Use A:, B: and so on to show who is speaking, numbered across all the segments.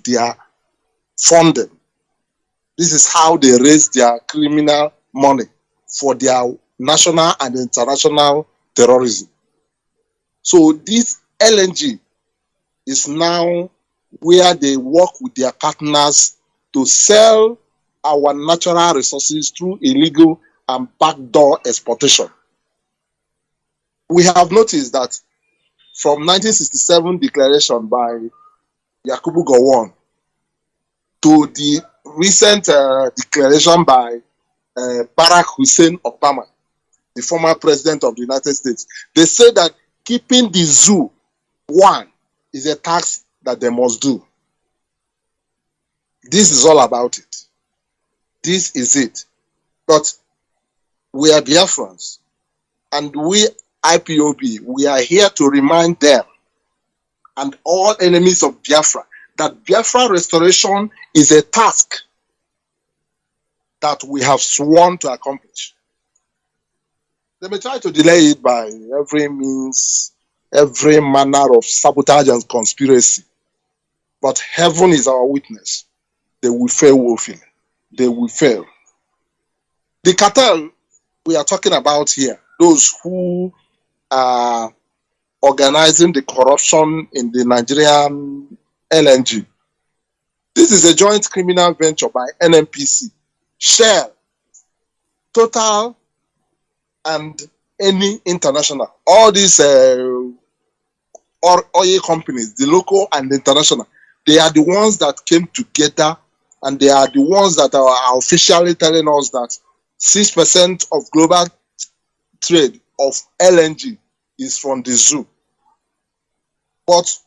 A: their funding. This is how they raise their criminal money for their national and international terrorism. So this LNG is now where they work with their partners to sell our natural resources through illegal and backdoor exportation. We have noticed that from 1967 declaration by Yakubu Gowon to the recent declaration by Barack Hussein Obama, the former president of the United States, they say that keeping the zoo, one, is a tax that they must do. This is all about it. This is it. But we are Biafrans, and we IPOB, we are here to remind them and all enemies of Biafra that Biafra restoration is a task that we have sworn to accomplish. They may try to delay it by every means, every manner of sabotage and conspiracy. But heaven is our witness. They will fail woefully. They will fail. The cartel we are talking about here, those who are organizing the corruption in the Nigerian LNG, this is a joint criminal venture by NNPC, Shell, Total, and any international. All these oil companies, the local and the international, they are the ones that came together, and they are the ones that are officially telling us that 6% of global trade of LNG is from the zoo. But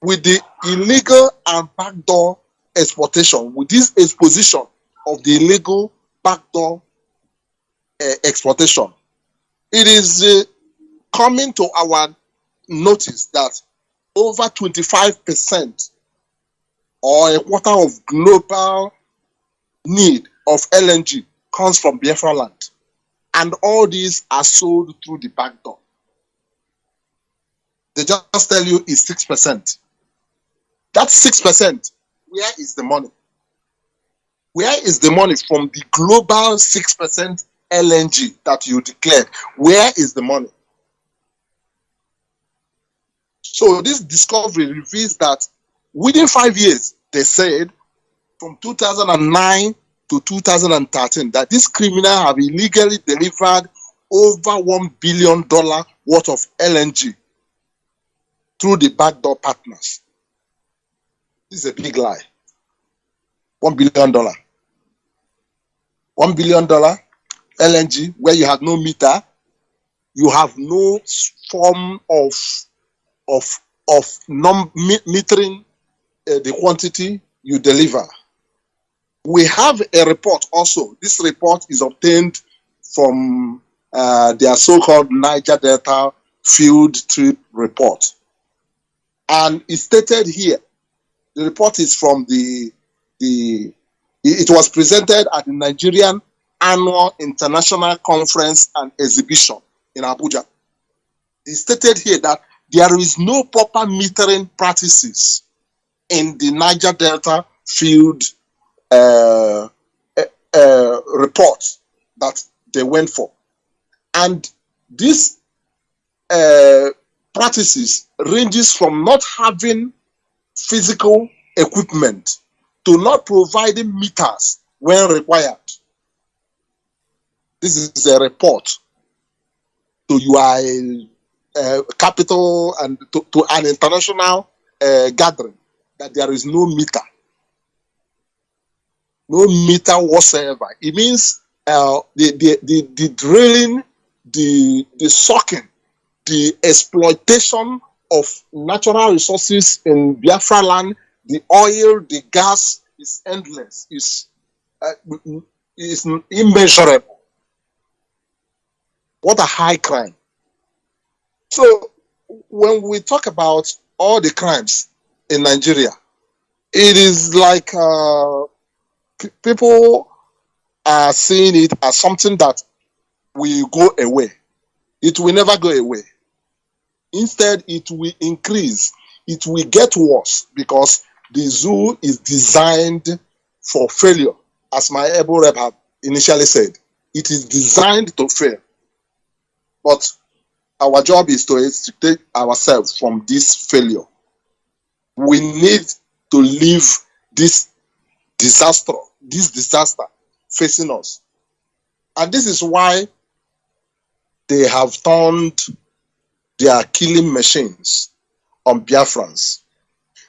A: with the illegal and backdoor exportation, with this exposition of the illegal backdoor exportation, it is coming to our notice that over 25% or a quarter of global need of LNG comes from Biafra land. And all these are sold through the back door. They just tell you it's 6%. That 6%, where is the money? Where is the money from the global 6% LNG that you declared? Where is the money? So this discovery reveals that within 5 years, they said, from 2009 to 2013, that these criminals have illegally delivered over $1 billion worth of LNG through the backdoor partners. This is a big lie. $1 billion. $1 billion LNG, where you have no meter, you have no form of metering the quantity you deliver. We have a report also. This report is obtained from their so-called Niger Delta Field Trip Report. And it's stated here, the report is from it was presented at the Nigerian Annual International Conference and Exhibition in Abuja. It's stated here that there is no proper metering practices in the Niger Delta Field report that they went for. And these practices ranges from not having physical equipment to not providing meters when required. This is a report to your capital and to an international gathering that there is no meter. No meter whatsoever. It means the drilling, the sucking, the exploitation of natural resources in Biafra land, the oil, the gas is endless, is immeasurable. What a high crime. So when we talk about all the crimes in Nigeria, it is like people are seeing it as something that will go away. It will never go away. Instead, it will increase. It will get worse because the zoo is designed for failure, as my able rep have initially said. It is designed to fail. But our job is to extricate ourselves from this failure. We need to leave this disaster facing us. And this is why they have turned their killing machines on Biafrans.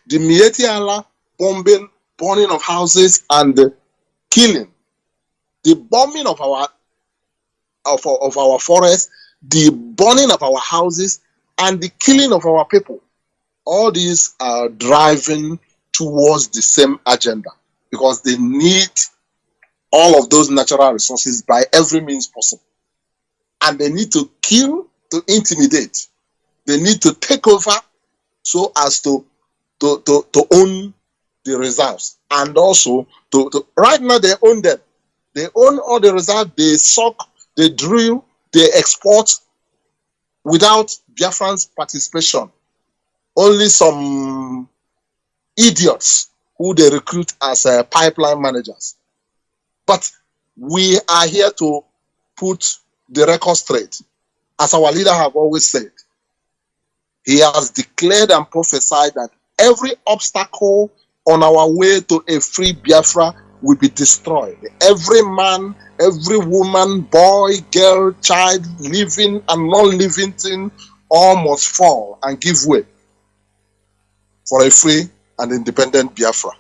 A: The Mieti Allah bombing, burning of houses, and the killing, the bombing of our forests, the burning of our houses, and the killing of our people. All these are driving towards the same agenda because they need all of those natural resources by every means possible. And they need to kill to intimidate. They need to take over so as to own the reserves. And also, right now they own them. They own all the reserves, they suck, they drill, they export without Biafran's participation. Only some idiots who they recruit as pipeline managers. But we are here to put the record straight. As our leader have always said, he has declared and prophesied that every obstacle on our way to a free Biafra will be destroyed. Every man, every woman, boy, girl, child, living and non-living thing, all must fall and give way for a free and independent Biafra.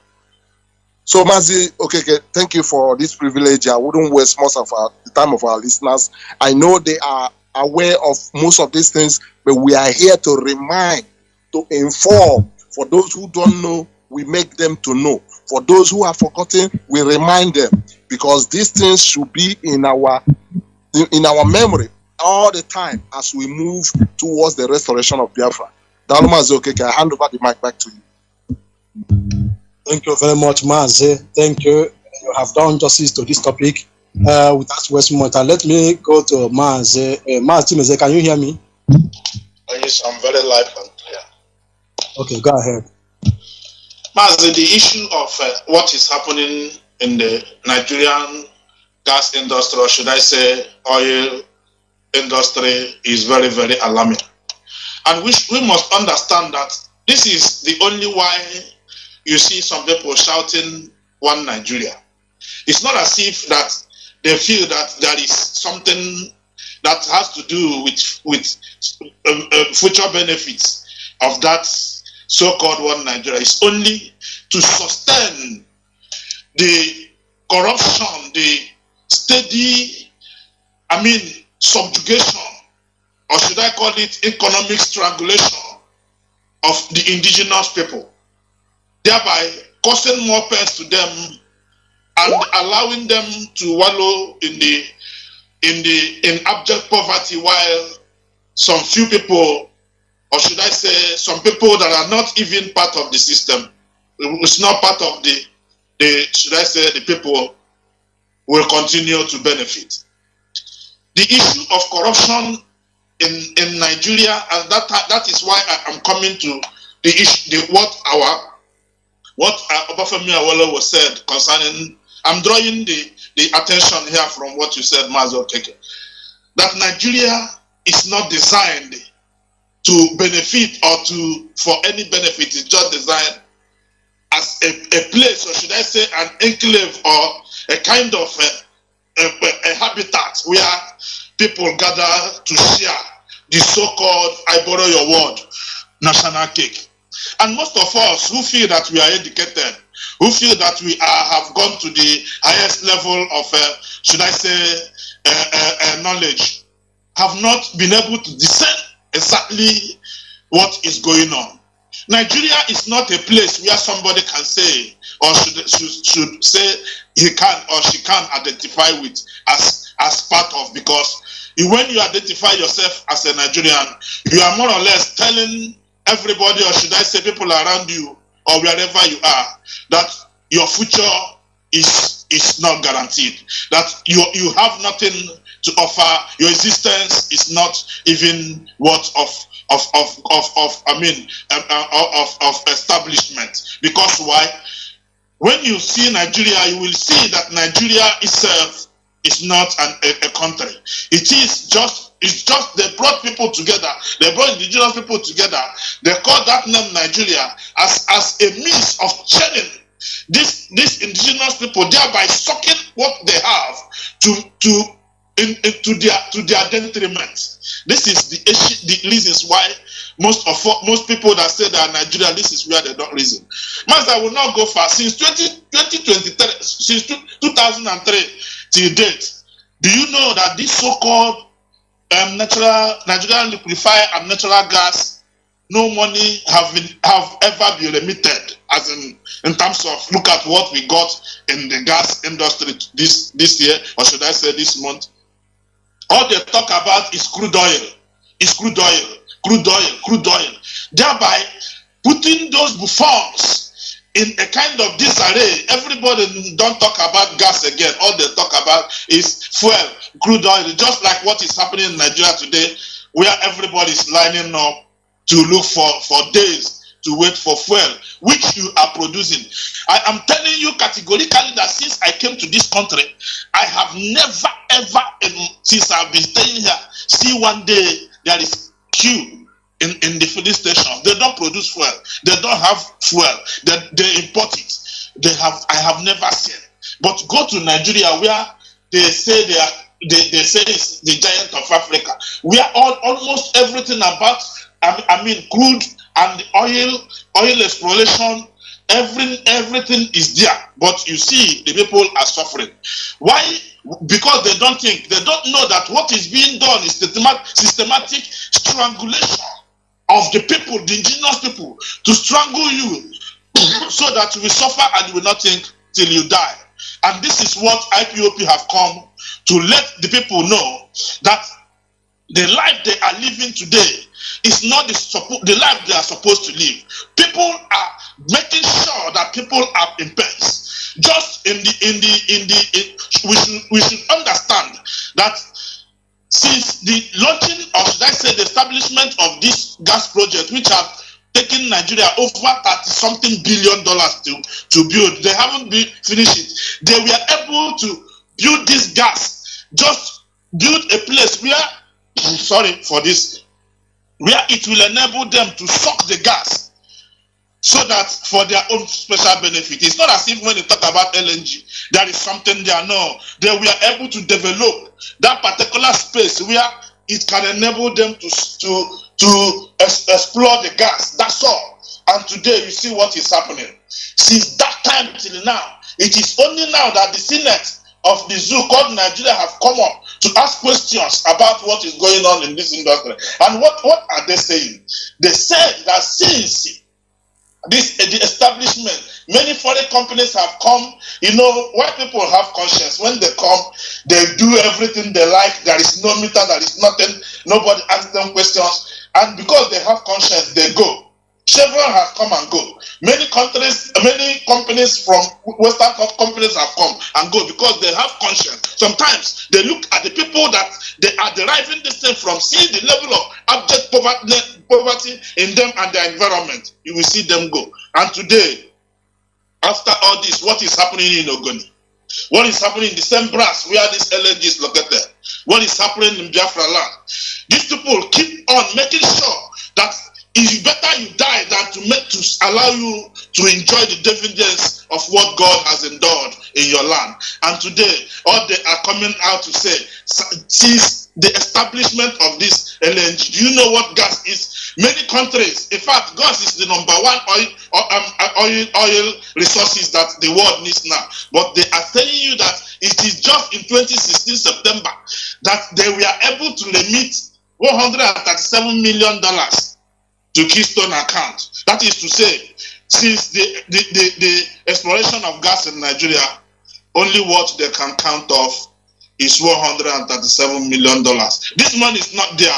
A: So, Mazi, okay, thank you for this privilege. I wouldn't waste most of the time of our listeners. I know they are aware of most of these things, but we are here to remind, to inform. For those who don't know, we make them to know. For those who have forgotten, we remind them, because these things should be in our memory all the time as we move towards the restoration of Biafra. Mazi, okay, I hand over the mic back to you.
B: Thank you very much, Mazi. Thank you. You have done justice to this topic. Without wasting more time, let me go to Mazi. Mazi, can you hear me?
C: Yes, I'm very live and clear.
B: Okay, go ahead.
C: Mazi, the issue of what is happening in the Nigerian gas industry, or should I say oil industry, is very, very alarming. And we must understand that this is the only why you see some people shouting one Nigeria. It's not as if that they feel that there is something that has to do with future benefits of that so-called one Nigeria. It's only to sustain the corruption, the steady, subjugation, or should I call it economic strangulation of the indigenous people, thereby causing more pain to them and allowing them to wallow in abject poverty, while some few people, or should I say some people that are not even part of the system, it's not part of the should I say the people, will continue to benefit. The issue of corruption in Nigeria, and that is why I am coming to the issue, what Obafemi Awolowo was said concerning. I'm drawing the attention here from what you said, Mazi Okeke, that Nigeria is not designed to benefit or for any benefit. It's just designed as a place, or should I say an enclave, or a kind of a habitat where people gather to share the so-called, I borrow your word, national cake. And most of us who feel that we are educated, who feel that we have gone to the highest level of, should I say, knowledge, have not been able to discern exactly what is going on. Nigeria is not a place where somebody can say, or should say he can or she can identify with as part of, because when you identify yourself as a Nigerian, you are more or less telling everybody, or should I say people around you, or wherever you are, that your future is not guaranteed, that you have nothing to offer, your existence is not even worth of establishment. Because why? When you see Nigeria, you will see that Nigeria itself is not a country. It's just they brought people together. They brought indigenous people together. They call that name Nigeria as a means of chaining these indigenous people, thereby sucking what they have to their detriment. This is the reasons why most people that say they are Nigeria, this is where they don't reason. Master, I will not go far. Since 2023, since 2003 till date, do you know that this so-called Nigerian liquefier and natural gas, no money have ever been remitted, as in terms of look at what we got in the gas industry this year, or should I say this month? All they talk about is crude oil, crude oil, thereby putting those buffons in a kind of disarray. Everybody don't talk about gas again. All they talk about is fuel, crude oil, just like what is happening in Nigeria today, where everybody is lining up to look for days to wait for fuel, which you are producing. I am telling you categorically that since I came to this country, I have never ever, since I've been staying here, see one day there is queue in the filling station. They don't produce fuel. They don't have fuel. They import it. I have never seen. But go to Nigeria, where they say they say it's the giant of Africa, where almost everything about crude and oil exploration, everything is there. But you see, the people are suffering. Why? Because they don't know that what is being done is systematic strangulation of the people, the indigenous people, to strangle you so that you will suffer and you will not think till you die. And this is what IPOP have come to let the people know, that the life they are living today is not the life they are supposed to live. People are making sure that people are in peace. Just we should understand that since the launching, or should I say the establishment of this gas project, which have taken Nigeria over $30-something billion to build, they haven't finished it. They were able to build this gas, just build a place where, sorry for this, where it will enable them to suck the gas, so that for their own special benefit. It's not as if when you talk about LNG, there is something there. No, they were able to develop that particular space where it can enable them to explore the gas. That's all. And today you see what is happening. Since that time till now, it is only now that the Senate of the zoo called Nigeria have come up to ask questions about what is going on in this industry. And what are they saying? They said that since the establishment, many foreign companies have come. You know, white people have conscience. When they come, they do everything they like. There is no meter, there is nothing. Nobody asks them questions. And because they have conscience, they go. Chevron has come and go. Many companies from Western companies have come and go because they have conscience. Sometimes they look at the people that they are deriving this thing from, see the level of abject poverty in them and their environment. You will see them go. And today, after all this, what is happening in Ogoni? What is happening in the same brass where this LNG is located? What is happening in Biafra land? These people keep on making sure that it's better you die than to allow you to enjoy the dividends of what God has endured in your land. And today, all they are coming out to say, since the establishment of this LNG, do you know what gas is? Many countries, in fact, gas is the number one oil resources that the world needs now. But they are telling you that it is just in 2016 September that they were able to remit $137 million to Keystone account. That is to say, since the exploration of gas in Nigeria, only what they can count off is $137 million. This one is not there,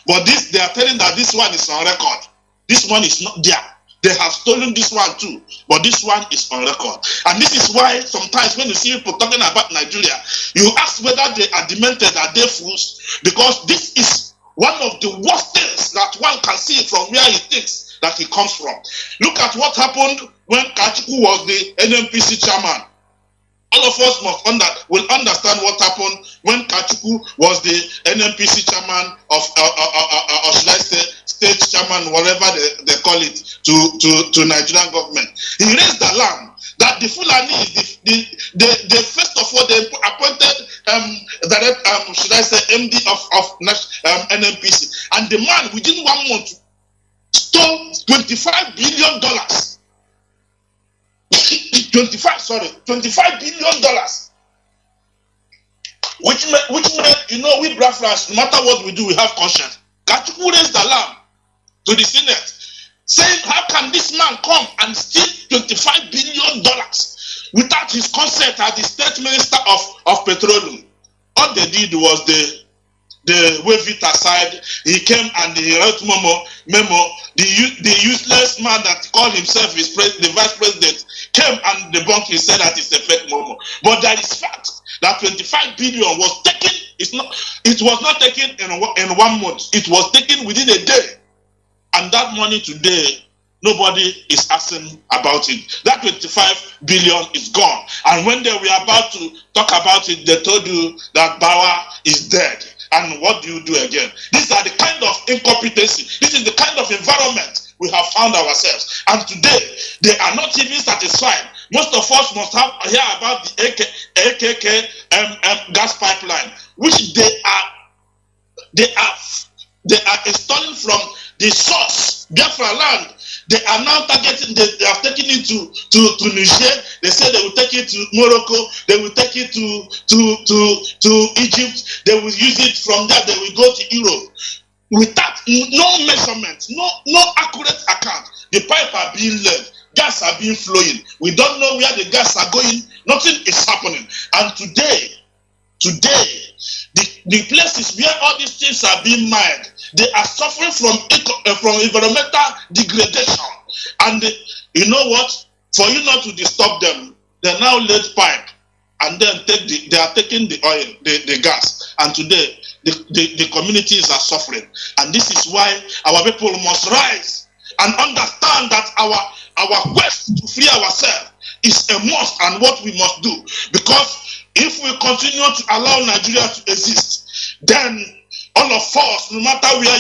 C: but they are telling that this one is on record. This one is not there. They have stolen this one too, but this one is on record. And this is why sometimes when you see people talking about Nigeria, you ask whether they are demented, are they fools? Because this is one of the worst things that one can see from where he thinks that he comes from. Look at what happened when Kachiku was the NNPC chairman. All of us will understand what happened when Kachiku was the NNPC chairman of, or should I say, state chairman, whatever they call it, to Nigerian government. He raised the alarm that the Fulani, the first of all, they appointed should I say, MD of NNPC, and the man within 1 month stole $25 billion. $25 billion. Which meant, you know, we Biafrans, no matter what we do, we have conscience. Kachuku raised the alarm to the Senate, saying, how can this man come and steal $25 billion without his consent as the state minister of petroleum? All they did was they wave it aside. He came and he wrote memo. The useless man that called himself the vice president came and debunked. He said that it's a fake memo. But there is fact that 25 billion was taken. It was not taken in 1 month. It was taken within a day. And that money today, nobody is asking about it. That 25 billion is gone. And when they were about to talk about it, they told you that Bauer is dead. And what do you do again? These are the kind of incompetency. This is the kind of environment we have found ourselves. And today, they are not even satisfied. Most of us must hear about the AKK gas pipeline, which they are installing from the source, Biafra land. They are now targeting, they are taking it to Niger. They say they will take it to Morocco. They will take it to Egypt. They will use it from there. They will go to Europe. Without no measurement, no accurate account. The pipe are being laid. Gas are being flowing. We don't know where the gas are going. Nothing is happening. And today, the places where all these things are being mined, they are suffering from environmental degradation. And you know what? For you not to disturb them, they now laid pipe and then they are taking the oil, the gas. And today, the communities are suffering. And this is why our people must rise and understand that our quest to free ourselves is a must and what we must do. Because if we continue to allow Nigeria to exist, then all of us, no matter where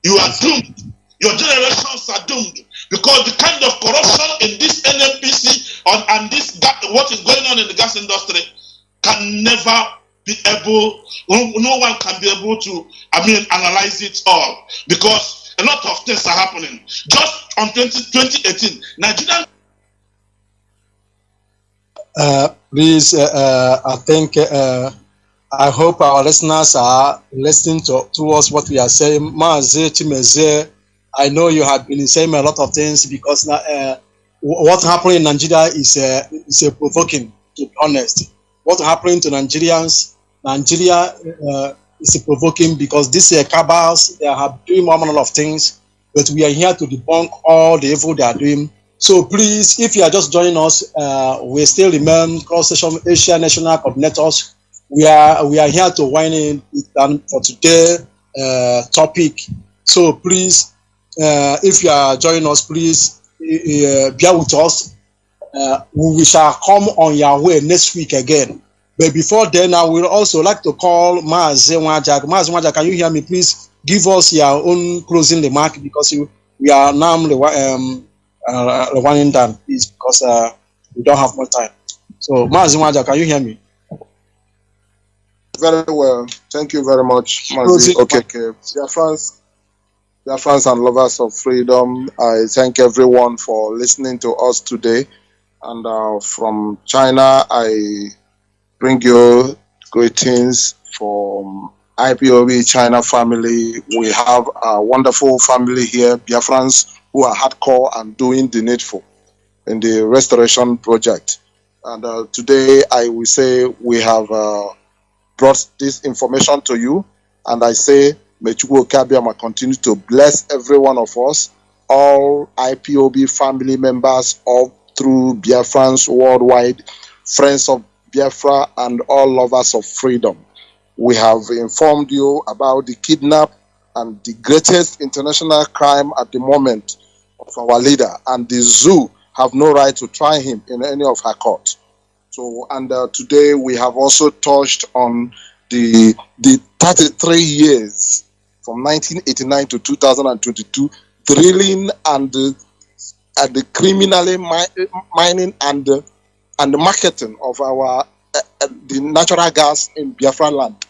C: you are doomed. Your generations are doomed. Because the kind of corruption in this NNPC and this what is going on in the gas industry can never be able, no one can be able to, analyze it all. Because a lot of things are happening. Just on 2018, Nigerian.
B: Please, I think, I hope our listeners are listening towards what we are saying. Mazi Chimeze, I know you have been saying a lot of things because what happened in Nigeria is provoking, to be honest. What happened to Nigeria is provoking because these cabals, they are doing one of things, but we are here to debunk all the evil they are doing. So please, if you are just joining us, we still remain cross-section Asia National Coordinators. We are here to wind in for today's topic. So please, if you are joining us, please bear with us. We shall come on your way next week again. But before then, I will also like to call Mazi NWACHINEKE. Mazi NWACHINEKE, can you hear me? Please give us your own closing remark because we are now winding down, please, because we don't have more time. So Mazi NWACHINEKE, can you hear me?
A: Very well. Thank you very much, Mazi. Okay. Biafrans and lovers of freedom, I thank everyone for listening to us today. And from China, I bring you greetings from IPOB China family. We have a wonderful family here, Biafrans, who are hardcore and doing the needful in the restoration project. And today, I will say we have brought this information to you, and I say may Chukwu Kabiama continue to bless every one of us, all IPOB family members all through Biafrans worldwide, friends of Biafra, and all lovers of freedom. we have informed you about the kidnap and the greatest international crime at the moment of our leader, and the zoo have no right to try him in any of her court. So, and today we have also touched on the 33 years from 1989 to 2022 drilling and the criminally mining and the marketing of our the natural gas in Biafra land.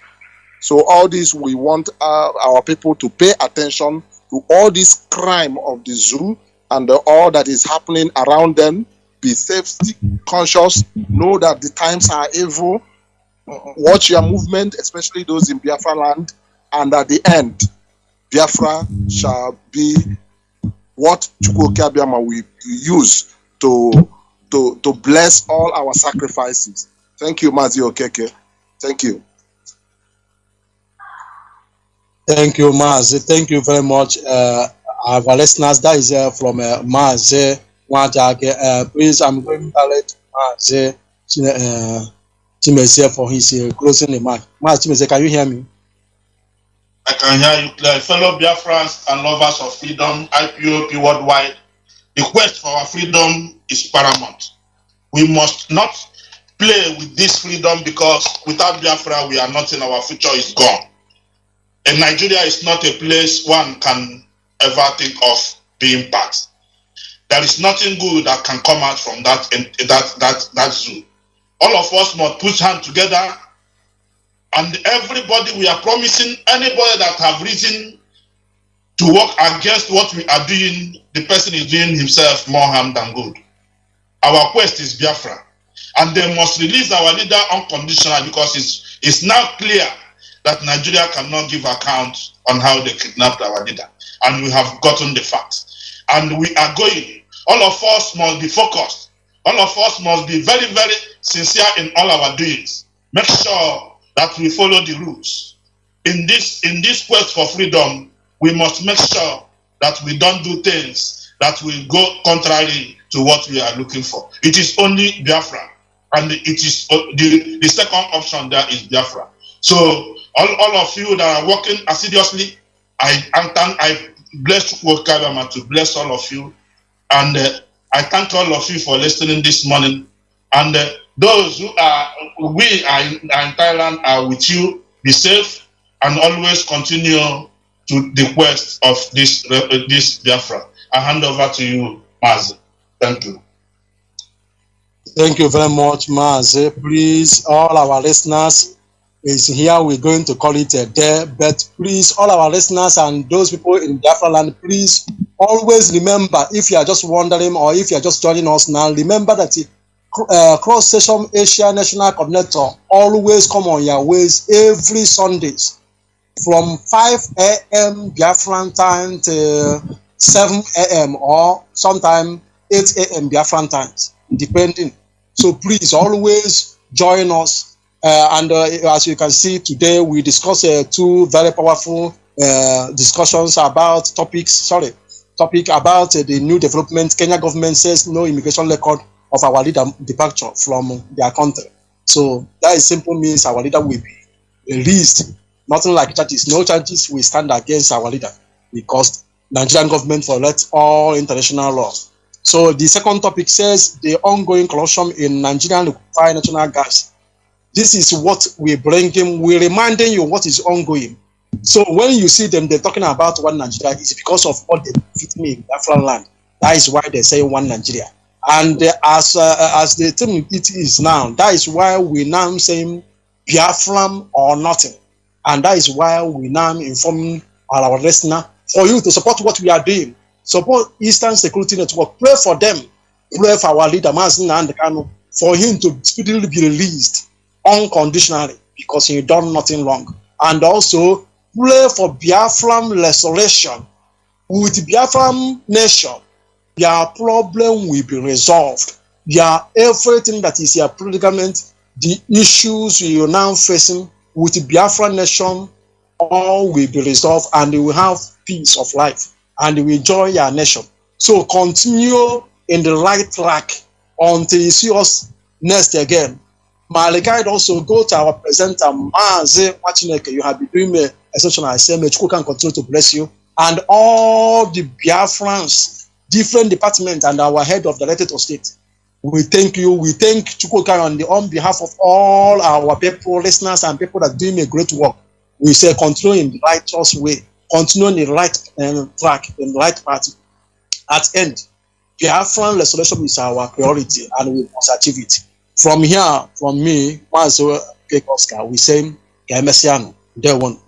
A: So all this, we want our people to pay attention to all this crime of the zoo and all that is happening around them. Be safety conscious. Know that the times are evil. Watch your movement, especially those in Biafra land. And at the end, Biafra shall be what Chukwuka Abiyama will use to bless all our sacrifices. Thank you, Mazi Okeke. Thank you.
B: Thank you, Mazi. Thank you very much. Our listeners, that is from Mazi NWACHINEKE. Please, I'm going to let Mazi Chimezie for his closing remark. Mazi Chimezie, can you hear me?
C: I can hear you clearly. Fellow Biafrans and lovers of freedom, IPOP worldwide, the quest for our freedom is paramount. We must not play with this freedom, because without Biafra, we are nothing. Our future is gone. And Nigeria is not a place one can ever think of being part. There is nothing good that can come out from that zoo. All of us must put hands together, and everybody, we are promising anybody that have reason to work against what we are doing, the person is doing himself more harm than good. Our quest is Biafra, and they must release our leader unconditionally, because it's now clear that Nigeria cannot give account on how they kidnapped our leader, and we have gotten the facts. And we are going. All of us must be focused. All of us must be very, very sincere in all our doings. Make sure that we follow the rules. In this quest for freedom, we must make sure that we don't do things that will go contrary to what we are looking for. It is only Biafra, and it is the second option there is Biafra. So all of you that are working assiduously, I bless Chukwuka to bless all of you, and I thank all of you for listening this morning. And those who we are in Thailand are with you. Be safe and always continue to the quest of this Biafra. I hand over to you, Mazi. Thank you.
B: Thank you very much, Mazi. Please, all our listeners, is here. We're going to call it a day, but please, all our listeners and those people in Biafra land, please always remember, if you are just wondering or if you are just joining us now, remember that Cross Session Asia National Coordinator always come on your ways every Sundays from 5 a.m. Biafran time to 7 a.m. or sometime 8 a.m. Biafran times, depending. So please always join us. And as you can see today, we discuss two very powerful discussions about topic about the new development. Kenya government says no immigration record of our leader departure from their country. So that is simple means our leader will be released. Nothing like charges, no charges will stand against our leader, because Nigerian government violates all international law. So the second topic says the ongoing corruption in Nigerian liquefied natural gas. This is what we bring in. We're reminding you what is ongoing. So when you see them, they're talking about one Nigeria, it's because of what they fit me in Biafra land. That is why they say one Nigeria. And as the term it is now, that is why we now saying Biafran or nothing. And that is why we now informing our listener for you to support what we are doing. Support Eastern Security Network. Pray for them. Pray for our leader, Mazi Kanu, for him to speedily be released unconditionally, because he done nothing wrong. And also pray for Biafran restoration. With Biafran nation, their problem will be resolved. Everything that is your predicament, the issues you are now facing with Biafran nation, all will be resolved, and you will have peace of life, and you will enjoy your nation. So continue in the right track until you see us next again. My guide also go to our presenter, Mazi NWACHINEKE. You have been doing a exceptional. I say, may Chukwu can continue to bless you. And all the Biafrans, different departments, and our head of the Directorate of State. We thank you. We thank Chukwu on behalf of all our people, listeners, and people that are doing a great work. We say, continue in the righteous way, continue in the right track, in the right path. At end, Biafran restoration is our priority, and we must achieve it. From here, from me, Mazi Oscar, we say, Messiano, day one.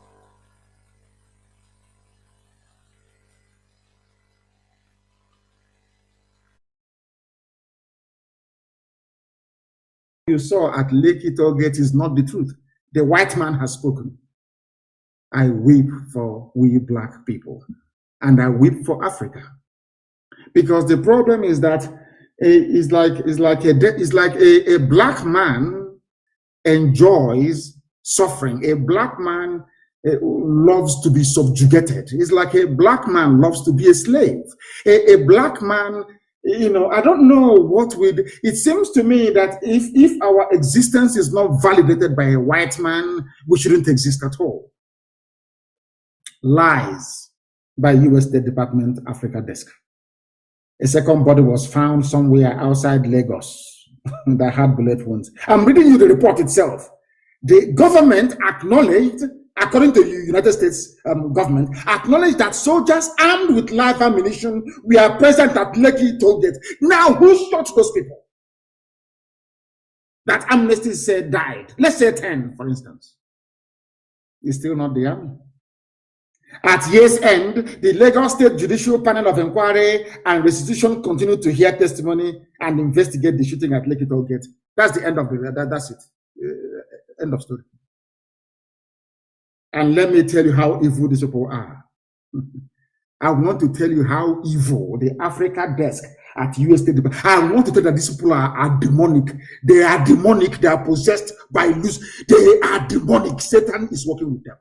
D: You saw at Lake Tollgate is not the truth. The white man has spoken. I weep for we black people, and I weep for Africa, because the problem is that it's like a black man enjoys suffering. A black man loves to be subjugated. It's like a black man loves to be a slave. A black man, you know, I don't know what it seems to me that if our existence is not validated by a white man, we shouldn't exist at all. Lies by U.S. State Department Africa Desk. A second body was found somewhere outside Lagos that had bullet wounds. I'm reading you the report itself. The government acknowledged, according to the United States government, acknowledged that soldiers armed with live ammunition were present at Lekki Tollgate. Now, who shot those people that Amnesty said died? Let's say 10, for instance. It's still not the army. At year's end, the Lagos State Judicial Panel of Inquiry and Restitution continued to hear testimony and investigate the shooting at Lekki Tollgate. That's the end of that's it. End of story. And let me tell you how evil these people are. I want to tell you how evil the Africa desk at US State Department. I want to tell you that these people are demonic. They are demonic. They are possessed by loose. They are demonic. Satan is working with them.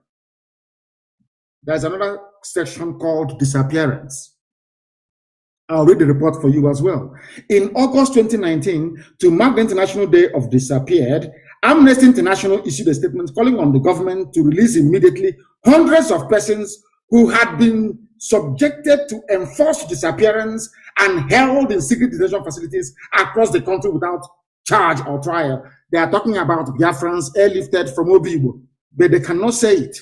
D: There's another section called disappearance. I'll read the report for you as well. In August 2019, to mark the International Day of Disappeared, Amnesty International issued a statement calling on the government to release immediately hundreds of persons who had been subjected to enforced disappearance and held in secret detention facilities across the country without charge or trial. They are talking about Biafrans airlifted from Obibo, but they cannot say it.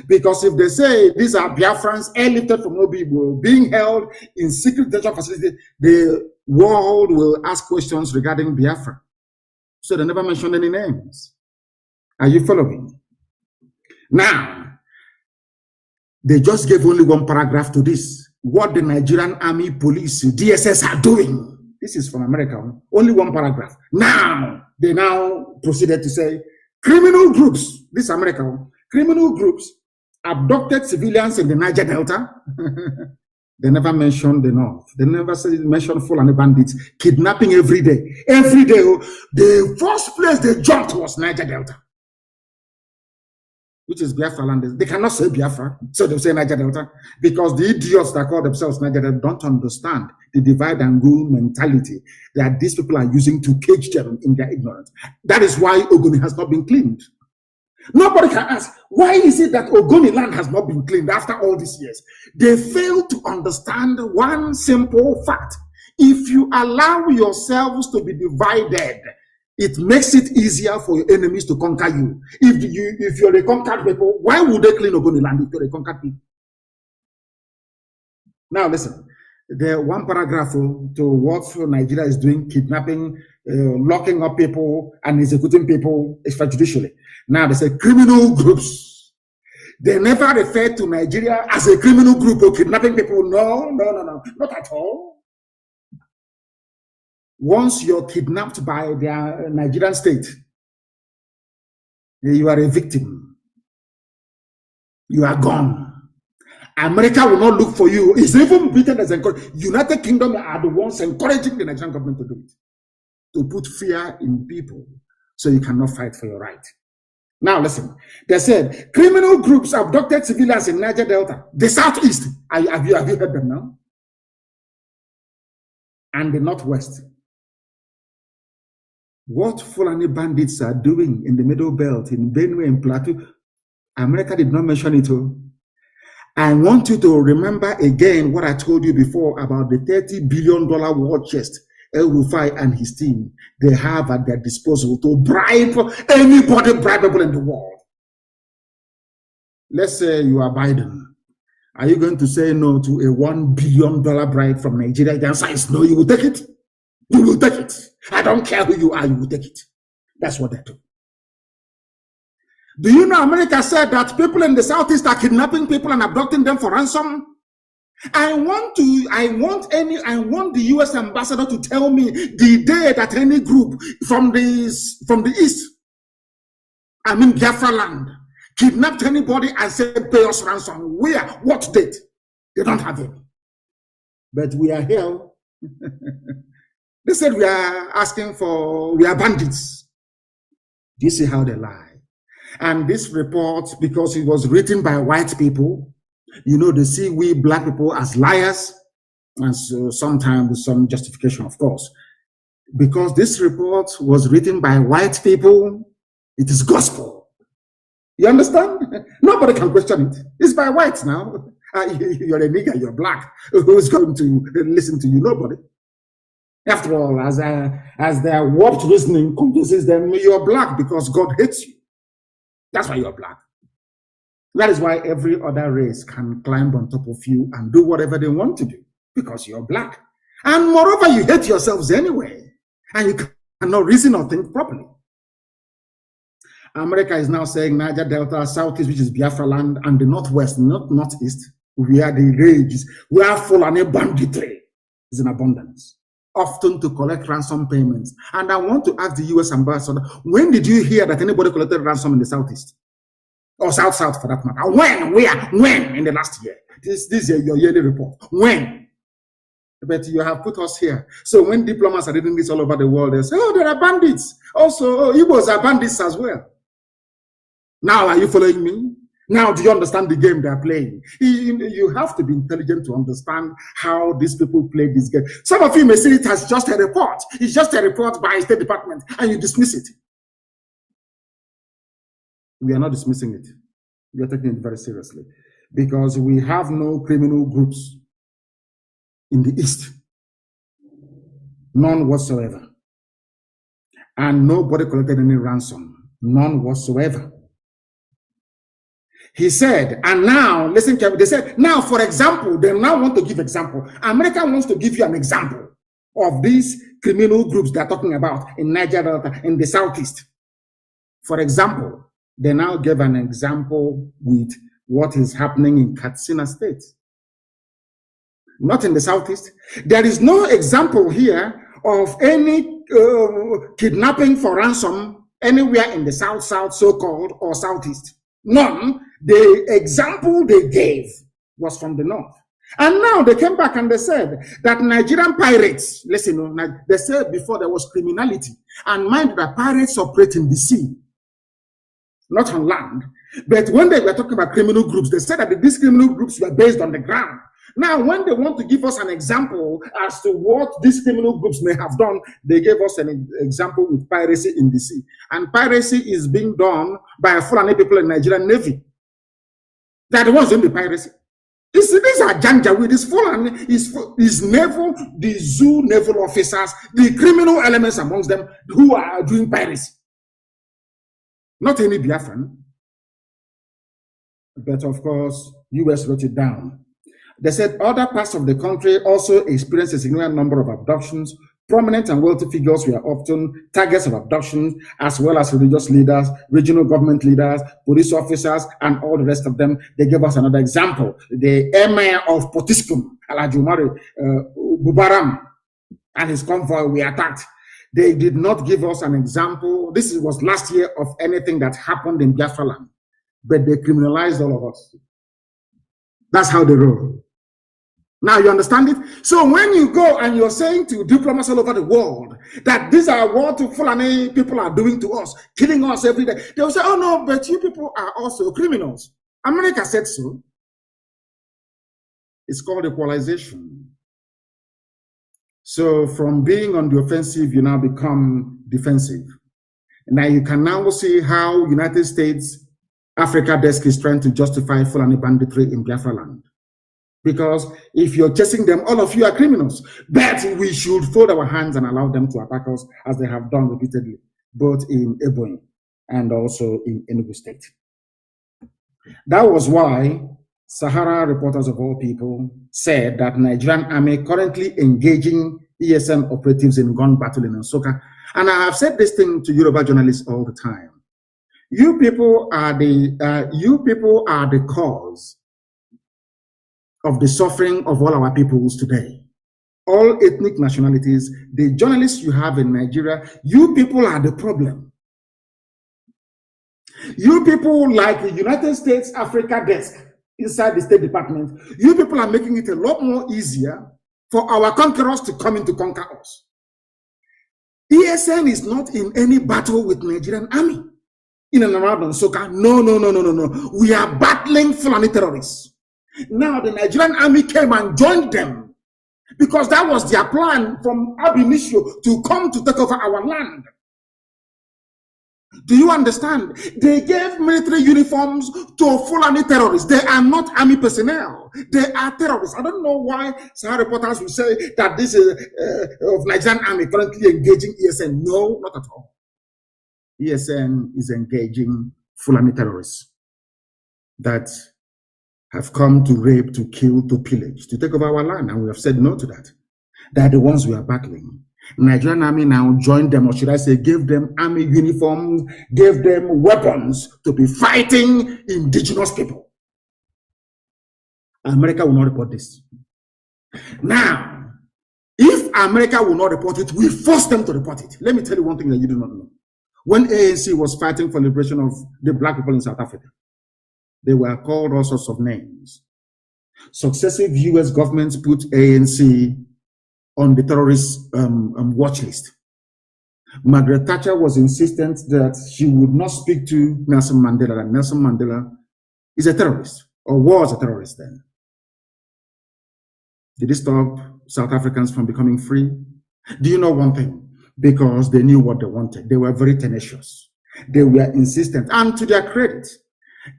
D: Because if they say these are Biafrans airlifted from Obibo being held in secret detention facilities, the world will ask questions regarding Biafra. So they never mentioned any names. Are you following? Now, they just gave only one paragraph to this. What the Nigerian Army, Police, DSS are doing. This is from America. Only one paragraph. Now, they now proceeded to say, criminal groups, this is America, criminal groups abducted civilians in the Niger Delta. They never mentioned the North. They never mentioned Fulani bandits kidnapping every day. Every day, the first place they jumped was Niger Delta, which is Biafra land. They cannot say Biafra, so they say Niger Delta, because the idiots that call themselves Niger Delta don't understand the divide and rule mentality that these people are using to cage them in their ignorance. That is why Ogoni has not been cleaned. Nobody can ask, why is it that Ogoni land has not been cleaned after all these years? They fail to understand one simple fact. If you allow yourselves to be divided, it makes it easier for your enemies to conquer you. If you're a conquered people, why would they clean Ogoni land if you're a conquered people? Now listen, the one paragraph to what Nigeria is doing, kidnapping, locking up people and executing people extrajudicially. Now they say criminal groups. They never refer to Nigeria as a criminal group or kidnapping people. No, not at all. Once you're kidnapped by the Nigerian state, you are a victim. You are gone. America will not look for you. It's even Britain as encouraged. United Kingdom are the ones encouraging the Nigerian government to do it, to put fear in people so you cannot fight for your right. Now listen, they said criminal groups abducted civilians in Niger Delta, the southeast. Have you heard them now? And the northwest. What Fulani bandits are doing in the Middle Belt, in Benue and Plateau, America did not mention it. I want you to remember again what I told you before about the $30 billion war chest El Rufai and his team, they have at their disposal to bribe anybody bribable in the world. Let's say you are Biden. Are you going to say no to a $1 billion bribe from Nigeria? The answer is no, you will take it. You will take it. I don't care who you are, you will take it. That's what they do. Do you know America said that people in the Southeast are kidnapping people and abducting them for ransom? I want the US ambassador to tell me the day that any group from the East, I mean Biafra land, kidnapped anybody and said pay us ransom. Where? What date? They don't have it. But we are here. They said we are bandits. Do you see how they lie? And this report, because it was written by white people, you know, they see we black people as liars, and so sometimes with some justification, of course. Because this report was written by white people, it is gospel. You understand? Nobody can question it. It's by whites now. You're a nigger, you're black. Who's going to listen to you? Nobody. After all, as their warped reasoning convinces them, you're black because God hates you. That's why you're black. That is why every other race can climb on top of you and do whatever they want to do, because you're black. And moreover, you hate yourselves anyway, and you cannot reason or think properly. America is now saying Niger Delta, Southeast, which is Biafra land, and the Northwest, not Northeast, where the rages, where Fulani banditry is in abundance, often to collect ransom payments. And I want to ask the US ambassador, when did you hear that anybody collected ransom in the Southeast? Or South for that matter? When? Where? When? In the last year? This is your yearly report. When? But you have put us here. So when diplomats are reading this all over the world, they say, oh, there are bandits. Also, Igbos are bandits as well. Now, are you following me? Now, do you understand the game they are playing? You have to be intelligent to understand how these people play this game. Some of you may see it as just a report. It's just a report by State Department, and you dismiss it. We are not dismissing it. We are taking it very seriously, because we have no criminal groups in the East. None whatsoever. And nobody collected any ransom. None whatsoever. He said, and now, listen carefully, they said, now, for example, they now want to give example. America wants to give you an example of these criminal groups they're talking about in Niger Delta, in the Southeast. For example, they now gave an example with what is happening in Katsina State. Not in the Southeast. There is no example here of any kidnapping for ransom anywhere in the South, so-called, or Southeast. None. The example they gave was from the North. And now they came back and they said that Nigerian pirates, listen, they said before there was criminality. And mind that pirates operate in the sea, not on land. But when they were talking about criminal groups, they said that these criminal groups were based on the ground. Now, when they want to give us an example as to what these criminal groups may have done, they gave us an example with piracy in the sea. And piracy is being done by Fulani people in Nigerian Navy. They are the ones doing the piracy. These are Janjaweed, this Fulani, is naval, the zoo naval officers, the criminal elements amongst them who are doing piracy. Not any Biafran. But of course, US wrote it down. They said other parts of the country also experienced a significant number of abductions. Prominent and wealthy figures were often targets of abductions, as well as religious leaders, regional government leaders, police officers, and all the rest of them. They gave us another example. The Emir of Potiskum, Alajumari Bubaram, and his convoy were attacked. They did not give us an example. This was last year of anything that happened in Biafra land, but they criminalized all of us. That's how they roll. Now you understand it? So when you go and you're saying to diplomats all over the world that these are what Fulani people are doing to us, killing us every day, they'll say, oh no, but you people are also criminals. America said so. It's called equalization. So from being on the offensive, you now become defensive. Now you can now see how United States Africa Desk is trying to justify Fulani banditry in Biafra land. Because if you're chasing them, all of you are criminals. But we should fold our hands and allow them to attack us as they have done repeatedly, both in Ebonyi and also in Enugu State. That was why Sahara Reporters of all people said that Nigerian army currently engaging ESN operatives in gun battle in Nsukka. And I have said this thing to Yoruba journalists all the time. You people are the cause of the suffering of all our peoples today. All ethnic nationalities, the journalists you have in Nigeria, you people are the problem. You people, like the United States Africa Desk inside the State Department, you people are making it a lot more easier for our conquerors to come in to conquer us. ESN is not in any battle with Nigerian army in and around Nsukka. No. We are battling Fulani terrorists. Now the Nigerian army came and joined them because that was their plan from ab initio, to come to take over our land. Do you understand? They gave military uniforms to Fulani terrorists. They are not army personnel. They are terrorists. I don't know why Sahara Reporters will say that this is of Nigerian army currently engaging ESN. No, not at all. ESN is engaging Fulani terrorists that have come to rape, to kill, to pillage, to take over our land. And we have said no to that. They are the ones we are battling. Nigerian army now joined them, or should I say, gave them army uniforms, gave them weapons to be fighting indigenous people. America will not report this. Now, if America will not report it, we force them to report it. Let me tell you one thing that you do not know. When ANC was fighting for liberation of the black people in South Africa, they were called all sorts of names. Successive US governments put ANC on the terrorist watch list. Margaret Thatcher was insistent that she would not speak to Nelson Mandela, and Nelson Mandela is a terrorist, or was a terrorist then. Did it stop South Africans from becoming free? Do you know one thing? Because they knew what they wanted. They were very tenacious. They were insistent. And to their credit,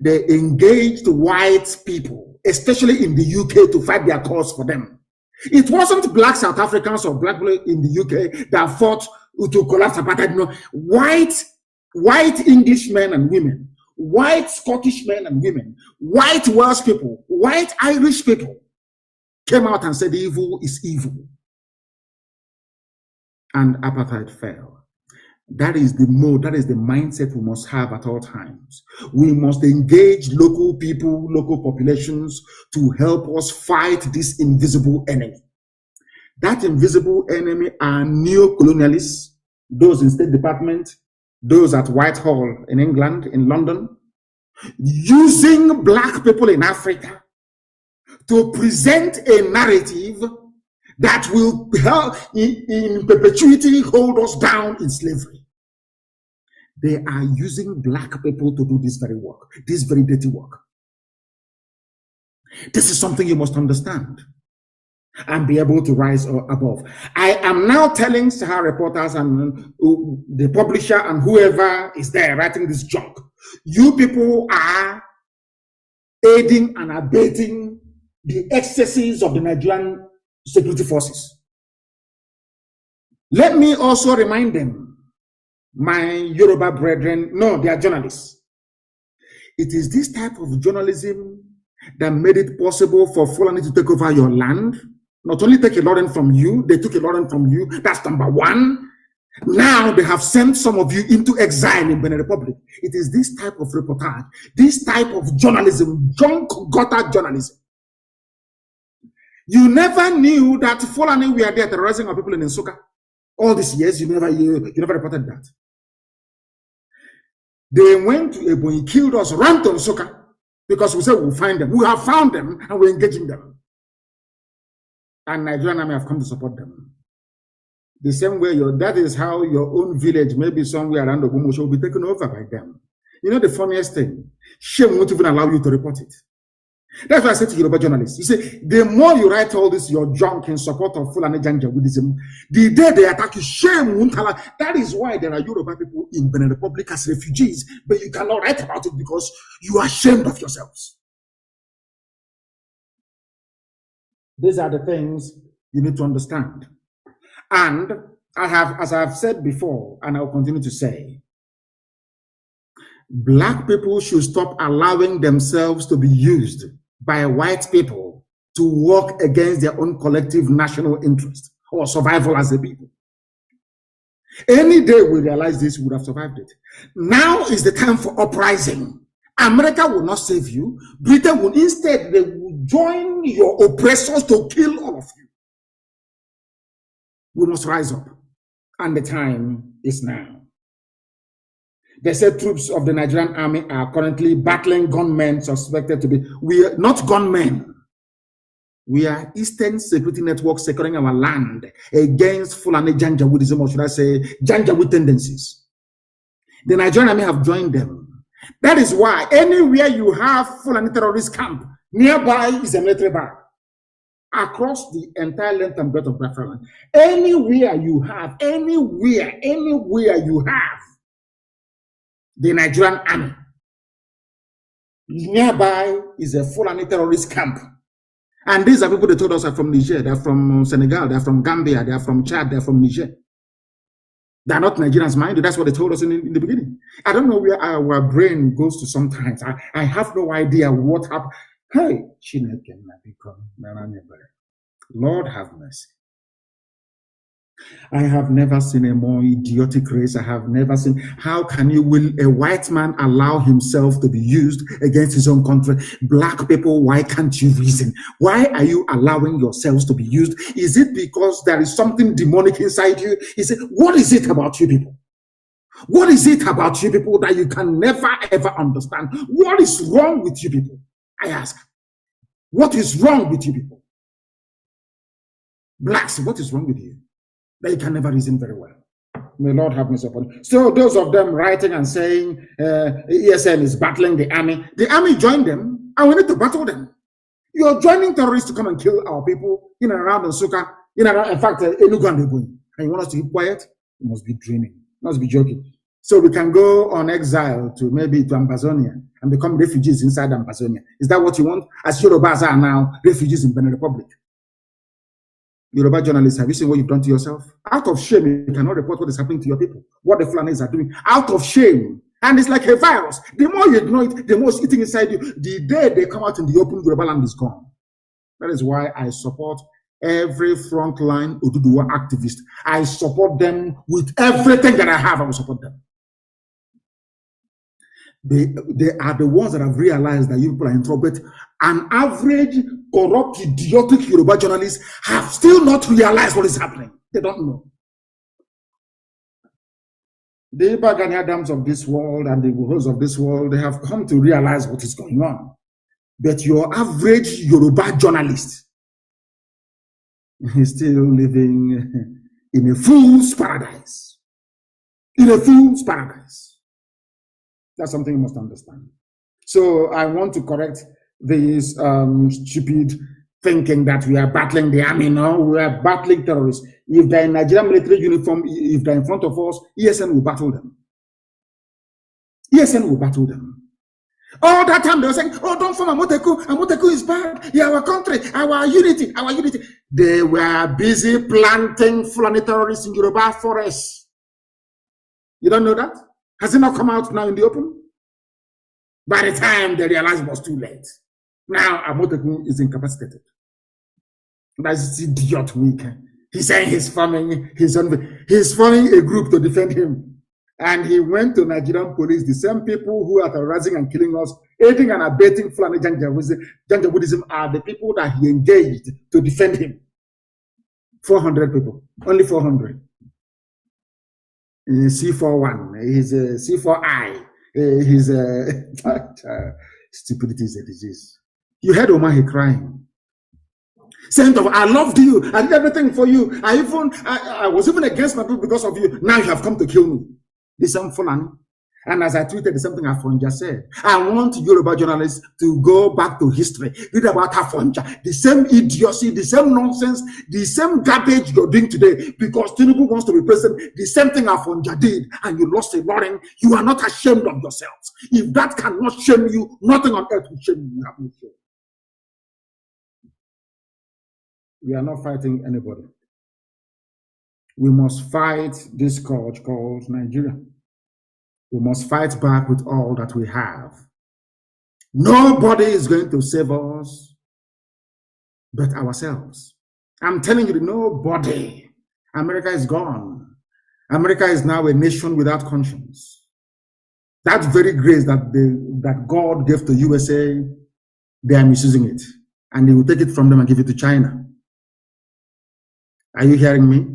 D: they engaged white people, especially in the UK, to fight their cause for them. It wasn't black South Africans or black people in the UK that fought to collapse apartheid. No, white English men and women, white Scottish men and women, white Welsh people, white Irish people came out and said evil is evil. And apartheid fell. That is the mode, that is the mindset we must have at all times. We must engage local people, local populations to help us fight this invisible enemy. That invisible enemy are neo-colonialists, those in State Department, those at Whitehall in England, in London, using black people in Africa to present a narrative that will help in perpetuity hold us down in slavery. They are using black people to do this very work, this very dirty work. This is something you must understand and be able to rise above. I am now telling Sahara Reporters and the publisher and whoever is there writing this junk, you people are aiding and abetting the excesses of the Nigerian security forces. Let me also remind them, my Yoruba brethren, no, they are journalists. It is this type of journalism that made it possible for Fulani to take over your land. Not only take a lot from you, they took a lot from you. That's number one. Now they have sent some of you into exile in Benin Republic. It is this type of reportage, this type of journalism, junk gutter journalism. You never knew that Fulani were there terrorizing our people in Nsukka. All these years, you never reported that. They went to Ebonyi, killed us, ran to Nsukka, because we said we'll find them. We have found them and we're engaging them. And Nigerian army have come to support them. The same way, that is how your own village, maybe somewhere around Ogumosho, will be taken over by them. You know the funniest thing? Shame won't even allow you to report it. That's why I said to Yoruba journalists, you say, the more you write all this, your junk in support of Fulani Janjaweedism, the day they attack you, shame won't allow. That is why there are Yoruba people in Benin Republic as refugees, but you cannot write about it because you are ashamed of yourselves. These are the things you need to understand. And I have, as I have said before, and I will continue to say, Black people should stop allowing themselves to be used by white people to work against their own collective national interest or survival as a people. Any day we realize this, we would have survived it. Now is the time for uprising. America will not save you. Britain will instead, they will join your oppressors to kill all of you. We must rise up. And the time is now. They said troops of the Nigerian army are currently battling gunmen suspected to be, we are not gunmen. We are Eastern Security Network securing our land against Fulani Janjaweedism, or should I say, Janjaweed tendencies. The Nigerian army have joined them. That is why anywhere you have Fulani terrorist camp, nearby is a military bar. Across the entire length and breadth of Biafra, anywhere you have the Nigerian army, nearby is a Fulani terrorist camp. And these are people they told us are from Niger, they're from Senegal, they're from Gambia, they're from Chad, they're from Niger. They're not Nigerians, mind you. That's what they told us in the beginning. I don't know where our brain goes to sometimes. I have no idea what happened. Hey, Lord have mercy. I have never seen a more idiotic race. I have never seen. How can will a white man allow himself to be used against his own country? Black people, why can't you reason? Why are you allowing yourselves to be used? Is it because there is something demonic inside you? What is it about you people? What is it about you people that you can never ever understand? What is wrong with you people? I ask. What is wrong with you people? Blacks, what is wrong with you? They can never reason very well. May Lord have mercy upon you. So those of them writing and saying ESN is battling the army joined them, and we need to battle them. You're joining terrorists to come and kill our people in and around Nsuka, in fact, Enugu and Ebonyi. And you want us to keep quiet? You must be dreaming. You must be joking. So we can go on exile to maybe to Ambazonia and become refugees inside Ambazonia. Is that what you want? As Yorubas are now refugees in Benin Republic. Yoruba journalists, have you seen what you've done to yourself? Out of shame, you cannot report what is happening to your people, what the Fulanis are doing. Out of shame. And it's like a virus. The more you ignore it, the more it's eating inside you. The day they come out in the open, Yoruba land is gone. That is why I support every frontline Oduduwa activist. I support them with everything that I have. I will support them. They are the ones that have realized that you people are in trouble. But an average, corrupt, idiotic Yoruba journalist have still not realized what is happening. They don't know. The Bagani Adams of this world and the Wuhos of this world, they have come to realize what is going on. But your average Yoruba journalist is still living in a fool's paradise. In a fool's paradise. That's something you must understand. So I want to correct this stupid thinking that we are battling the army. No, we are battling terrorists. If they're in Nigerian military uniform, if they're in front of us, ESN will battle them. ESN will battle them. All that time they were saying, oh, don't form Amoteku. Amoteku is bad. Yeah, our country, our unity, our unity. They were busy planting Fulani terrorists in Yoruba forests. You don't know that? Has it not come out now in the open? By the time they realized it was too late. Now Amoteku is incapacitated. That's idiot weak. He's saying he's forming a group to defend him. And he went to Nigerian police, the same people who are terrorizing and killing us, aiding and abetting Fulani Janjaweedism are the people that he engaged to defend him. 400 people, only 400. C41, he's a C4I, he's a stupidity is a disease. You heard Omahe crying. Saying, I loved you, I did everything for you. I was even against my people because of you. Now you have come to kill me. This Fulani. And as I tweeted, something Afonja said, I want Yoruba journalists to go back to history, read about Afonja, the same idiocy, the same nonsense, the same garbage you're doing today, because Tinubu wants to be president, the same thing Afonja did, and you lost a Lauren. You are not ashamed of yourselves. If that cannot shame you, nothing on earth will shame you. You have no shame. We are not fighting anybody. We must fight this scourge called Nigeria. We must fight back with all that we have. Nobody is going to save us but ourselves. I'm telling you, nobody. America is gone. America is now a nation without conscience. That very grace that God gave to USA, they are misusing it. And they will take it from them and give it to China. Are you hearing me?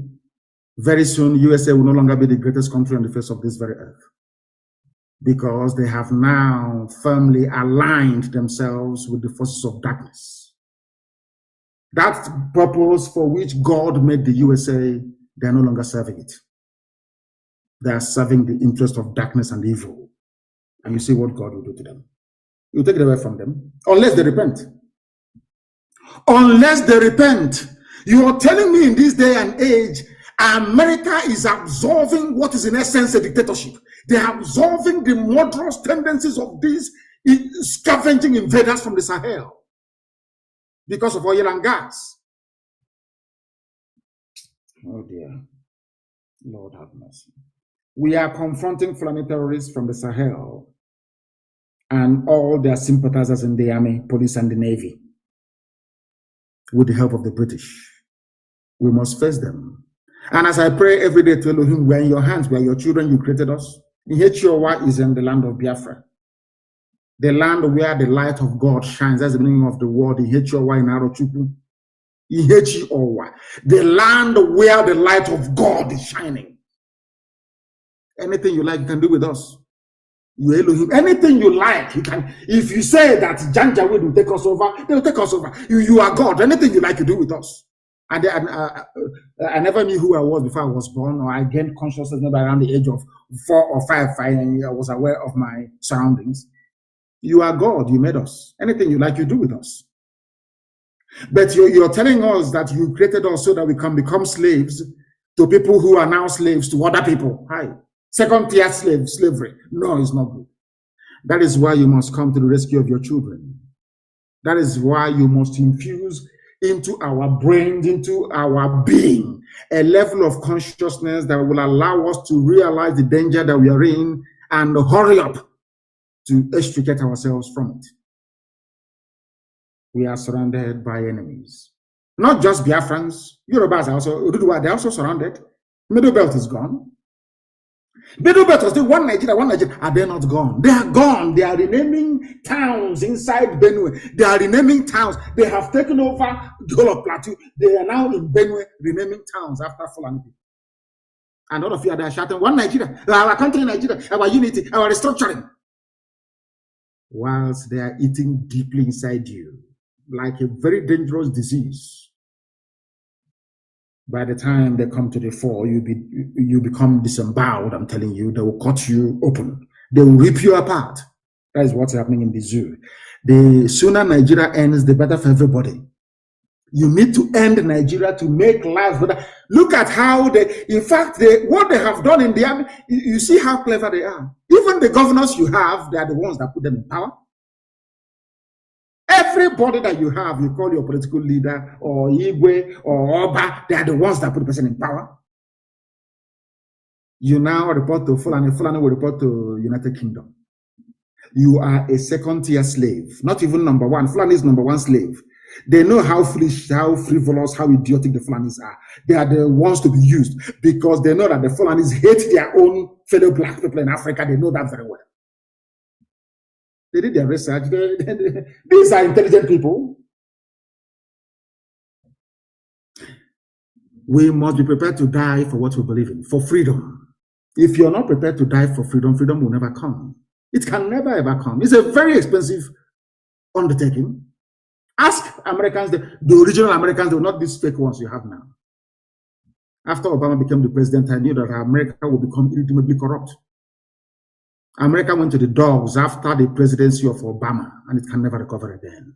D: Very soon, USA will no longer be the greatest country on the face of this very earth, because they have now firmly aligned themselves with the forces of darkness. That purpose for which God made the USA, they are no longer serving it. They are serving the interest of darkness and evil. And you see what God will do to them. You take it away from them, unless they repent. Unless they repent. You are telling me in this day and age, America is absorbing what is in essence a dictatorship. They are absorbing the murderous tendencies of these scavenging invaders from the Sahel because of oil and gas. Oh dear. Lord have mercy. We are confronting Fulani terrorists from the Sahel and all their sympathizers in the army, police, and the navy with the help of the British. We must face them. And as I pray every day to Elohim, we're in your hands, we're your children, you created us. Ihechiwa is in the land of Biafra. The land where the light of God shines. That's the meaning of the word Ihechiwa in Arochukwu. Ihechiwa. The land where the light of God is shining. Anything you like, you can do with us. You Elohim. Anything you like, you can. If you say that Janjaweed will take us over, they will take us over. You are God. Anything you like, you do with us. And I never knew who I was before I was born, or I gained consciousness maybe around the age of 4 or 5. I was aware of my surroundings. You are God. You made us. Anything you like, you do with us. But you're telling us that you created us so that we can become slaves to people who are now slaves to other people. Hi. Second-tier slavery. No, it's not good. That is why you must come to the rescue of your children. That is why you must infuse into our brains, into our being, a level of consciousness that will allow us to realize the danger that we are in and hurry up to extricate ourselves from it. We are surrounded by enemies. Not just Biafrans, Yorubas are also, they're also surrounded. Middle Belt is gone. Middle Belt was the one Nigeria. Are they not gone? They are gone. They are renaming towns inside Benue. They are renaming towns. They have taken over the whole of Plateau. They are now in Benue renaming towns after Fulani people. And all of you are there shouting, one Nigeria, our country Nigeria, our unity, our restructuring. Whilst they are eating deeply inside you, like a very dangerous disease. By the time they come to the fore, you become disemboweled. I'm telling you, they will cut you open. They will rip you apart. That is what's happening in the zoo. The sooner Nigeria ends, the better for everybody. You need to end Nigeria to make life better. Look at how what they have done in the army. You see how clever they are. Even the governors you have, they are the ones that put them in power. Everybody that you have, you call your political leader or Igwe or Oba, they are the ones that put the person in power. You now report to Fulani, Fulani will report to United Kingdom. You are a second-tier slave, not even number one. Fulani is number one slave. They know how foolish, how frivolous, how idiotic the Fulanis are. They are the ones to be used because they know that the Fulanis hate their own fellow black people in Africa. They know that very well. They did their research. These are intelligent people. We must be prepared to die for what we believe in, for freedom. If you're not prepared to die for freedom, freedom will never come. It can never ever come. It's a very expensive undertaking. Ask Americans, the original Americans, they're not these fake ones you have now. After Obama became the president, I knew that America would become irredeemably corrupt. America went to the dogs after the presidency of Obama, and it can never recover again.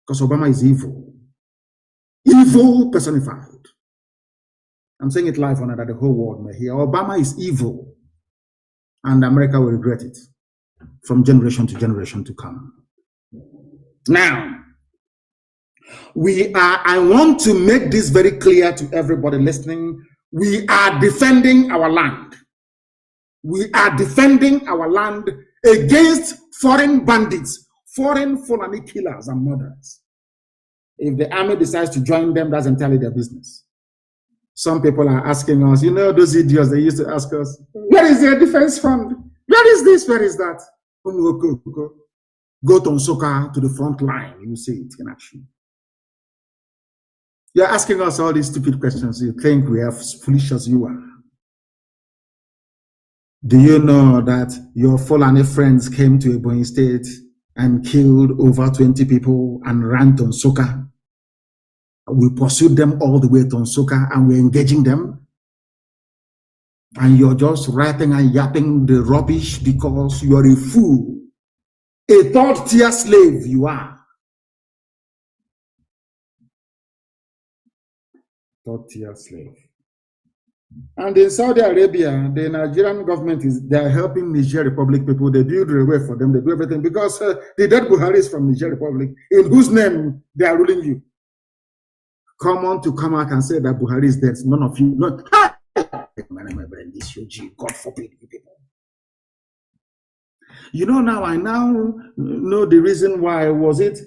D: Because Obama is evil. Evil personified. I'm saying it live on that the whole world may hear. Obama is evil. And America will regret it from generation to generation to come. Now, I want to make this very clear to everybody listening. We are defending our land. We are defending our land against foreign bandits, foreign Fulani killers and murderers. If the army decides to join them, that's entirely their business. Some people are asking us, you know, those idiots, they used to ask us, where is their defense fund? Where is this? Where is that? Go to Nsukka, to the front line. You see it in action. You're asking us all these stupid questions. You think we are as foolish as you are. Do you know that your Fulani friends came to Ebonyi State and killed over 20 people and ran to Nsukka? We pursued them all the way to Nsukka and we're engaging them. And you're just writing and yapping the rubbish because you're a fool. A third-tier slave you are. Third-tier slave. And in Saudi Arabia, the Nigerian government they're helping Niger Republic people. They build railway for them. They do everything because the dead Buhari is from Niger Republic, in whose name they are ruling you. Come on to come out and say that Buhari is dead. None of you. Not. God forbid you people. You know, now I now know the reason why. Was it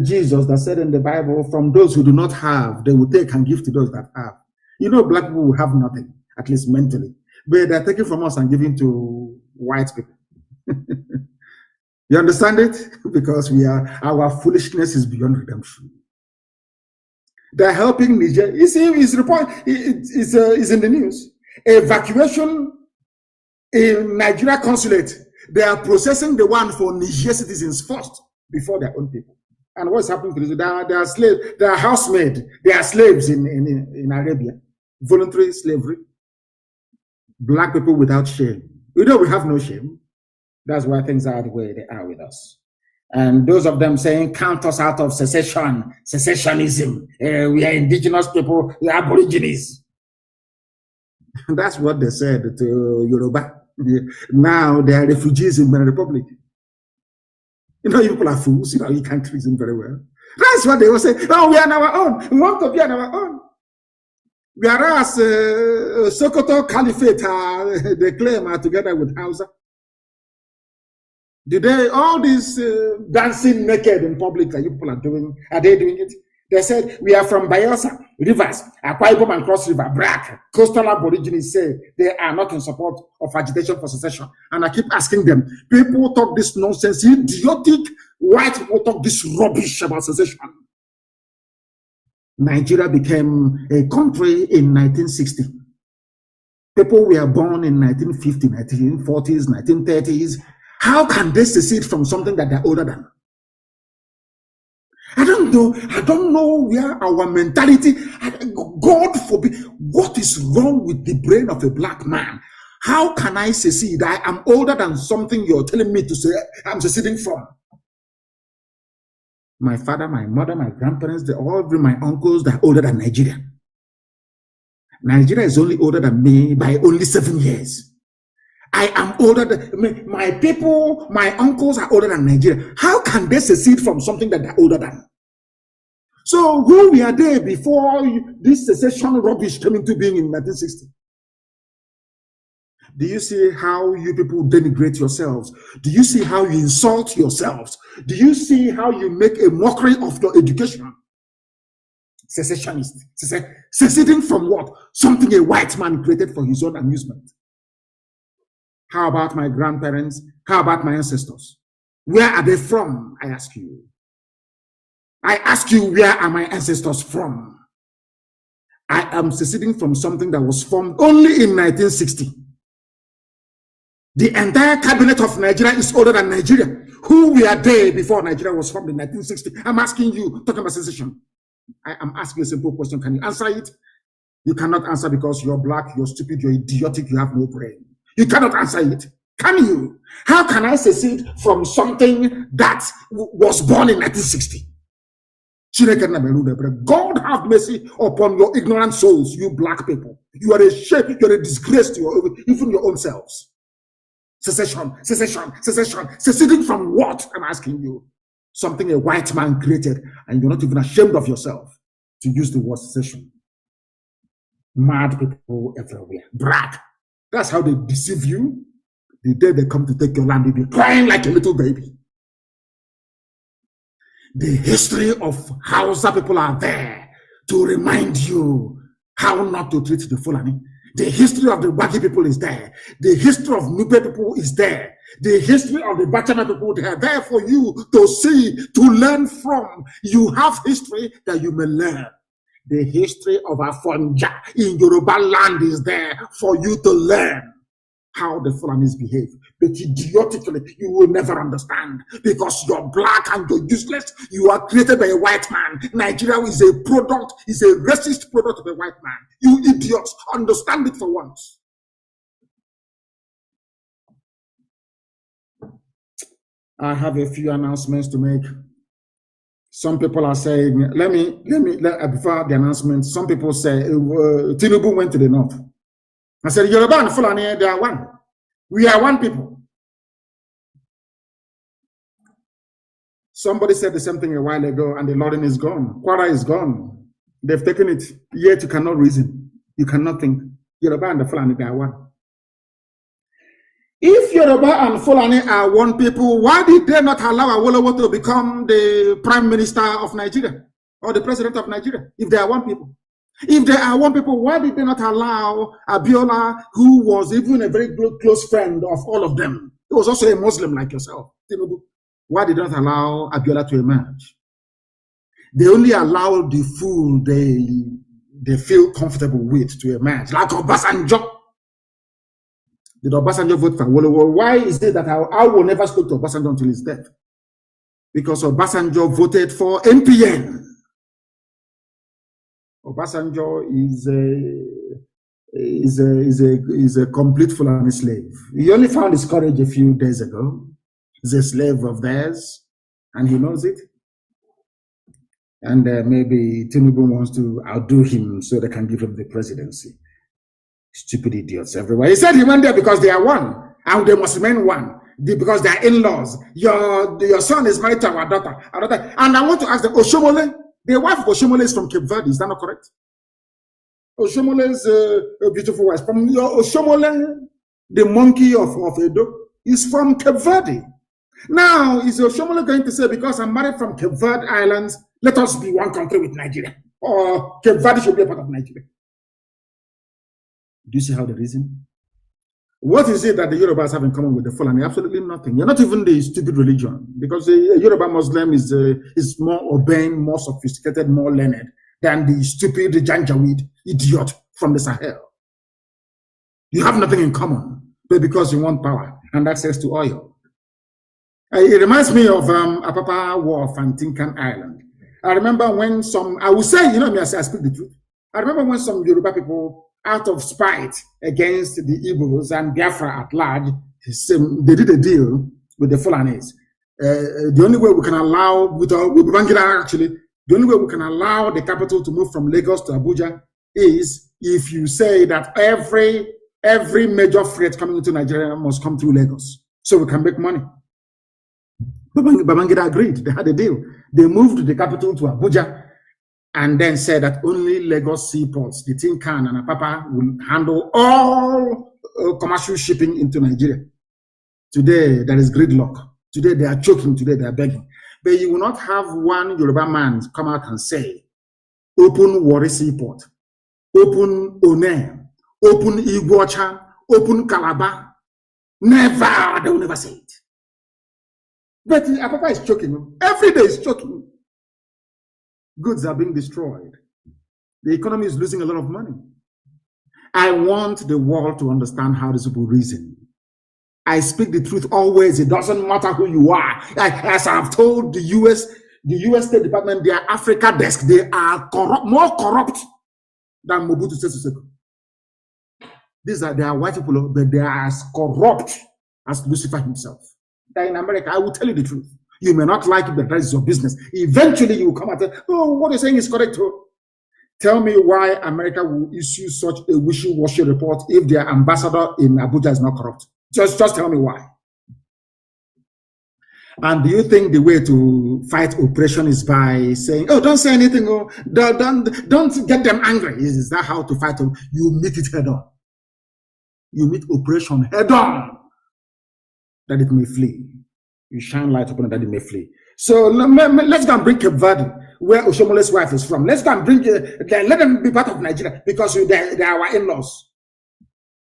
D: Jesus that said in the Bible, from those who do not have, they will take and give to those that have. You know, black people will have nothing, at least mentally. But they're taking from us and giving to white people. You understand it? Because our foolishness is beyond redemption. They're helping Niger. You see, it's in the news. Evacuation in Nigeria consulate. They are processing the one for Niger citizens first before their own people. And what's happening to this? They are slaves. They are housemaid. They are slaves in Arabia. Voluntary slavery. Black people without shame. You know, we have no shame. That's why things are the way they are with us. And those of them saying, count us out of secession, secessionism. We are indigenous people, we are aborigines. That's what they said to Yoruba. Now they are refugees in the Republic. You know, you people are fools. You know, you can't reason very well. That's what they will say. Oh, we are on our own. We want to be on our own. Whereas Sokoto Caliphate, they claim are together with Hausa. Did they, all these dancing naked in public that you people are doing, are they doing it? They said, we are from Bayelsa, Rivers, Akwa Ibom and Cross River, Brack. Coastal Aborigines say they are not in support of agitation for secession. And I keep asking them, people talk this nonsense, idiotic white people talk this rubbish about secession. Nigeria became a country in 1960. People were born in 1950, 1940s, 1930s. How can they secede from something that they're older than? I don't know where our mentality, God forbid, what is wrong with the brain of a black man? How can I secede? I am older than something you're telling me to say I'm seceding from. My father, my mother, my grandparents, all my uncles, they're older than Nigeria. Nigeria is only older than me by only 7 years. I am older than my people, my uncles are older than Nigeria. How can they secede from something that they're older than? So who were they before this secession rubbish came into being in 1960? Do you see how you people denigrate yourselves? Do you see how you insult yourselves? Do you see how you make a mockery of your education? Secessionist. Seceding from what? Something a white man created for his own amusement. How about my grandparents? How about my ancestors? Where are they from? I ask you. I ask you, where are my ancestors from? I am seceding from something that was formed only in 1960. The entire cabinet of Nigeria is older than Nigeria. Who were they before Nigeria was formed in 1960? I'm asking you, talking about secession. I am asking a simple question. Can you answer it? You cannot answer because you're black, you're stupid, you're idiotic, you have no brain. You cannot answer it. Can you? How can I secede from something that was born in 1960? God have mercy upon your ignorant souls, you black people. You are a shame, you are a disgrace to even your own selves. Secession. Seceding from what? I'm asking you. Something a white man created, and you're not even ashamed of yourself to use the word secession. Mad people everywhere. Brag. That's how they deceive you. The day they come to take your land, you'll be crying like a little baby. The history of Hausa people are there to remind you how not to treat the Fulani. The history of the Wagi people is there. The history of Nupe people is there. The history of the Bachama people, they are there for you to see, to learn from. You have history that you may learn. The history of Afonja in Yoruba land is there for you to learn how the Fulanis behave. But idiotically, you will never understand because you're black and you're useless. You are created by a white man. Nigeria is a product, is a racist product of a white man. You idiots, understand it for once. I have a few announcements to make. Some people are saying, before the announcement, some people say, Tinubu went to the north. I said, Yoruba and Fulani, they are one. We are one people. Somebody said the same thing a while ago, and the Lordin is gone. Kwara is gone. They've taken it. Yet you cannot reason. You cannot think. Yoruba and the Fulani, they are one. If Yoruba and Fulani are one people, why did they not allow Awolowo to become the Prime Minister of Nigeria or the President of Nigeria if they are one people? If they are one people, why did they not allow Abiola, who was even a very close friend of all of them? He was also a Muslim like yourself. Why did they not allow Abiola to emerge? They only allow the fool they feel comfortable with to emerge, like Obasanjo. Did Obasanjo vote for Awolowo? Why is it that I will never speak to Obasanjo until his death? Because Obasanjo voted for NPN. Obasanjo is a complete Fulani slave. He only found his courage a few days ago. He's a slave of theirs, and he knows it. And maybe Tinubu wants to outdo him so they can give him the presidency. Stupid idiots everywhere. He said he went there because they are one, and they must remain one because they are in-laws. Your son is married to our daughter. And I want to ask them, Oshomole, the wife of Oshomole is from Cape Verde. Is that not correct? Oshomole is a beautiful wife. From Oshomole, the monkey of Edo, is from Cape Verde. Now, is Oshomole going to say, because I'm married from Cape Verde Islands, let us be one country with Nigeria? Or Cape Verde should be a part of Nigeria? Do you see how they reason? What is it that the Yorubas have in common with the Fulani? Absolutely nothing. You're not even the stupid religion, because the Yoruba Muslim is more urbane, more sophisticated, more learned than the stupid Janjaweed idiot from the Sahel. You have nothing in common, but because you want power and access to oil. It reminds me of Apapa War of Tinkan Island. I remember when I will say, I speak the truth. I remember when some Yoruba people, out of spite against the Igbos and Biafra at large, they did a deal with the Fulanis. The only way we can allow, with Babangida actually, the only way we can allow the capital to move from Lagos to Abuja is if you say that every major freight coming into Nigeria must come through Lagos, so we can make money. Babangida agreed. They had a deal. They moved the capital to Abuja, and then said that only Lagos seaports, the Tinkan and Apapa, will handle all commercial shipping into Nigeria. Today, there is gridlock. Today, they are choking. Today, they are begging. But you will not have one Yoruba man come out and say, open Warri Seaport, open One, open Iguacha, open Calabar. Never. They will never say it. But Apapa is choking. Every day is choking. Goods are being destroyed. The economy is losing a lot of money. I want the world to understand how this people reason. I speak the truth always. It doesn't matter who you are. As I've told the U.S. State Department, their Africa desk, they are more corrupt than Mobutu Sese Seko. They are white people, but they are as corrupt as Lucifer himself. That in America, I will tell you the truth. You may not like it, but that is your business. Eventually, you will come and say, oh, what you're saying is correct. Tell me why America will issue such a wishy-washy report if their ambassador in Abuja is not corrupt. Just tell me why. And do you think the way to fight oppression is by saying, oh, don't say anything, oh, don't get them angry? Is that how to fight them? You meet it head on. You meet oppression head on, that it may flee. You shine light upon it that it may flee. So let's go and bring Cape Verde, where Oshomole's wife is from. Let's go and bring, let them be part of Nigeria, because they are our in-laws.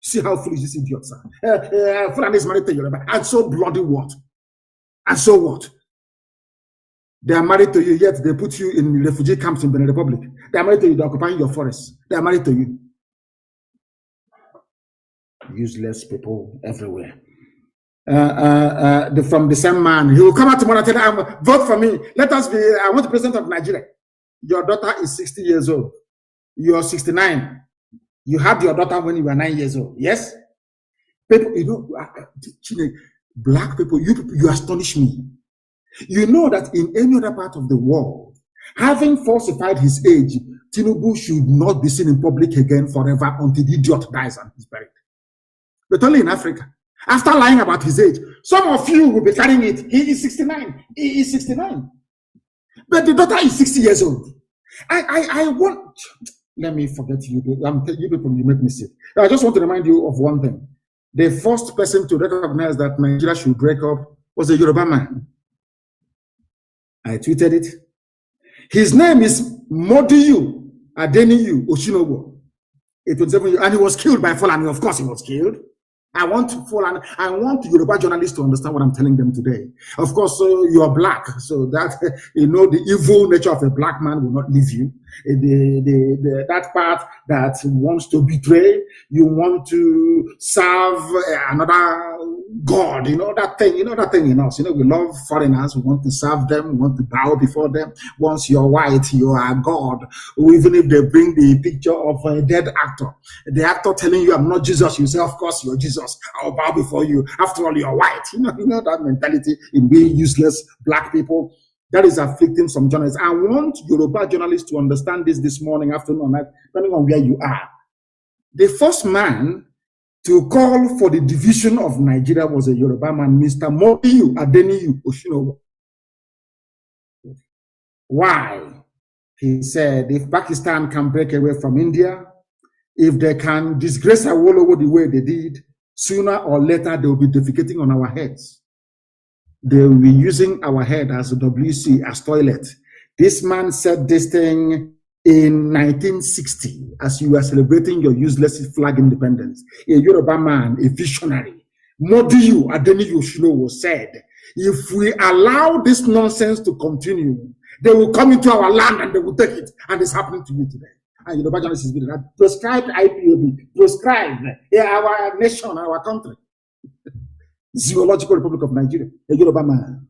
D: See how foolish these idiots are. Fulani is married to Yoruba, and so bloody what? And so what? They are married to you, yet they put you in refugee camps in Benin Republic. They are married to you, they're occupying your forests. They are married to you. Useless people everywhere. From the same man, he will come out tomorrow and tell you, vote for me. I want the president of Nigeria. Your daughter is 60 years old. You are 69. You had your daughter when you were 9 years old. Yes? People, you know, black people, you astonish me. You know that in any other part of the world, having falsified his age, Tinubu should not be seen in public again forever until the idiot dies and is buried. But only in Africa. After lying about his age, some of you will be carrying it. He is 69. He is 69. But the daughter is 60 years old. I want, let me forget you. You people, you make me sick. I just want to remind you of one thing. The first person to recognize that Nigeria should break up was a Yoruba man. I tweeted it. His name is Modiyu Adeniyi Oshinowo. It was 7 years, and he was killed by Fulani. Of course, he was killed. I want Yoruba journalists to understand what I'm telling them today. Of course, you are black, so that you know the evil nature of a black man will not leave you. That part that wants to betray, you want to serve another God, you know that thing in us. You know, we love foreigners, we want to serve them, we want to bow before them. Once you're white, you are God. Or even if they bring the picture of a dead actor, the actor telling you, I'm not Jesus, you say, of course you're Jesus, I'll bow before you. After all, you're white. You know that mentality in being useless black people. That is afflicting some journalists. I want Yoruba journalists to understand this morning, afternoon, night, depending on where you are. The first man to call for the division of Nigeria was a Yoruba man, Mr. Modiyu Adeniyi Oshinowo. Why? He said, if Pakistan can break away from India, if they can disgrace Awolowo the way they did, sooner or later they will be defecating on our heads. They will be using our head as a WC, as toilet. This man said this thing in 1960, as you were celebrating your useless flag independence. A Yoruba man, a visionary, Modiyu Adeniyi Oshinowo said, if we allow this nonsense to continue, they will come into our land and they will take it. And it's happening to you today. And Yoruba journalists is that prescribed IPOB, prescribed our nation, our country. Zoological Republic of Nigeria, a Yoruba man.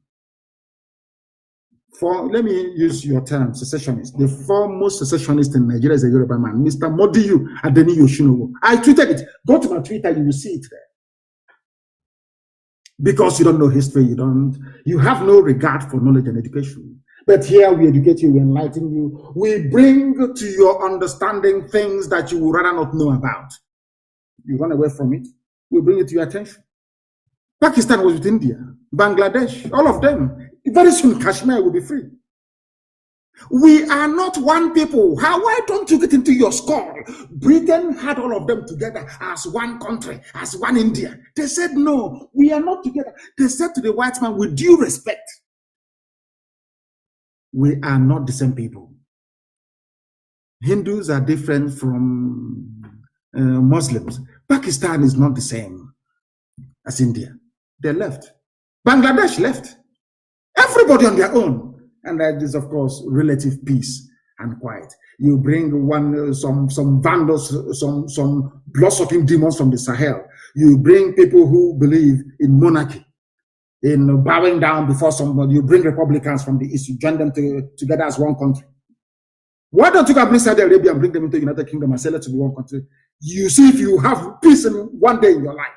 D: Let me use your term, secessionist. The foremost secessionist in Nigeria is a Yoruba man, Mr. Modiyu Adeniyi Oshinowo. I tweeted it. Go to my Twitter, you will see it there. Because you don't know history, you have no regard for knowledge and education. But here we educate you, we enlighten you. We bring to your understanding things that you would rather not know about. You run away from it, we bring it to your attention. Pakistan was with India, Bangladesh, all of them. Very soon, Kashmir will be free. We are not one people. Why don't you get into your skull? Britain had all of them together as one country, as one India. They said, no, we are not together. They said to the white man, with due respect, we are not the same people. Hindus are different from Muslims. Pakistan is not the same as India. They left. Bangladesh left. Everybody on their own. And that is, of course, relative peace and quiet. You bring some vandals, some blood-sucking demons from the Sahel. You bring people who believe in monarchy, in bowing down before somebody. You bring Republicans from the East. You join them together as one country. Why don't you go bring Saudi Arabia and bring them into the United Kingdom and sell it to be one country? You see if you have peace in one day in your life.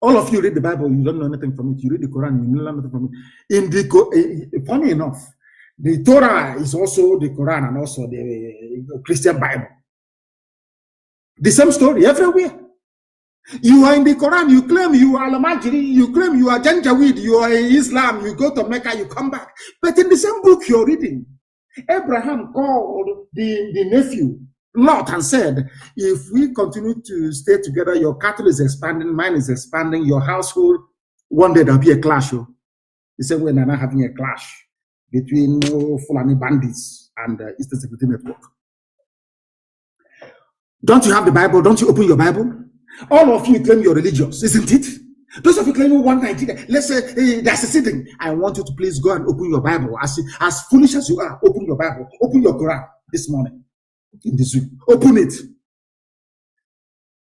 D: All of you read the Bible, you don't know anything from it. You read the Quran, you learn nothing from it. Funny enough, the Torah is also the Quran and also the Christian Bible. The same story everywhere. You are in the Quran, you claim you are Al-Majri, you claim you are Janjaweed, you are in Islam, you go to Mecca, you come back. But in the same book you're reading, Abraham called the nephew Lot and said, if we continue to stay together, your cattle is expanding, mine is expanding, your household, one day there'll be a clash. He said, we're not having a clash between Fulani bandits and the Eastern Security Network. Don't you have the Bible? Don't you open your Bible? All of you claim you're religious, isn't it? Those of you claiming one Nigeria, let's say they're seceding. I want you to please go and open your Bible. As foolish as you are, open your Bible, open your Quran this morning in the zoo. Open it.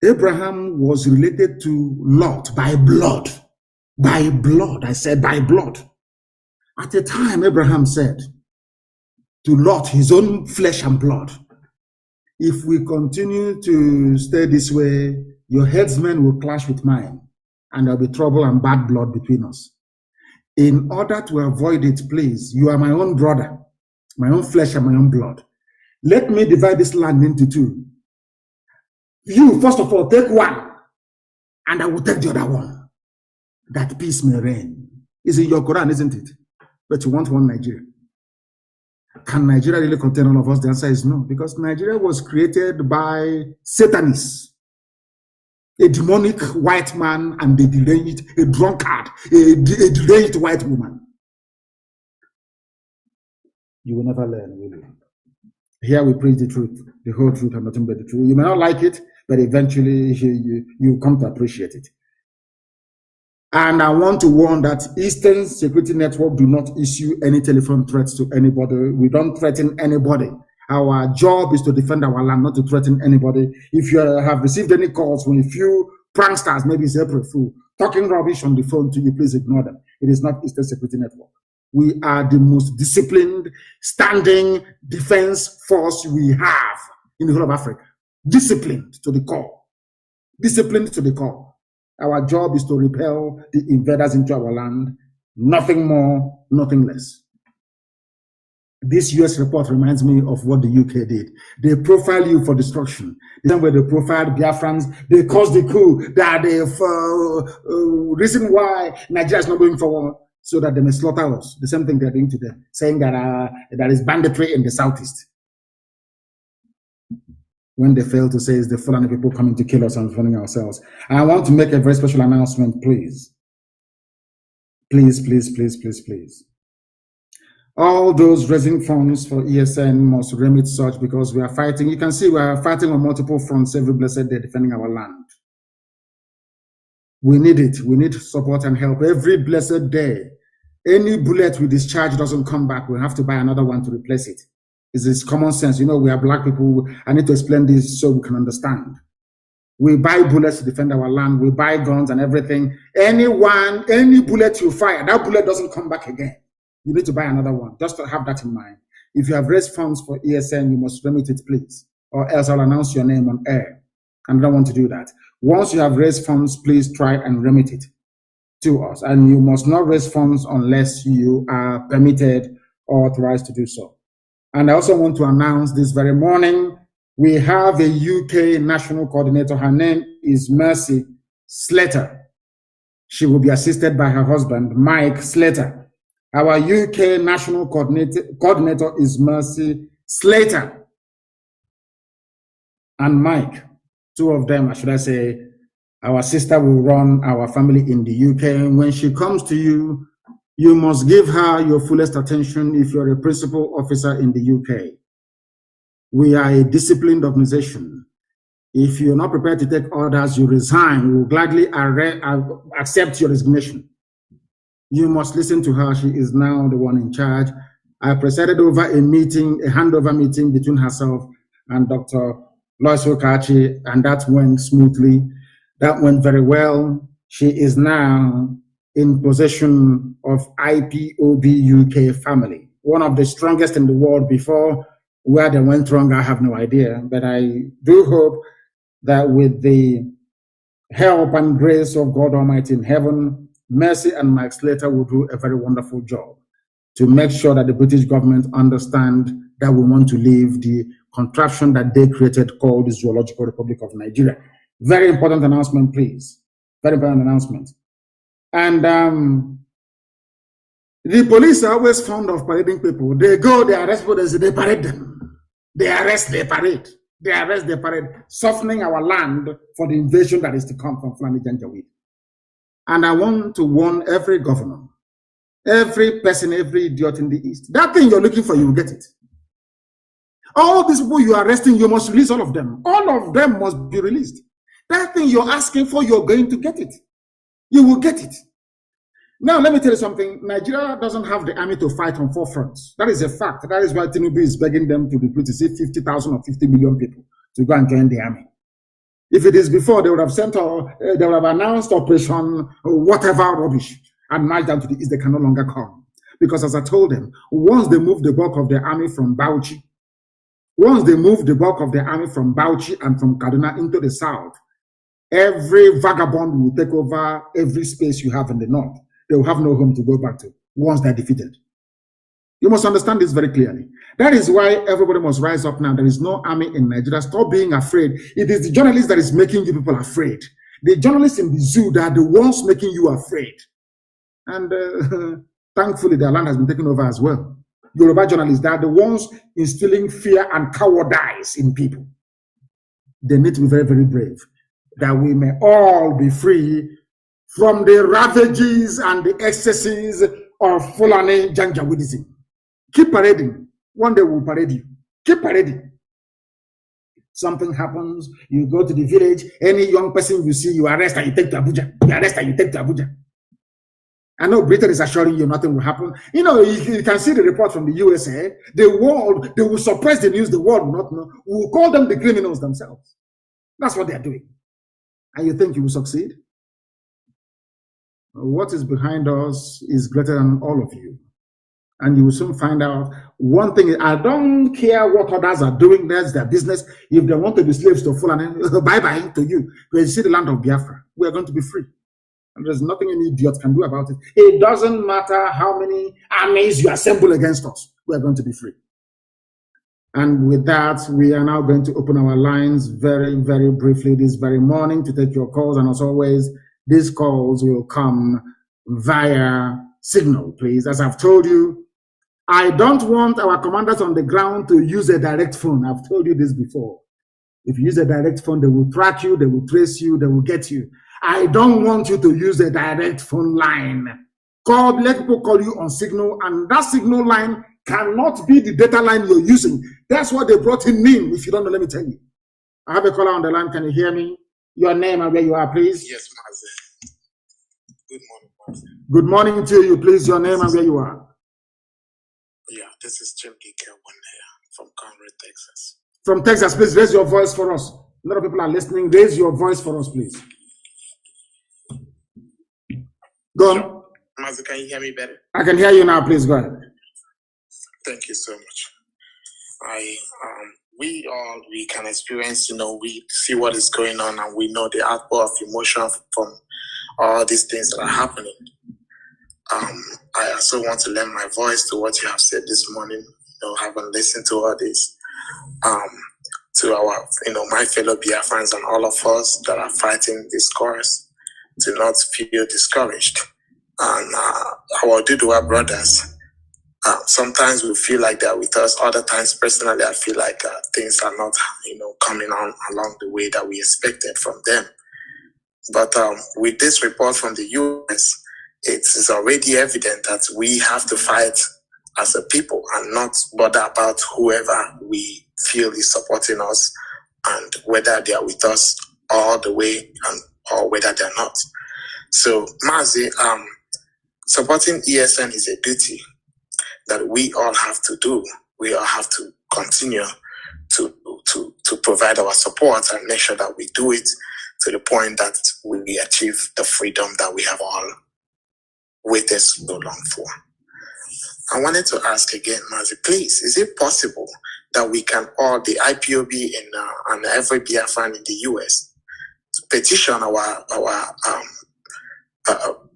D: Abraham was related to Lot by blood. By blood. I said by blood. At the time, Abraham said to Lot, his own flesh and blood, if we continue to stay this way, your headsmen will clash with mine, and there'll be trouble and bad blood between us. In order to avoid it, please, you are my own brother, my own flesh and my own blood. Let me divide this land into two. You, first of all, take one, and I will take the other one, that peace may reign. It's in your Quran, isn't it? But you want one Nigeria. Can Nigeria really contain all of us? The answer is no, because Nigeria was created by Satanists, a demonic white man and a deranged, a drunkard, a deranged white woman. You will never learn, will you? Here we preach the truth, the whole truth and nothing but the truth. You may not like it, but eventually you come to appreciate it. And I want to warn that Eastern Security Network do not issue any telephone threats to anybody. We don't threaten anybody. Our job is to defend our land, not to threaten anybody. If you have received any calls from a few pranksters, maybe it's April Fool, talking rubbish on the phone to you, please ignore them. It is not Eastern Security Network. We are the most disciplined, standing defense force we have in the whole of Africa. Disciplined to the core. Disciplined to the core. Our job is to repel the invaders into our land. Nothing more, nothing less. This US report reminds me of what the UK did. They profile you for destruction. The same way they profiled Biafrans, they caused the coup, that the reason why Nigeria is not going forward, so that they may slaughter us. The same thing they're doing today, saying that there is banditry in the southeast. When they fail to say it's the Fulani people coming to kill us and funding ourselves. And I want to make a very special announcement, please. Please, please, please, please, please. All those raising funds for ESN must remit such, because we are fighting. You can see we are fighting on multiple fronts every blessed day, defending our land. We need it. We need support and help every blessed day. Any bullet we discharge doesn't come back. We have to buy another one to replace it. It's common sense. You know, we are black people. I need to explain this so we can understand. We buy bullets to defend our land. We buy guns and everything. Any bullet you fire, that bullet doesn't come back again. You need to buy another one. Just to have that in mind. If you have raised funds for ESN, you must remit it, please. Or else I'll announce your name on air. And I don't want to do that. Once you have raised funds, please try and remit it to us. And you must not raise funds unless you are permitted or authorized to do so. And I also want to announce this very morning, we have a UK national coordinator. Her name is Mercy Slater. She will be assisted by her husband, Mike Slater. Our UK national coordinator is Mercy Slater. And Mike, two of them, should I say, our sister will run our family in the UK. When she comes to you, you must give her your fullest attention if you're a principal officer in the UK. We are a disciplined organization. If you're not prepared to take orders, you resign. We will gladly accept your resignation. You must listen to her. She is now the one in charge. I presided over a meeting, a handover meeting between herself and Dr. Lois Okachi, and that went smoothly. That went very well. She is now in possession of Ipob UK family, one of the strongest in the world. Before, where they went wrong, I have no idea. But I do hope that with the help and grace of God Almighty in heaven, Mercy and Mike Slater will do a very wonderful job to make sure that the British government understand that we want to leave the contraption that they created called the Zoological Republic of Nigeria. Very important announcement, please. Very important announcement. And the police are always fond of parading people. They go, they arrest people, they parade them. They arrest, they parade. They arrest, they parade, softening our land for the invasion that is to come from Fulani Janjaweed. And I want to warn every governor, every person, every idiot in the East, that thing you're looking for, you will get it. All these people you are arresting, you must release all of them. All of them must be released. That thing you're asking for, you're going to get it. You will get it. Now, let me tell you something. Nigeria doesn't have the army to fight on 4 fronts. That is a fact. That is why Tinubu is begging them to recruit, 50,000 or 50 million people to go and join the army. If it is before, they would have sent, they would have announced operation, whatever rubbish, and marched down to the East. They can no longer come. Because as I told them, once they move the bulk of the army from Bauchi, and from Kaduna into the South, every vagabond will take over every space you have in the North. They will have no home to go back to once they're defeated. You must understand this very clearly. That is why everybody must rise up now. There is no army in Nigeria. Stop being afraid. It is the journalists that is making you people afraid. The journalists in the zoo that are the ones making you afraid. And thankfully, their land has been taken over as well. Yoruba journalists, they are the ones instilling fear and cowardice in people. They need to be very, very brave, that we may all be free from the ravages and the excesses of Fulani Janjaweedism. Keep parading. One day we'll parade you. Keep parading. Something happens, you go to the village, any young person you see, you arrest and you take to Abuja. You arrest and you take to Abuja. I know Britain is assuring you nothing will happen. You know, you can see the report from the USA. The world, they will suppress the news, the world will not know. We will call them the criminals themselves. That's what they are doing. And you think you will succeed? What is behind us is greater than all of you. And you will soon find out. One thing, I don't care what others are doing, that's their business. If they want to be slaves to Fulani, bye-bye to you. Because you see the land of Biafra, we are going to be free. And there's nothing any idiot can do about it. It doesn't matter how many armies you assemble against us, we are going to be free. And with that, we are now going to open our lines very, very briefly this very morning to take your calls. And as always, these calls will come via signal, please. As I've told you, I don't want our commanders on the ground to use a direct phone. I've told you this before. If you use a direct phone, they will track you, they will trace you, they will get you. I don't want you to use a direct phone line. Let people call you on signal, and that signal line cannot be the data line you're using. That's what they brought in me. If you don't know, let me tell you. I have a caller on the line. Can you hear me? Your name and where you are, please.
E: Yes, Mazi. Good morning, Mazi.
D: Good morning to you, please. Your name and where you are.
E: Yeah, this is Jim Dike from Kanu, Texas.
D: From Texas, please raise your voice for us. A lot of people are listening. Raise your voice for us, please. Go on.
E: Sure. Mazi, can you hear me better?
D: I can hear you now. Please go ahead.
E: Thank you so much. We can experience, we see what is going on, and we know the outpour of emotion from all these things that are happening. I also want to lend my voice to what you have said this morning, having listened to all this, to our, my fellow Biafrans and all of us that are fighting this cause, to not feel discouraged. And our Duduwa brothers, sometimes we feel like they're with us. Other times, personally, I feel like things are not, coming on along the way that we expected from them. But with this report from the US, it is already evident that we have to fight as a people and not bother about whoever we feel is supporting us and whether they are with us all the way or whether they're not. So, Mazi, supporting ESN is a duty that we all have to do. We all have to continue to provide our support and make sure that we do it to the point that we achieve the freedom that we have all waited so long for. I wanted to ask again, Mazi, please, is it possible that we can all, the IPOB and every Biafran in the US, petition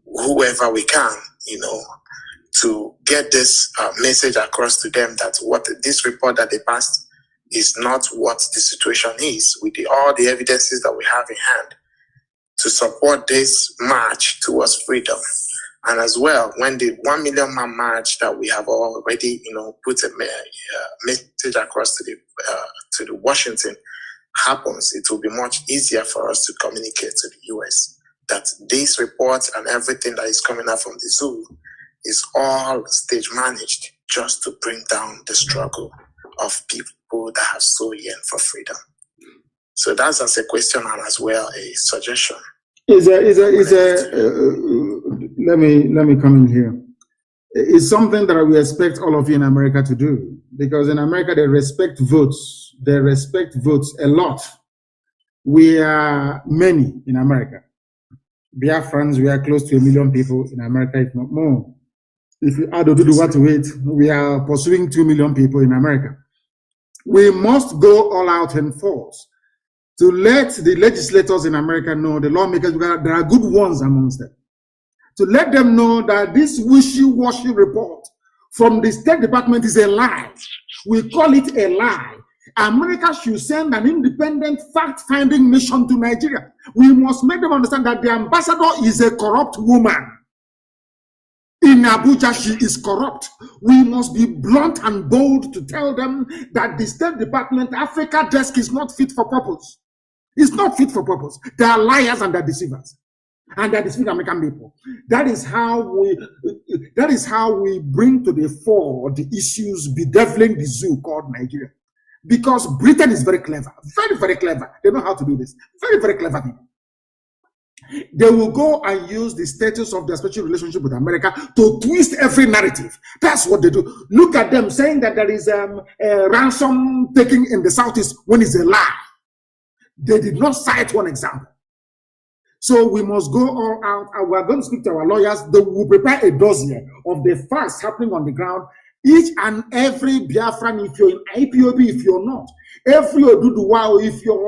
E: whoever we can, to get this message across to them that what this report that they passed is not what the situation is, with all the evidences that we have in hand to support this march towards freedom. And as well, when the 1 million man march that we have already, put a message across to the Washington happens, it will be much easier for us to communicate to the US that this report and everything that is coming out from the zoo is all stage managed just to bring down the struggle of people that have so yearned for freedom. So that's as a question and as well a suggestion.
D: Let me come in here. It's something that we expect all of you in America to do, because in America they respect votes. They respect votes a lot. We are many in America. Biafrans, we are close to 1 million people in America, if not more. If you add Oduduwa to it, we are pursuing 2 million people in America. We must go all out in force to let the legislators in America know, the lawmakers, there are good ones amongst them, to let them know that this wishy-washy report from the State Department is a lie. We call it a lie. America should send an independent fact-finding mission to Nigeria. We must make them understand that the ambassador is a corrupt woman. In Abuja, she is corrupt. We must be blunt and bold to tell them that the State Department Africa desk is not fit for purpose. It's not fit for purpose. They are liars and they're deceivers. And they're deceiving American people. That is how we bring to the fore the issues bedeviling the zoo called Nigeria. Because Britain is very clever. Very, very clever. They know how to do this. Very, very clever people. They will go and use the status of their special relationship with America to twist every narrative. That's what they do. Look at them saying that there is a ransom taking in the Southeast when it's a lie. They did not cite one example. So we must go all out, and we are going to speak to our lawyers. They will prepare a dossier of the facts happening on the ground. Each and every Biafran, if you're in Ipob, if you're not, every Oduduwa, if you're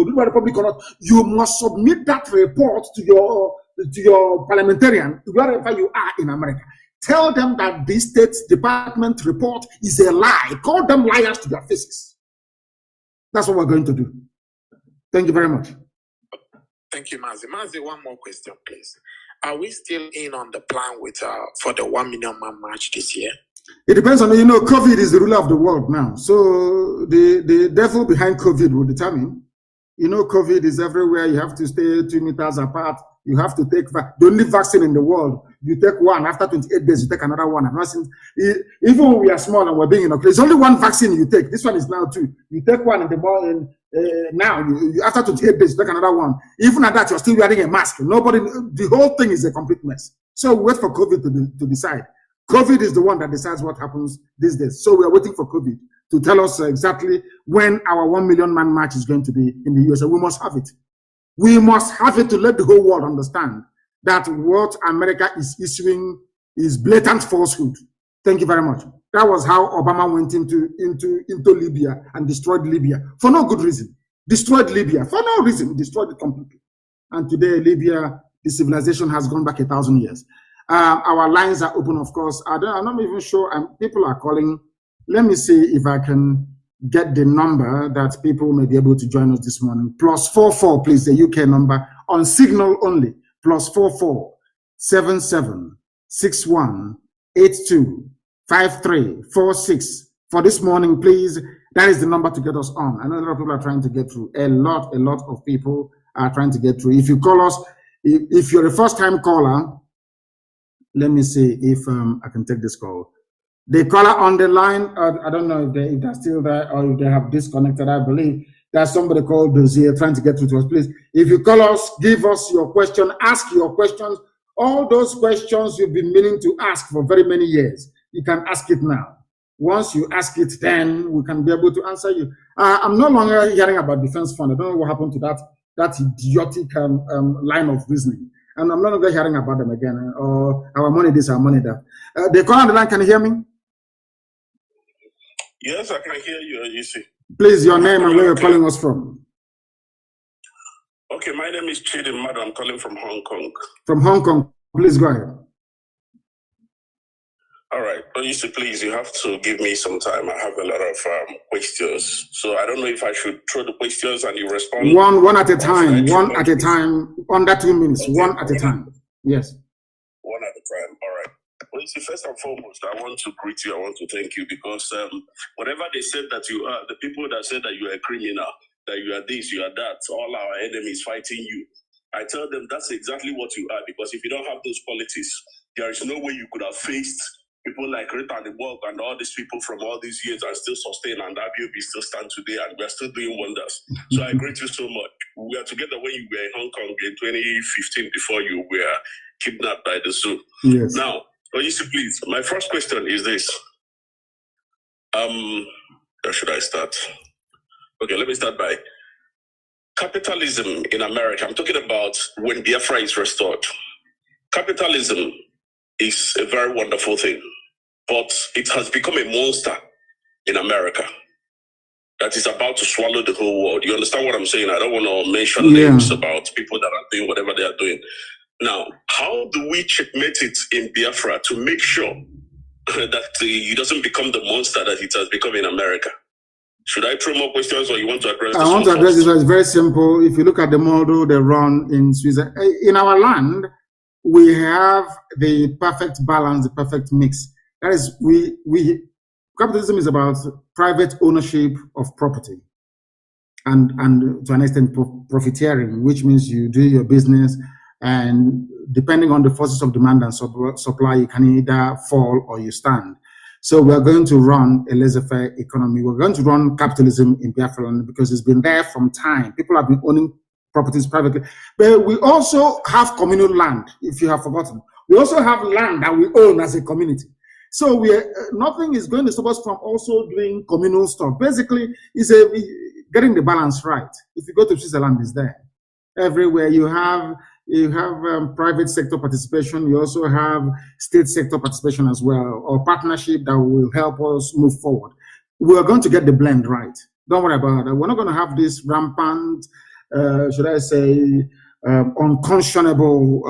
D: Oduduwa Republic or not, you must submit that report to your parliamentarian, wherever you are in America. Tell them that this State Department report is a lie. Call them liars to their faces. That's what we're going to do. Thank you very much.
E: Thank you, Mazi. Mazi, one more question, please. Are we still in on the plan with for the 1 million man march this year?
D: It depends on, COVID is the ruler of the world now. So the devil behind COVID will determine. COVID is everywhere. You have to stay 2 meters apart. You have to take the only vaccine in the world. You take one. After 28 days, you take another one. Even when we are small and we're being inoculated, there's only one vaccine you take. This one is now 2. You take one in the morning. Now, after 28 days, you take another one. Even at that, you're still wearing a mask. The whole thing is a complete mess. So we wait for COVID to decide. COVID is the one that decides what happens these days. So we are waiting for COVID to tell us exactly when our 1 million man march is going to be in the USA. We must have it. We must have it to let the whole world understand that what America is issuing is blatant falsehood. Thank you very much. That was how Obama went into Libya and destroyed Libya for no good reason. Destroyed Libya for no reason. Destroyed it completely. And today, Libya, the civilization has gone back 1,000 years. Our lines are open, of course. I'm not even sure. People are calling. Let me see if I can get the number that people may be able to join us this morning. +44, please, the UK number on Signal only. +44 77 61 82 5346 for this morning, please. That is the number to get us on. I know a lot of people are trying to get through. A lot of people are trying to get through. If you call us, if you're a first-time caller, let me see if I can take this call. The caller on the line, I don't know if they're still there or if they have disconnected. I believe there's somebody called Dozier trying to get through to us. Please, if you call us, give us your question, ask your questions. All those questions you've been meaning to ask for very many years, you can ask it now. Once you ask it, then we can be able to answer you. I'm no longer hearing about defense fund. I don't know what happened to that idiotic line of reasoning. And I'm no longer hearing about them again. Or our money this, our money that. The caller on the line, can you hear me?
C: Yes, I can hear you, you see.
D: Please, your name and where you're calling us from.
F: Okay, my name is Chidi Madu. I'm calling from Hong Kong.
D: From Hong Kong, please go ahead.
F: All right, please, you have to give me some time. I have a lot of questions. So I don't know if I should throw the questions and you respond.
D: One at a time, one at a time, under 2 minutes, okay. One at a time. Yes.
F: One at a time, all right. Well, you see, first and foremost, I want to greet you. I want to thank you because whatever they said that you are, the people that said that you are a criminal, that you are this, you are that, all our enemies fighting you, I tell them that's exactly what you are, because if you don't have those qualities, there is no way you could have faced people like Rita and and all these people from all these years and still sustain, and that BOB still stand today, and we are still doing wonders. So I greet you so much. We are together when you were in Hong Kong in 2015 before you were kidnapped by the zoo.
D: Yes.
F: Now, please, my first question is this. Where should I start? Okay, let me start by capitalism in America. I'm talking about when Biafra is restored. Capitalism is a very wonderful thing, but it has become a monster in America that is about to swallow the whole world. You understand what I'm saying? I don't want to mention names about people that are doing whatever they are doing. Now, how do we checkmate it in Biafra to make sure that it doesn't become the monster that it has become in America? Should I throw more questions, or you want to address this?
D: I want to address this. It's very simple. If you look at the model they run in Switzerland, in our land, we have the perfect balance, the perfect mix. That is, capitalism is about private ownership of property and to an extent profiteering, which means you do your business, and depending on the forces of demand and supply, you can either fall or you stand. So we're going to run a laissez-faire economy. We're going to run capitalism in Biafra land because it's been there from time. People have been owning properties privately. But we also have communal land, if you have forgotten. We also have land that we own as a community. So nothing is going to stop us from also doing communal stuff. Basically, it's getting the balance right. If you go to Switzerland, it's there. Everywhere you have private sector participation. You also have state sector participation as well, or partnership that will help us move forward. We are going to get the blend right. Don't worry about it. We're not going to have this rampant, should I say, unconscionable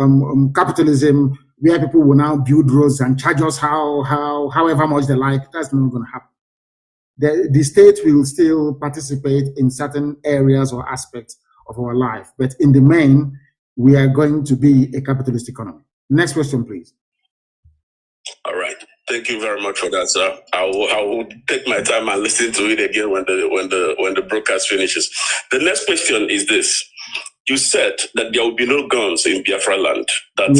D: capitalism where people will now build roads and charge us however much they like. That's not going to happen. The state will still participate in certain areas or aspects of our life, but in the main, we are going to be a capitalist economy. Next question, please.
F: All right. Thank you very much for that, sir. I will take my time and listen to it again when the broadcast finishes. The next question is this. You said that there will be no guns in Biafra land, that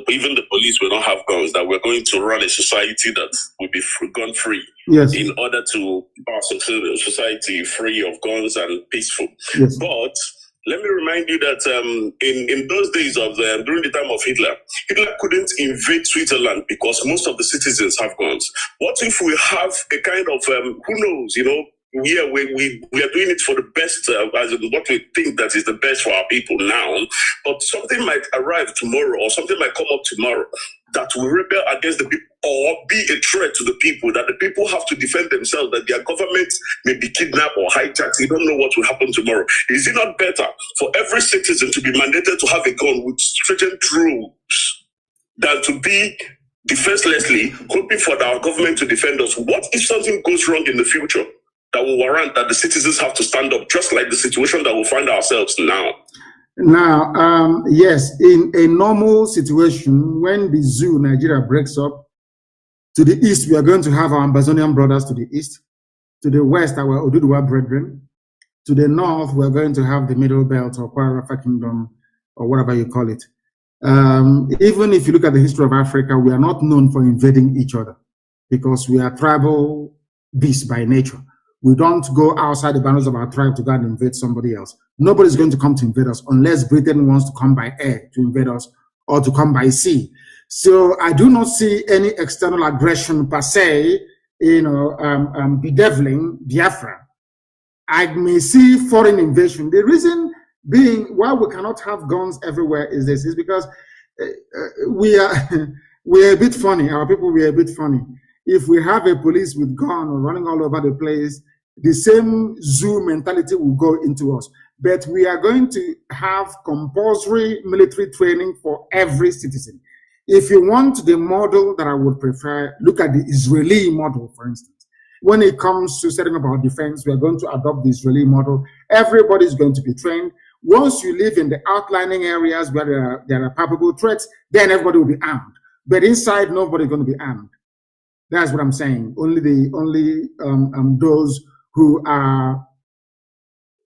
F: even the police will not have guns, that we're going to run a society that will be gun-free in order to keep our society free of guns and peaceful.
D: Yes.
F: But let me remind you that in those days of during the time of Hitler couldn't invade Switzerland because most of the citizens have guns. What if we have a kind of, who knows, we are doing it for the best, as in what we think that is the best for our people now, but something might arrive tomorrow or something might come up tomorrow that will rebel against the people or be a threat to the people, that the people have to defend themselves, that their government may be kidnapped or hijacked. You don't know what will happen tomorrow. Is it not better for every citizen to be mandated to have a gun with stringent rules than to be defenselessly hoping for our government to defend us? What if something goes wrong in the future that will warrant that the citizens have to stand up, just like the situation that we find ourselves now?
D: Now, yes, in a normal situation, when the zoo Nigeria breaks up, to the east, we are going to have our Amazonian brothers to the east. To the west, our Oduduwa brethren. To the north, we are going to have the Middle Belt or Kwara Kingdom, or whatever you call it. Even if you look at the history of Africa, we are not known for invading each other because we are tribal beasts by nature. We don't go outside the boundaries of our tribe to go and invade somebody else. Nobody's going to come to invade us unless Britain wants to come by air to invade us or to come by sea. So I do not see any external aggression per se, bedeviling Biafra. I may see foreign invasion. The reason being why we cannot have guns everywhere is because we are a bit funny. Our people, we are a bit funny. If we have a police with gun running all over the place, the same zoo mentality will go into us. but we are going to have compulsory military training for every citizen. If you want the model that I would prefer, look at the Israeli model, for instance. When it comes to setting up our defense, we are going to adopt the Israeli model. Everybody is going to be trained. Once you live in the outlining areas where there are palpable threats, then everybody will be armed. But inside, nobody is going to be armed. That's what I'm saying. Only those who are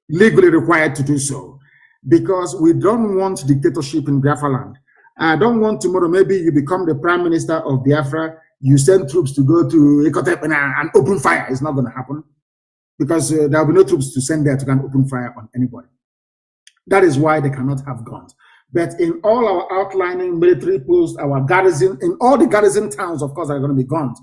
D: legally required to do so, because we don't want dictatorship in Biafra land. I don't want tomorrow, maybe you become the prime minister of Biafra, you send troops to go to Ikotep and open fire. It's not going to happen, because there will be no troops to send there to can open fire on anybody. That is why they cannot have guns. But in all our outlining military posts, our garrison, in all the garrison towns, of course, are going to be guns.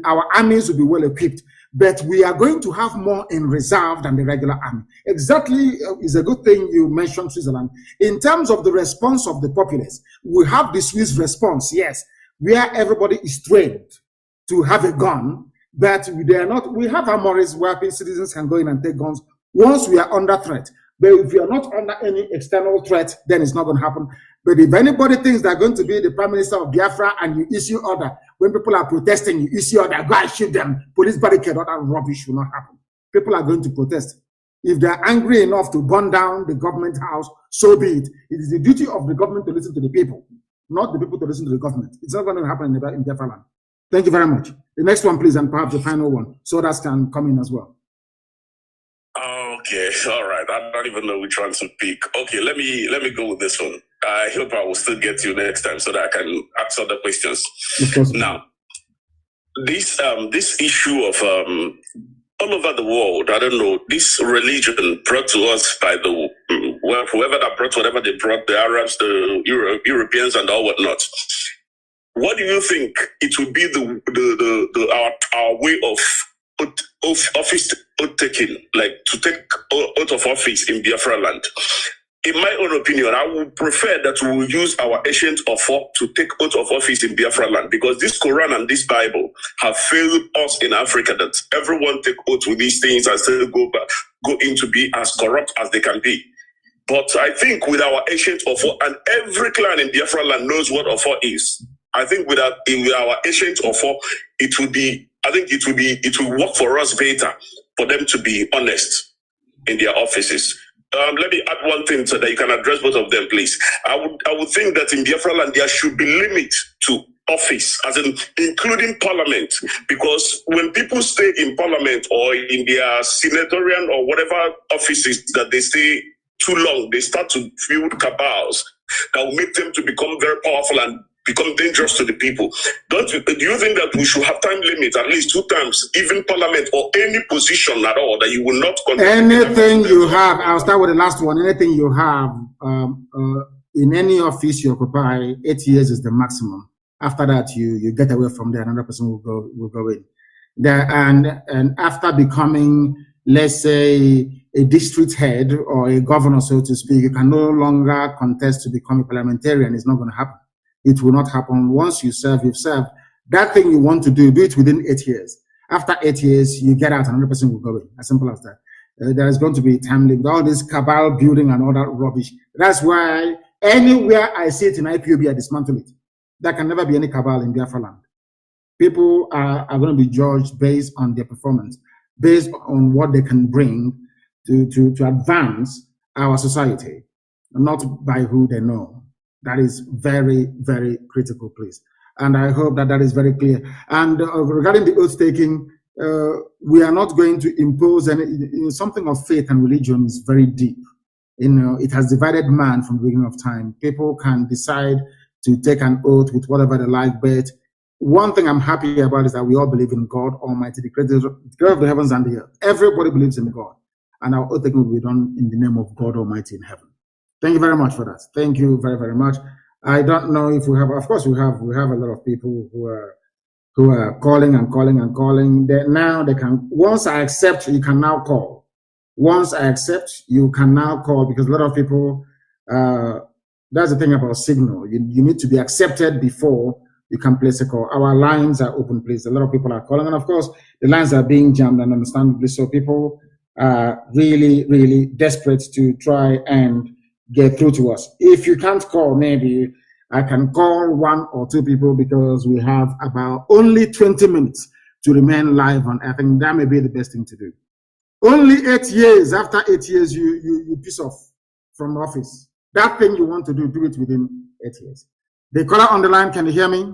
D: Our armies will be well equipped, but we are going to have more in reserve than the regular army. Exactly, is a good thing you mentioned Switzerland. In terms of the response of the populace, we have the Swiss response, yes, where everybody is trained to have a gun, but they are not. We have armories where citizens can go in and take guns once we are under threat. But if you are not under any external threat, then it's not going to happen. But if anybody thinks they're going to be the prime minister of Biafra and you issue order, when people are protesting, you issue order, go and shoot them, police barricade, all that rubbish will not happen. People are going to protest. If they're angry enough to burn down the government house, so be it. It is the duty of the government to listen to the people, not the people to listen to the government. It's not going to happen in Biafra land. Thank you very much. The next one, please, and perhaps the final one, so others can come in as well.
F: Okay, all right. I don't even know which one to pick. Okay, let me go with this one. I hope I will still get you next time so that I can ask other questions. Now, this issue of all over the world, I don't know, this religion brought to us by the whoever that brought whatever they brought, the Arabs, the Europeans, and all whatnot. What do you think it would be our way of office taking, like to take out of office in Biafra land? In my own opinion, I would prefer that we will use our ancient offer to take out of office in Biafra land, because this Quran and this Bible have failed us in Africa, that everyone take out with these things and still go into be as corrupt as they can be. But I think with our ancient offer, and every clan in Biafra land knows what offer is, I think with our ancient offer, it will work for us better for them to be honest in their offices. Let me add one thing so that you can address both of them, please. I would think that in Biafra land there should be limit to office, as in including parliament, because when people stay in parliament or in their senatorial or whatever offices that they stay too long, they start to build cabals that will make them to become very powerful and become dangerous to the people. Do you think that we should have time limit at least 2 times, even parliament or any position at all, that you will not
D: anything you have? I'll start with the last one. Anything you have in any office you occupy, 8 years is the maximum. After that, you get away from there. Another person will go in there, and after becoming, let's say, a district head or a governor, so to speak, you can no longer contest to become a parliamentarian. It's not going to happen. It will not happen. Once you serve, you've served. That thing you want to do it within 8 years. After 8 years, you get out, another person will go in. As simple as that. There is going to be time limit, all this cabal building and all that rubbish. That's why anywhere I see it in IPOB, I dismantle it. There can never be any cabal in Biafra land. People are going to be judged based on their performance, based on what they can bring to advance our society, not by who they know. That is very, very critical, please. And I hope that is very clear. And regarding the oath taking, we are not going to impose any, something of faith and religion is very deep. It has divided man from the beginning of time. People can decide to take an oath with whatever they like, but one thing I'm happy about is that we all believe in God Almighty, the creator of the heavens and the earth. Everybody believes in God. And our oath taking will be done in the name of God Almighty in heaven. Thank you very much for that. Thank you very, very much. I don't know if we have, of course we have a lot of people who are calling and calling and calling. Now they can, once I accept, you can now call. Once I accept, you can now call, because a lot of people, that's the thing about signal. You need to be accepted before you can place a call. Our lines are open, please. A lot of people are calling, and of course, the lines are being jammed, and understandably so. People really, really desperate to try and get through to us. If you can't call, maybe I can call 1 or 2 people, because we have about only 20 minutes to remain live on. I think that may be the best thing to do. Only 8 years. After 8 years, you piss off from office. That thing you want to do it within 8 years. The caller on the line, can you hear me?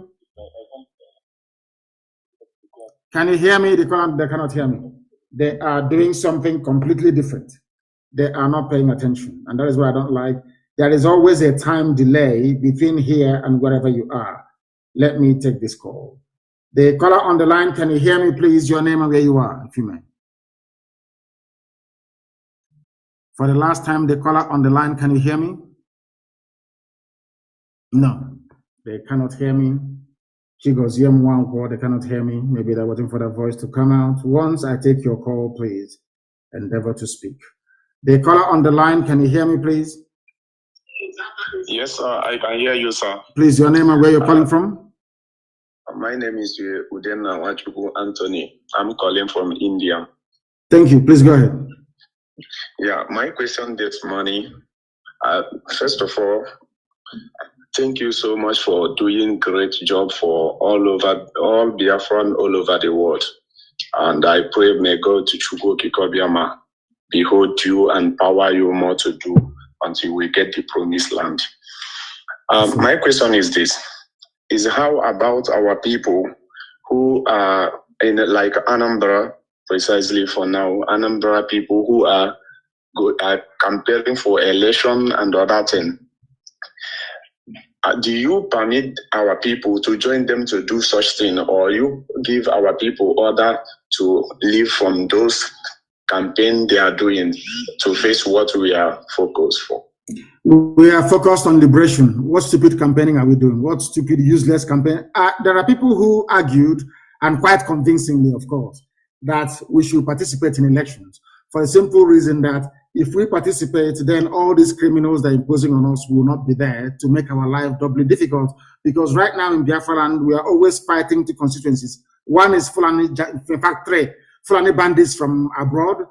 D: Can you hear me? The caller, they cannot hear me. They are doing something completely different. They are not paying attention. And that is what I don't like. There is always a time delay between here and wherever you are. Let me take this call. The caller on the line, can you hear me, please? Your name and where you are, if you may. For the last time, the caller on the line, can you hear me? No, they cannot hear me. She goes, they cannot hear me. Maybe they're waiting for the voice to come out. Once I take your call, please endeavor to speak. The caller on the line, can you hear me, please?
G: Yes, sir, I can hear you, sir.
D: Please, your name and where you're calling from?
G: My name is Nnamdi Anthony. I'm calling from India.
D: Thank you. Please go ahead.
G: Yeah, my question this morning, first of all, thank you so much for doing great job for all Biafran all over the world. And I pray may God to Chugo Kikobiama behold you and power you more to do until we get the promised land. My question is this, is how about our people who are in like Anambra, precisely for now, Anambra people who are campaigning for election and other thing. Do you permit our people to join them to do such thing, or you give our people order to leave from those campaign they are doing to face what we are focused for?
D: We are focused on liberation. What stupid campaigning are we doing? What stupid, useless campaign? There are people who argued, and quite convincingly, of course, that we should participate in elections for the simple reason that if we participate, then all these criminals that are imposing on us will not be there to make our life doubly difficult. Because right now in Biafra land, we are always fighting two constituencies. One is Fulani, in fact, 3 Fulani bandits from abroad,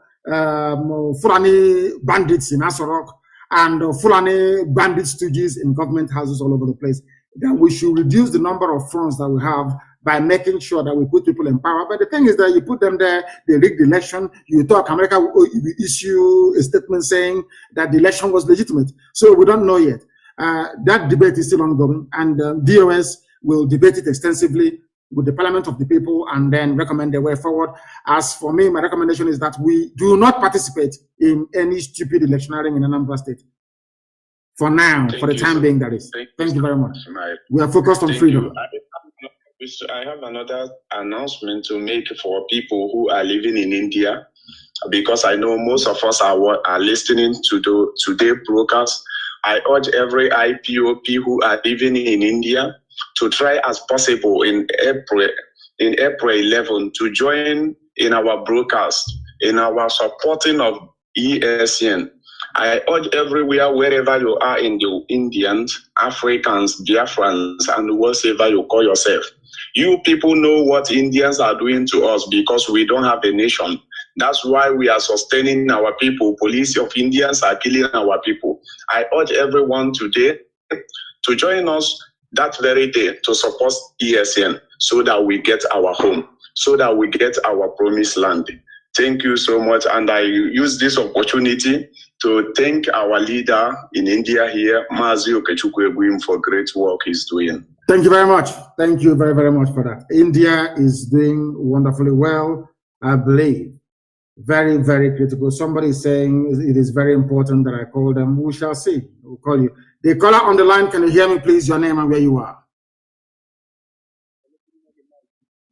D: Fulani bandits in Asorok, and Fulani bandit stooges in government houses all over the place. That we should reduce the number of fronts that we have by making sure that we put people in power. But the thing is that you put them there, they rig the election, you talk, America will issue a statement saying that the election was legitimate. So we don't know yet. That debate is still ongoing, and DOS will debate it extensively with the Parliament of the people and then recommend the way forward. As for me, my recommendation is that we do not participate in any stupid electioneering in Anambra State. For now, for the time being, that is. Thank you very much. We are focused on freedom.
G: I have another announcement to make for people who are living in India, because I know most of us are listening to today's broadcast. I urge every IPOP who are living in India to try as possible in April 11 to join in our broadcast, in our supporting of ESN. I urge everywhere, wherever you are in the Indians, Africans, Biafrans, and whatever you call yourself. You people know what Indians are doing to us because we don't have a nation. That's why we are sustaining our people. Police of Indians are killing our people. I urge everyone today to join us that very day to support ESN so that we get our home, so that we get our promised land. Thank you so much. And I use this opportunity to thank our leader in India here, Mazi NWACHINEKE, for great work he's doing.
D: Thank you very much. Thank you very, very much for that. India is doing wonderfully well, I believe. Very, very critical. Somebody is saying it is very important that I call them. We shall see. We'll call you. The caller on the line, can you hear me, please? Your name and where you are.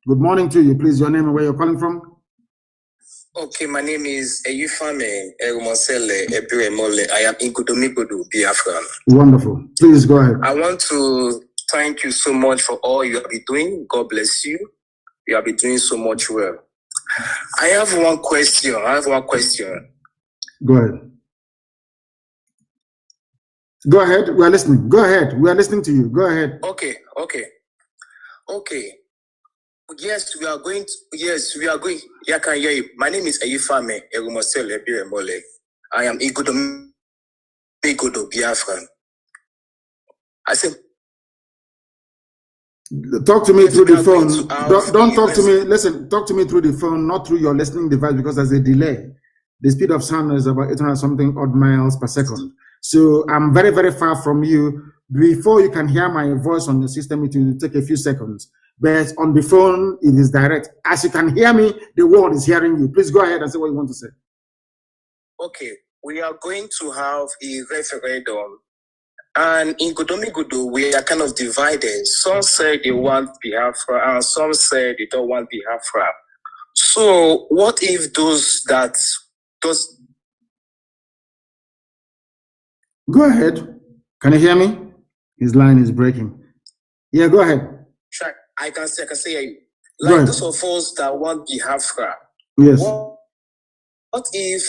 D: Good morning to you, please. Your name and where you're calling from.
H: Okay, my name is Eyufame Erumosele Ebiremole. I am in Kudumibudu, Biafra.
D: Wonderful. Please go ahead.
H: I want to thank you so much for all you have been doing. God bless you. You have been doing so much well. I have one question.
D: Go ahead. Go ahead. We are listening. Go ahead. We are listening to you. Go ahead.
H: Okay. Yes, we are going to, yes, we are going. Yeah, can hear you. My name is Ayifame Erumosele Biremole. I am Igodo Biafra. I said,
D: talk to me through the phone. Don't talk to me. Listen, talk to me through the phone, not through your listening device, because there's a delay. The speed of sound is about 800 something odd miles per second. So I'm very, very far from you. Before you can hear my voice on the system, it will take a few seconds. But on the phone, it is direct. As you can hear me, the world is hearing you. Please go ahead and say what you want to say.
H: Okay, we are going to have a referendum. And in Godomigodo, we are kind of divided. Some say they want Biafra, and some say they don't want Biafra. So what if those...
D: Go ahead. Can you hear me? His line is breaking. Yeah, go ahead.
H: I can say, like those of us that want Biafra.
D: Yes.
H: What if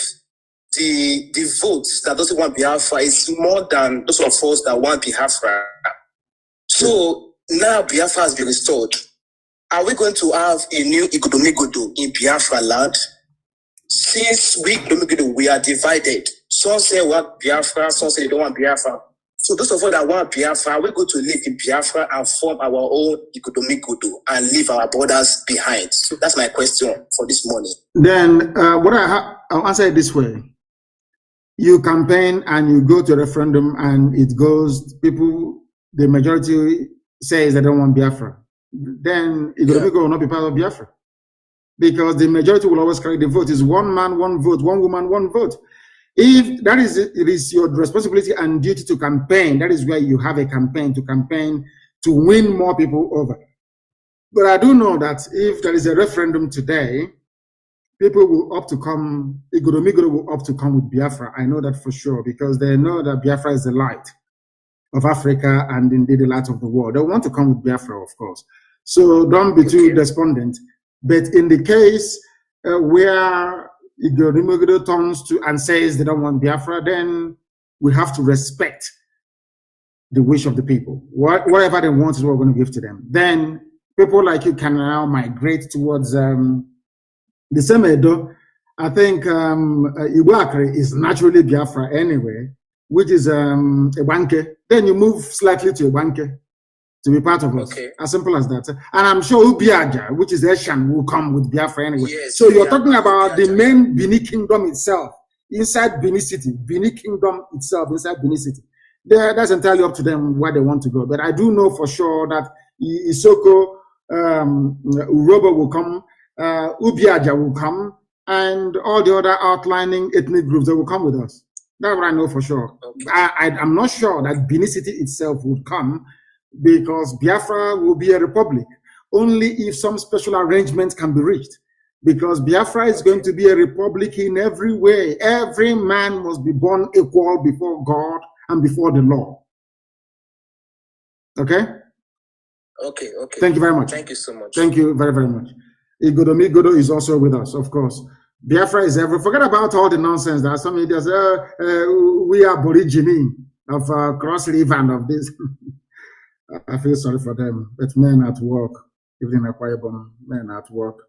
H: the votes that doesn't want Biafra is more than those of us that want Biafra? So now Biafra has been restored. Are we going to have a new Igodomigodo in Biafra land? Since we are divided. Some say we want Biafra, some say they don't want Biafra. So those of us that want Biafra, we're going to live in Biafra and form our own Igodomigodo and leave our borders behind. So that's my question for this morning.
D: Then I'll answer it this way. You campaign and you go to a referendum and it goes, the majority says they don't want Biafra. Then Igodomigodo will not be part of Biafra. Because the majority will always carry the vote. It's one man, one vote, one woman, one vote. If that is it, it is your responsibility and duty to campaign. That is where you have a campaign to win more people over. But I do know that if there is a referendum today, people will opt to come, Igodomigodo will opt to come with Biafra. I know that for sure, because they know that Biafra is the light of Africa and indeed the light of the world. They want to come with Biafra, of course. So don't be too despondent. But in the case where Igodomigodo turns to and says they don't want Biafra, then we have to respect the wish of the people. Whatever they want is what we're going to give to them. Then people like you can now migrate towards the same Edo. I think Iwakre is naturally Biafra anyway, which is Ebanke. Then you move slightly to Ebanke to be part of us. As simple as that. And I'm sure Ubiaja, which is Eshan, will come with Biafra anyway.
H: Yes,
D: so you're talking about the main Bini Kingdom itself, inside Bini City, Bini Kingdom itself, inside Bini City. That's entirely up to them where they want to go. But I do know for sure that Isoko, Urobo will come, Ubiaja will come, and all the other outlining ethnic groups that will come with us. That's what I know for sure. I'm not sure that Bini City itself would come, because Biafra will be a republic only if some special arrangements can be reached, because Biafra is going to be a republic in every way. Every man must be born equal before God and before the law. Okay?
H: Okay.
D: Thank you very much.
H: Thank you so much.
D: Thank you very, very much. Igodomigodo is also with us, of course. Biafra is everywhere. Forget about all the nonsense that some media say, we are Aborigine of Cross River and of this. I feel sorry for them, but men at work, even in Akwa Ibom, men at work.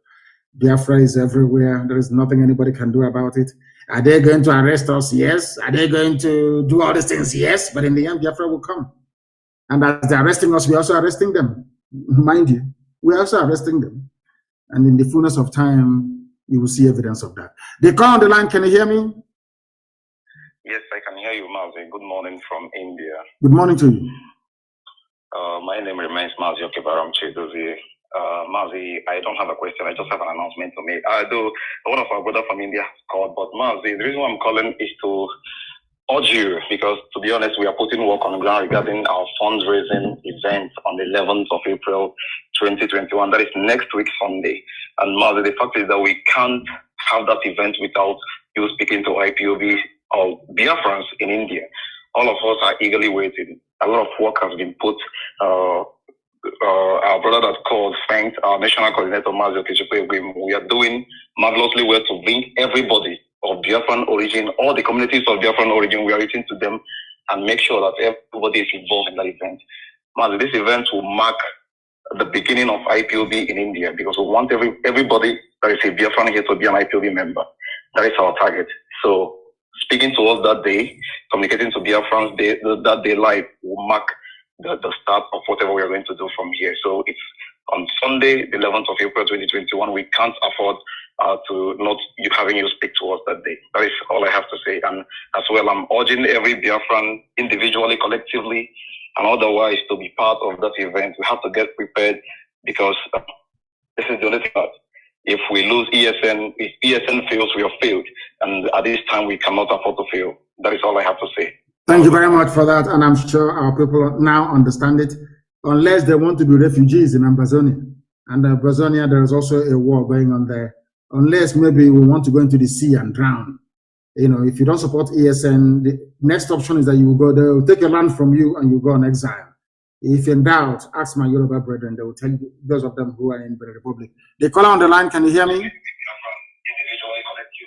D: Biafra is everywhere. There is nothing anybody can do about it. Are they going to arrest us? Yes. Are they going to do all these things? Yes. But in the end, Biafra will come. And as they're arresting us, we're also arresting them. Mind you, we're also arresting them. And in the fullness of time, you will see evidence of that. They call on the line. Can you hear me?
I: Yes, I can hear you, Mazi. Good morning from India.
D: Good morning to you.
I: My name remains Mazi Chidozie. Mazi, I don't have a question. I just have an announcement to make. Though one of our brothers from India called, but Mazi, the reason why I'm calling is to urge you, because to be honest, we are putting work on the ground regarding our fundraising event on the 11th of April 2021. That is next week, Sunday. And Mazi, the fact is that we can't have that event without you speaking to IPOB or Biafrans in India. All of us are eagerly waiting. A lot of work has been put. Our brother that called thanked our national coordinator, Mazi Okechukwu. We are doing marvelously well to bring everybody of Biafran origin, all the communities of Biafran origin, we are reaching to them and make sure that everybody is involved in that event. Mazi, this event will mark the beginning of IPOB in India, because we want everybody that is a Biafran here to be an IPOB member. That is our target. So speaking to us that day, communicating to Biafrans that day live will mark the start of whatever we are going to do from here. So it's on Sunday, the 11th of April 2021. We can't afford to not having you speak to us that day. That is all I have to say. And as well, I'm urging every Biafran individually, collectively, and otherwise to be part of that event. We have to get prepared, because this is the only thing that if we lose ESN, if ESN fails, we have failed. And at this time, we cannot afford to fail. That is all I have to say.
D: Thank you very much for that. And I'm sure our people now understand it, unless they want to be refugees in Amazonia. And in Amazonia, there is also a war going on there. Unless maybe we want to go into the sea and drown. You know, if you don't support ESN, the next option is that you will go there, will take your land from you, and you go on exile. If in doubt, ask my Yoruba brethren. They will tell you, those of them who are in the Republic. The caller on the line, can you hear me?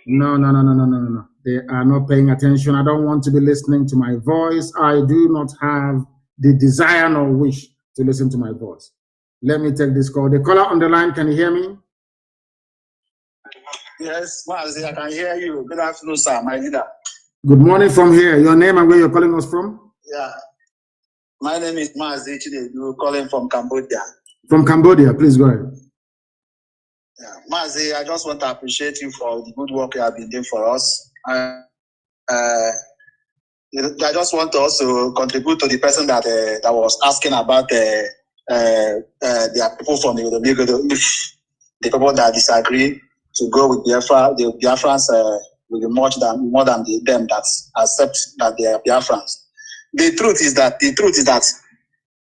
D: No. They are not paying attention. I don't want to be listening to my voice. I do not have the desire nor wish to listen to my voice. Let me take this call. The caller on the line, can you hear me?
J: Yes, Mazi, I can hear you. Good afternoon, sir, my leader.
D: Good morning from here. Your name and where you're calling us from?
J: Yeah. My name is Mazi NWACHINEKE. You're calling from Cambodia.
D: From Cambodia, please go ahead.
J: Yeah. Mazi, I just want to appreciate you for the good work you have been doing for us. I just want to also contribute to the person that was asking about the people from the people that disagree to go with Biafra. The Biafrans will be more than them that accept that they are Biafrans. The truth is that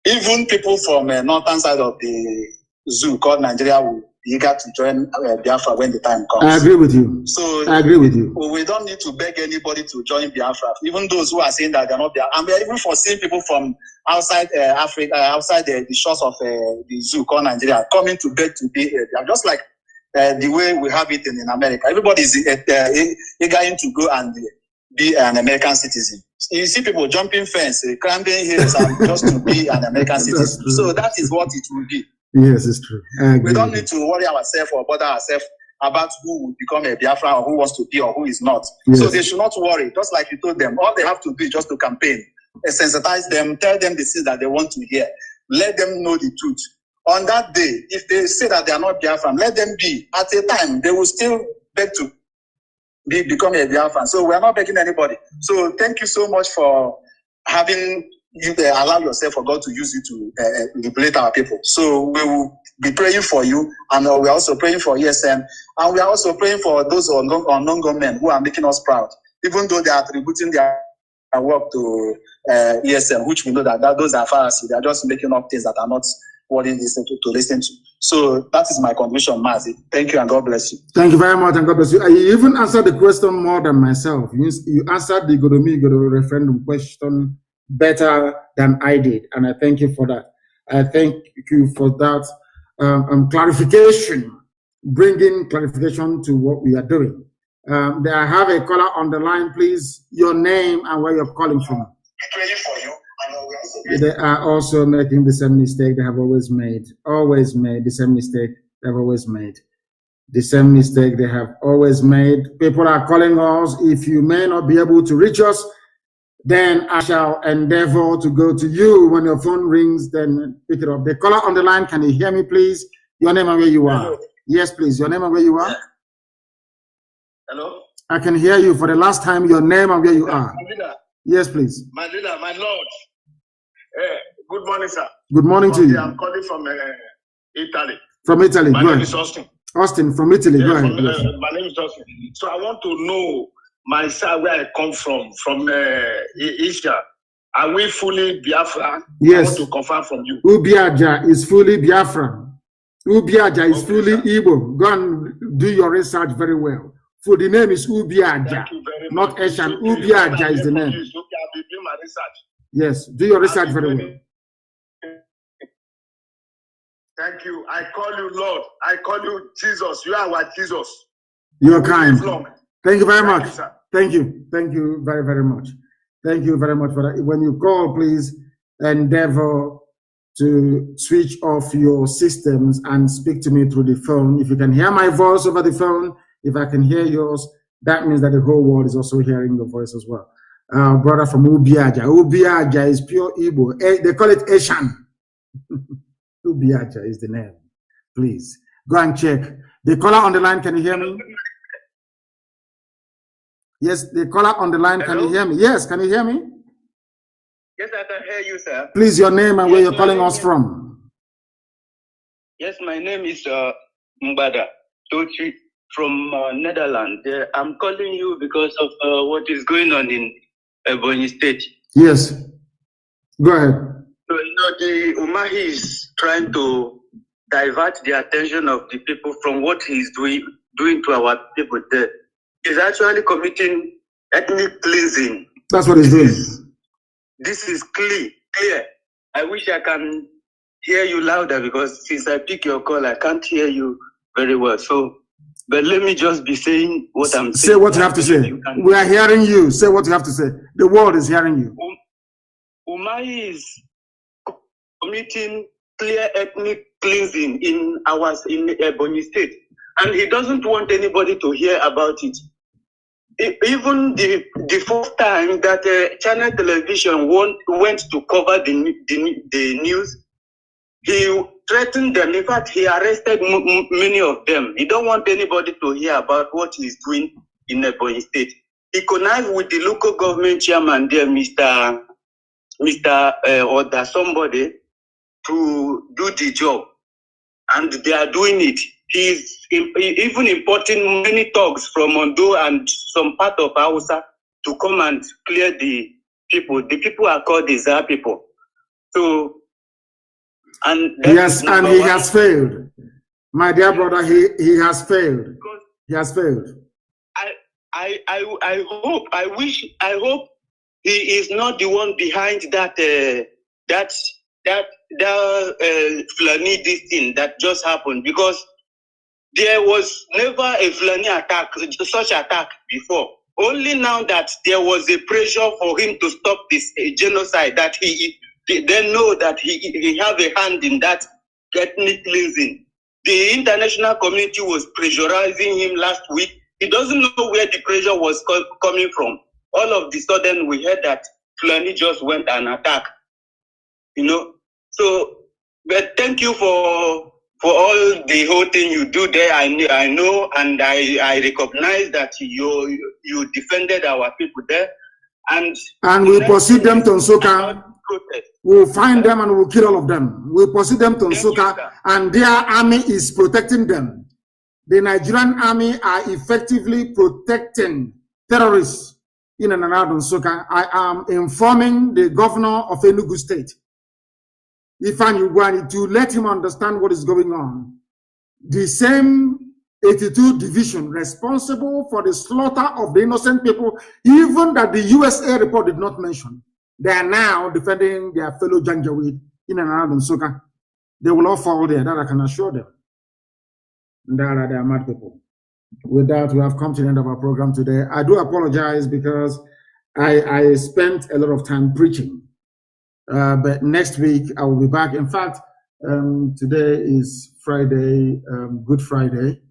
J: even people from northern side of the zoo called Nigeria will be eager to join Biafra when the time comes.
D: I agree with you.
J: So
D: I agree with you.
J: We don't need to beg anybody to join Biafra. Even those who are saying that they're not Biafra, and we're even foreseeing people from outside Africa, outside the shores of the zoo called Nigeria, coming to beg to be just like the way we have it in America. Everybody is eager to go and be an American citizen. You see people jumping fence, climbing hills, and just to be an American citizen. So that is what it will be.
D: Yes, it's true.
J: We don't need to worry ourselves or bother ourselves about who will become a Biafra or who wants to be or who is not.
D: Yes.
J: So they should not worry. Just like you told them, all they have to do is just to campaign, sensitize them, tell them the things that they want to hear, let them know the truth. On that day, if they say that they are not Biafran, let them be. At a time, they will still beg to become a Biafran. So we are not begging anybody. So thank you so much for having you allow yourself for God to use you to liberate our people. So we will be praying for you, and we are also praying for ESN, and we are also praying for those unknown government who are making us proud, even though they are attributing their work to ESN, which we know that those are Pharisees. They are just making up things that are not worthy to listen to. So that is my contribution, Mazi. Thank you and God bless you.
D: Thank you very much and God bless you. You even answered the question more than myself. You answered the Godomi referendum question better than I did, and I thank you for that. I thank you for that clarification, bringing clarification to what we are doing. I have a caller on the line, please. Your name and where you're calling from.
J: Praying for you.
D: They are also making the same mistake they have always made the same mistake they have always made. The same mistake they have always made. People are calling us. If you may not be able to reach us, then I shall endeavor to go to you. When your phone rings, then pick it up. The caller on the line, can you hear me, please? Your name and where you are.
J: Hello.
D: Yes, please. Your name and where you are.
J: Hello.
D: I can hear you for the last time. Your name and where you are.
J: My leader.
D: Yes, please.
J: My leader, my lord. Good morning, sir.
D: Good morning to you.
J: I'm calling from Italy.
D: From Italy.
J: My
D: go
J: name
D: ahead.
J: is Austin.
D: Austin from Italy. Go ahead.
J: My name is Austin. So I want to know my side where I come from Asia. Are we fully Biafra?
D: Yes.
J: I want to confirm from you.
D: Ubiaja is fully Biafra. Ubiaja is fully Igbo. Go and do your research very well. For the name is Ubiaja, not Eshan. Ubiaja is the name.
J: Okay, I'll be doing my research.
D: Yes, do your research very well.
J: Thank you. I call you Lord. I call you Jesus. You are our Jesus.
D: You're kind. Thank you very much.
J: You, sir.
D: Thank you. Thank you very, very much. Thank you very much for that. When you call, please endeavor to switch off your systems and speak to me through the phone. If you can hear my voice over the phone, if I can hear yours, that means that the whole world is also hearing your voice as well. Brother from Ubiaja. Ubiaja is pure Igbo. They call it Eshan. Ubiaja is the name. Please go and check. The caller on the line, can you hear me? Yes, the caller on the line, can you hear me? Yes, can you hear me?
K: Yes, I can hear you, sir.
D: Please, your name and where you're calling us from.
K: Yes, my name is Mbada Tochi from Netherlands. I'm calling you because of what is going on in Ebonyi State.
D: Yes, go ahead.
K: So, the Umahi is trying to divert the attention of the people from what he's doing to our people there. He's actually committing ethnic cleansing.
D: That's what he's doing.
K: This is clear. I wish I can hear you louder because since I pick your call, I can't hear you very well. So, but let me just be saying what I'm saying.
D: Say what you have to say. We are hearing you. Say what you have to say. The world is hearing you.
K: Umahi is committing clear ethnic cleansing in Ebonyi State, and he doesn't want anybody to hear about it. Even the first time that channel television went to cover the news, he threatened them. In fact, he arrested many of them. He don't want anybody to hear about what he's doing in Ebonyi State. He connived with the local government chairman there, Mr. Or somebody, to do the job, and they are doing it. He's even importing many thugs from Ondo and some part of Hausa to come and clear the people. The people are called the Zar people. So, and
D: yes, and he has failed. My dear brother, he has failed. He has failed.
K: I hope he is not the one behind that Fulani this thing that just happened, because there was never a Fulani attack, such attack before. Only now that there was a pressure for him to stop this genocide, that he then know that he have a hand in that ethnic cleansing. The international community was pressurizing him last week. He doesn't know where the pressure was coming from. All of the sudden, we heard that Fulani just went and attacked. So, but thank you for all the whole thing you do there. I know, and I recognize that you defended our people there, and
D: we'll pursue them to Nsoka. We'll find them and we'll kill all of them. We'll pursue them to Nsoka, and their army is protecting them. The Nigerian army are effectively protecting terrorists in and around Nsoka. I am informing the governor of Enugu State, Ifan Ugwani, to let him understand what is going on. The same 82 division responsible for the slaughter of the innocent people, even that the USA report did not mention, they are now defending their fellow Janjaweed in and around Nsoka. They will all fall there, that I can assure them. They are mad people. With that, we have come to the end of our program today. I do apologize because I spent a lot of time preaching. But next week, I will be back. In fact, today is Friday, Good Friday.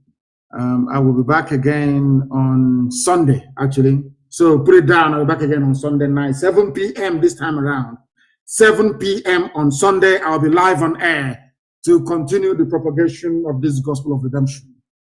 D: I will be back again on Sunday, actually. So put it down, I'll be back again on Sunday night, 7 p.m. this time around. 7 p.m. on Sunday, I'll be live on air to continue the propagation of this gospel of redemption.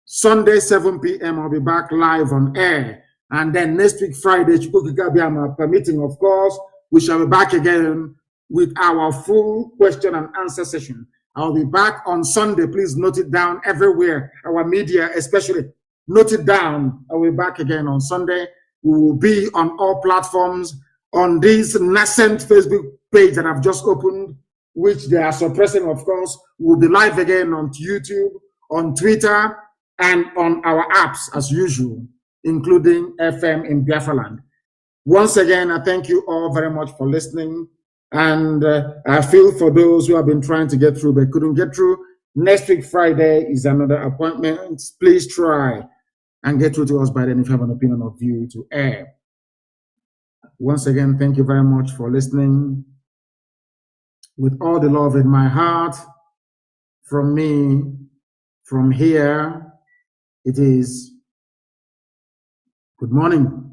D: Sunday, 7 p.m., I'll be back live on air. And then next week, Friday, permitting, of course, we shall be back again with our full question and answer session. I'll be back on Sunday. Please note it down everywhere. Our media, especially, note it down. I'll be back again on Sunday. We will be on all platforms on this nascent Facebook page that I've just opened, which they are suppressing, of course. We'll be live again on YouTube, on Twitter, and on our apps as usual, including FM in Biafra land. Once again, I thank you all very much for listening. And I feel for those who have been trying to get through but couldn't get through. Next week, Friday, is another appointment. Please try and get through to us by then if you have an opinion or view to air. Once again, thank you very much for listening. with all the love in my heart, from me, from here, it is good morning.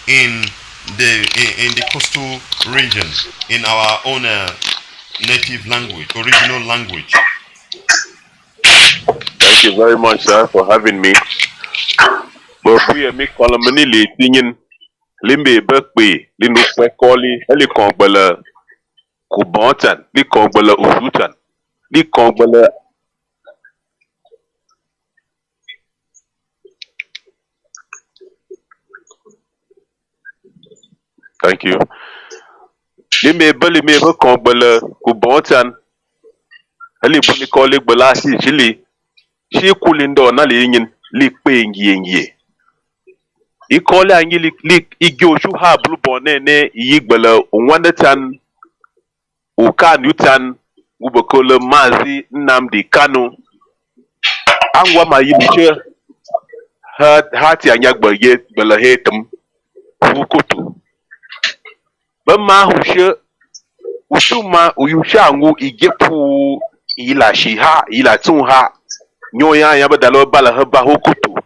L: in the coastal region in our own native language, original language.
F: Thank you very much, sir, for having me. But we make columnili thinking limbe bekwe linu kwekoli eli kongbele kubantan li kongbele usutan li kongbele. Thank you. Limbe beli me be kongbele kubantan eli buni koli gbela si chili shi kulindo na li yin li pe ngiye. Ikole anyi li igoshu ha blue bonene yigbele onwanetan Kanu tan ubekole Mazi Nnamdi Kanu angwa ma yiliche hati anyagbe ye gbele hetem hukutu bema hushe usuma uyusha angu igepu ila shiha ila tunha nyoya yabadalo bala heba hukutu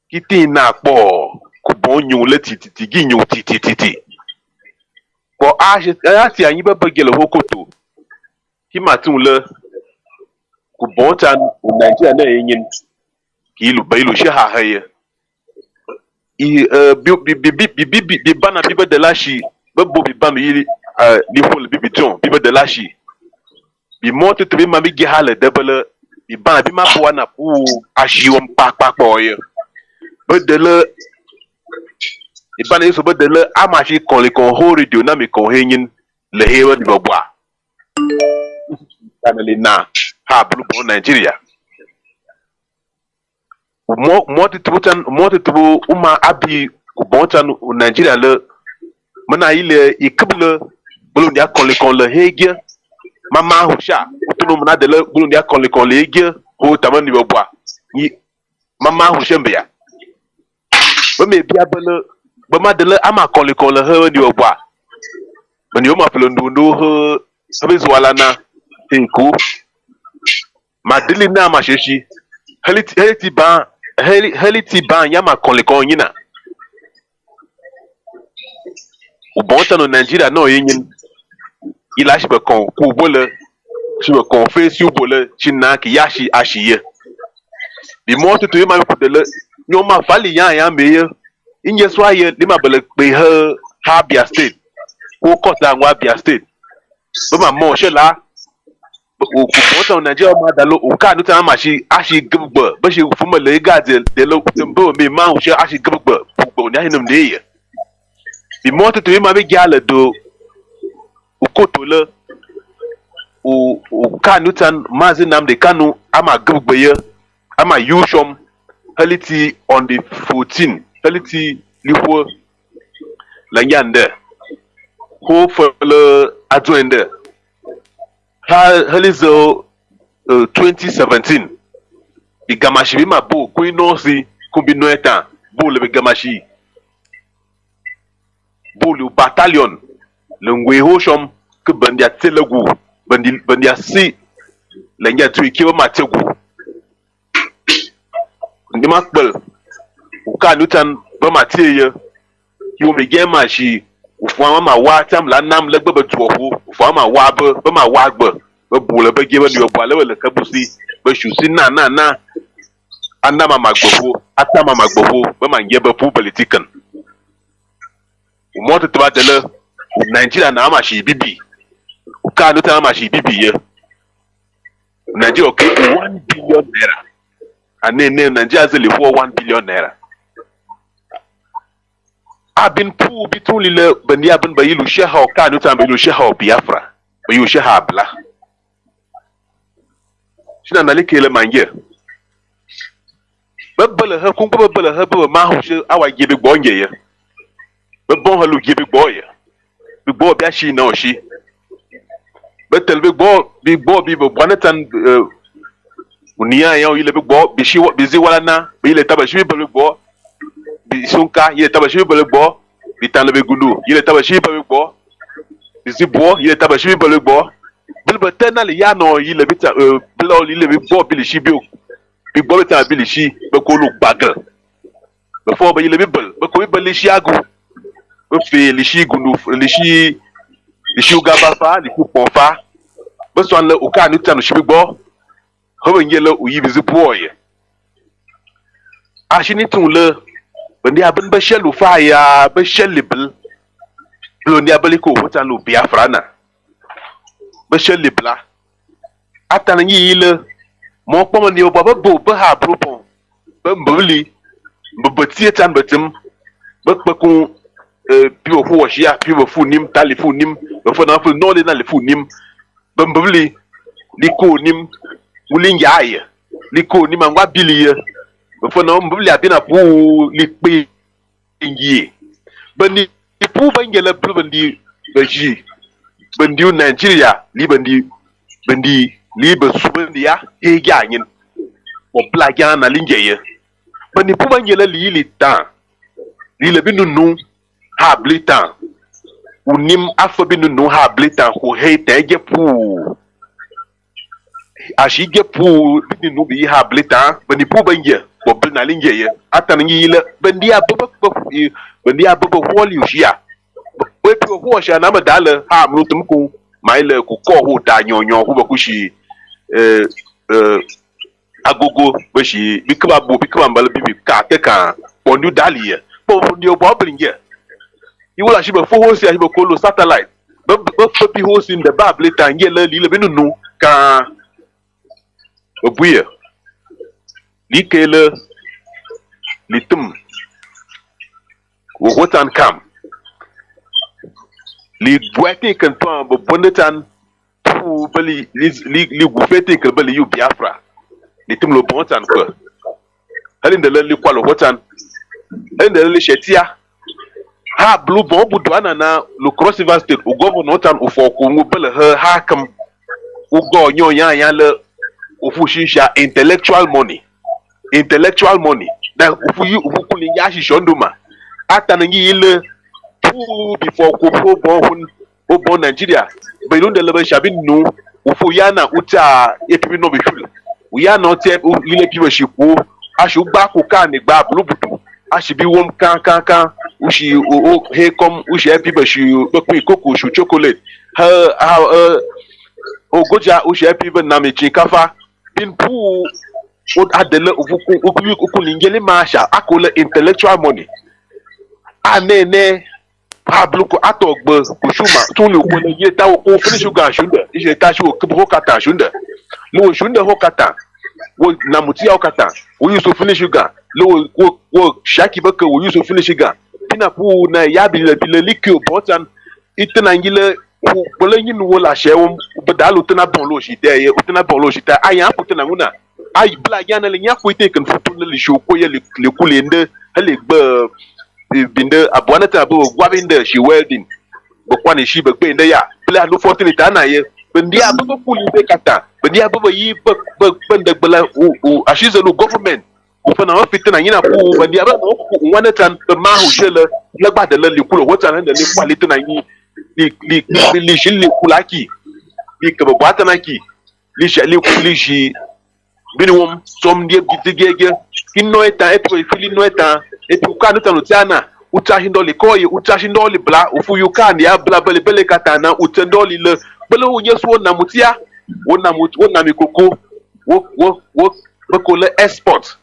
F: kiti na po kubonyu le tititi ginyu tititi ko ati anyi bebe gele hukutu kimatun le kubontan Nigeria na yin kilu bailu shaha haye bi bana bibe de lashi bebo bi banu yili li hol bibiton bibe de lashi bi monte to bi ma bi gehale debele bi bana bi ma po na pu ashiwom pa boye bedele ibana yeso bedele amashi kon le kon ho radio na mi kon henyin le hewa di bobwa family na ha blue bon Nigeria mo tubu uma abi kubontan Nigeria le mana ile ikble bulu ndia kon le hege mama husha utunu mana de le bulu ndia kon le hege ho tamani bobwa ni mama hushembe ya me bia bele bama de le ama kon le he ni bobwa mani o ma pelo ndu ho sabezu wala na tinku madili na ma sheshi heliti ban yama kon yina ubonta no Nigeria no yin ila shibe kon ku bole shibe kon face bole china ki yashi ashiye bi mo to ma ku de le nyoma fali ya meye inye swaye de ma bele pe ha Abia state ko ko da nwa Abia state bo ma mo she la ubonta no Nigeria ma da lo o ka nu ta ma shi ashi gbugbo bo shi fuma le ga de lo tembo me ma o she ashi gbugbo gbugbo ni ahinum de ye bi mo to ma be gale do ukoto le o Kanu tan Mazi Nnamdi Kanu ama gbugbo ye ama yushom haliti on the 14 haliti liho lanyande ho for le adwende halizo 2017 bigamashi bima bo kuinosi kumbinoeta bo le bigamashi bo le battalion le ngwe hoshom ke bandia telegu bandia si lanya tuikiwa mategu ndima kbel Kanu tan ba matie yo me gema shi ufwa ma wa tam la nam le gbe tuofu ufwa ma wa ba ma wa gbe ba bule ba gebe ni bo ale le kabusi ba shusi na anda ma magbofo ata ma magbofo ba ma ngebe pu politican umoto to ba dele Nigeria na ma shi bibi Kanu tan ma shi bibi ye Nigeria okay 1 billion naira and Nigeria zeli for 1 billion naira. I've been poor between the Benyaban by you share how Kanu time you share how Biafra, but you share how blah. She na likele manje. Bebele her kumba bebele her bebe ma ho awa give big boy ye. Bebon halu give big boy. Big boy be she na she. Betel big boy be bonetan unia ya ile big boy be she busy wala na be ile tabashi big boy. Sunka yele tabashi bele bo bitan le gulu yele tabashi bele bo zibo yele tabashi bele bo bil batana le ya no yele bita blo yele bo bilishi bi bo bita bilishi be ko lu bagal
M: before ba yile bibel ba ko bibel lishi agu ba fe lishi gunu lishi ugaba fa lishi ponfa ba so la uka ni tanu shi bigbo ho ba ngela uyi bizi boye a shi ni tun le bandi abin ba shelu fa ya ba shelibel lo ni abali ko wata lo Biafra na ba shelibla atana yi le mo kpɔm ni o ba bo ba ha propon ba mbili ba tie tan batim ba kpakun piwo fu washia piwo fu nim tali fu nim ba fo na fu no le na le fu nim ba mbili liko nim wulinga aye liko nim angwa biliye ba fo na mbili abina pu likpe ngie ba ni pu ba ngela pu bandi ba ji bandi Nigeria li bandi libe subandi ya ega nyin o plaga na linjeye bani puba ngela li tan li le binu nu ha blitan unim afo binu nu ha blitan ko hete ge pu ashi ge pu binu nu bi ha blitan bani puba nge o blina linjeye atan ngile bandi ababa holi ushia we pi ho sha na madala ha mrutum ku maile ku ko ho da nyonyo ho ba kushi agogo bashi bikaba mbala bibi ka te kan pondu daliye bo ndi obo bringe iwola shi be fo hosi ashi be kolo satellite be pi hosi in the bible tangie le li le binu ka obuye li kele litum wo wotan kam li boite kan to bo bondetan pu bali li gufete kan bali yu Biafra litum lo bontan ko halin da lalle kwalo wotan halin da lalle shetia ha blue bon bu dwana na lo cross river state o governor wotan o foko ngo bele ha kam o go nyonya ya le o fushisha intellectual money da o fu yu o fu kulin ya shi shonduma atanangi ile pu before ko bon Nigeria belun de lebe shabin nu ufu yana uta epibi no biful uyana ote ile pibe shiku ashu gba ko ka ni gba blubutu ashibi wom kan ushi o he kom ushi epibe shi pepin koko shu chocolate ha ogoja ushi epibe na mechi kafa bin pu o adele uku lingele masha akole intellectual money anene Pablo ko atogbe kushuma tun le ko ye tawo ko finish ga shunda ije tashi o kubo kata shunda lo shunda ho kata wo namuti ya kata wo yuso finish ga lo wo shaki baka wo yuso finish ga pina pu na ya bile likio botan itna ngile ko le yin wo la shewo bedalo tna bon lo shi de ye tna bon lo shi ta aya pu tna nguna ay bla yana le nya ko ite kan futu le sho ko ye le kulende hele gbe binde abwana ta bo gwabinde shi welding bo kwani shi be inde ya bla no fortune ta na ye bindi ababo kuli be kata bindi ababo yi bende bla o ashize no government o fa na ofite na nyina ko bindi ababo wana tan be ma ho shele le gbade le likulo wota na le quality na yi li shili kulaki li ke bo bata na ki li shali kuli shi binwom som die gitigege kinno eta eto ifili no eta etu ka nuta nutiana utashindoli koyi utashindoli bla ufu yukani ya bla bele katana utendoli le bele unyesu wona mutia wona mikoko wo bakole export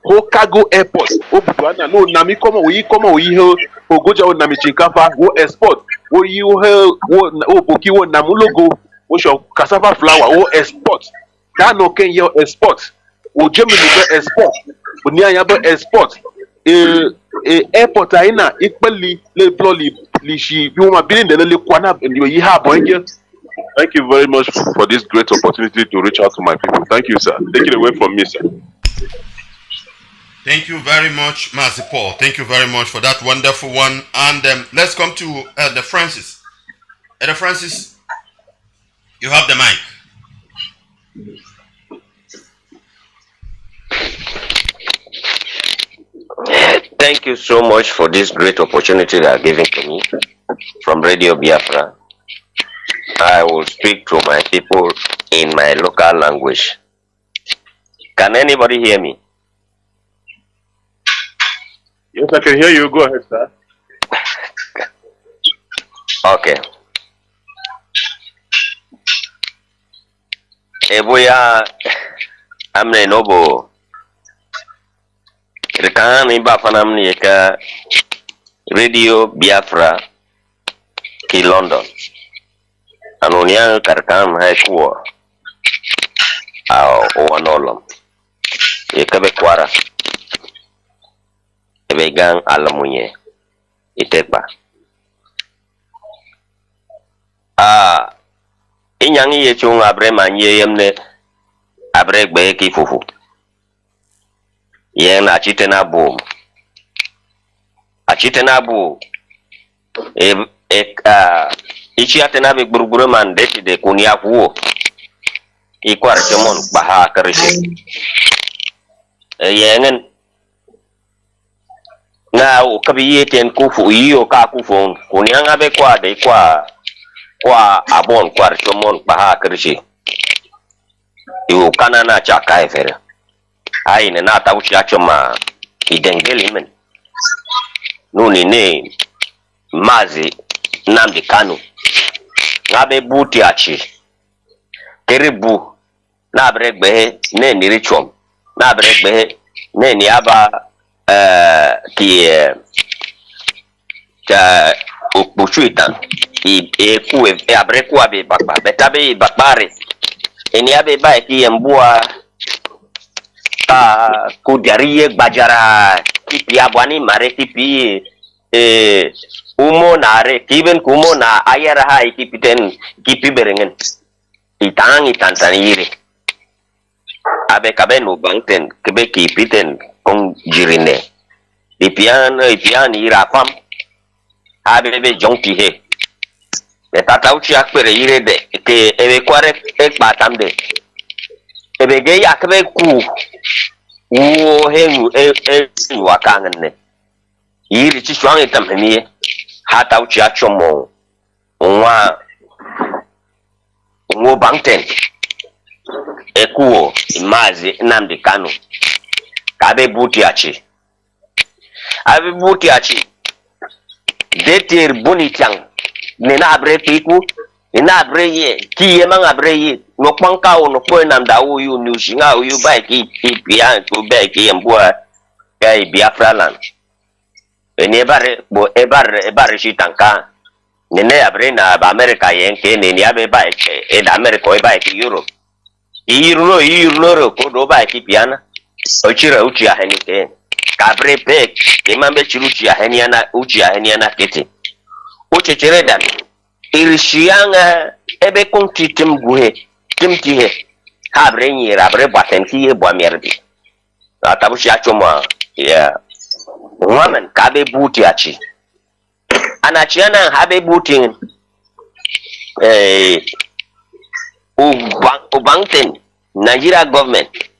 M: ho cargo airport o butwana no nami koma oyi he ogoja wona michinkafa wo export wo yi wo boki wona mulogo wo sho cassava flour wo export dano Kenya export o Germany be export oni anya be export airport aina ikpeli le bloli lishi bi won bilin de le kwana yi ha boye. Thank you very much for this great opportunity to reach out to my people. Thank you, sir. Take it away from me, sir.
L: Thank you very much, Mazi Paul. Thank you very much for that wonderful one. And let's come to Elder Francis. Elder Francis, you have the mic.
N: Thank you so much for this great opportunity that are given to me from Radio Biafra. I will speak to my people in my local language. Can anybody hear me?
M: Yes, I can hear you. Go ahead, sir.
N: Okay. Eboya amne nobo. Rekan iba fanam ni ka Radio Biafra ki London. Anonia karkan hai kuwa. O wanolom. Ekabe kwara. Ebe gang alamunye. Itepa. Inyangi ye chung abre manye yemne abre gbe ki fufu. Yen na chitena boom. A chitena boom. Ichi atena be gburuguru man deti de kunia kuo. Ikwar chemon baha karishe. Yengen na ukabi yeten kufu iyo ka kufu kunyanga be kwa de kwa abon kwar chomon baha karishe. Iwo kanana chaka efere. Ai ne na tauchi achoma idengeli men. Nuni ne Mazi Nnamdi Kanu. Ngabe buti achi. Keribu na bregbe ne nirichom. Na bregbe ne ni aba ki ta ukbuchuitan. Ku abreku abe bakba. Betabe bakbare. Eni abe ba ki embua kudiariye bajara kipi abwani mare kipi umo nare kiben kumo na ayara ha ikipiten kipi berengen itan yiri abe kabe no bangten kebe kipiten kong jirine ipian ira fam abe be jonti he tata uchi akpere yire de ke ebe kware ekpatamde ebe ge yakbe ku wo henu wakangne yiri chi shwange tamhemie hata uchi achomo nwa bangten ekuo Mazi Nnamdi Kanu kabe buti achi abe buti achi detir bonitiang nena abre piku nena abre ye kiye mang abre ye no kwanka o no ko namda o yu ni ushinga o yu ba ki pian to be ki embua kai Biafra land ene ebare shitanka nene abre na ba America yen ke ne abe ba e da America e ba ki Europe Euro ko do ba ki piana o chira uchi ya heni ke kabre pe ke mambe chiruchi ya heni ana uchi ya heni ana kete uche cheredan irishianga ebe konti timtihe habre nyira abre baten ki e bwa merdi atabushi achoma ya woman kabe buti achi anachiana habe buti ubangten Nigeria government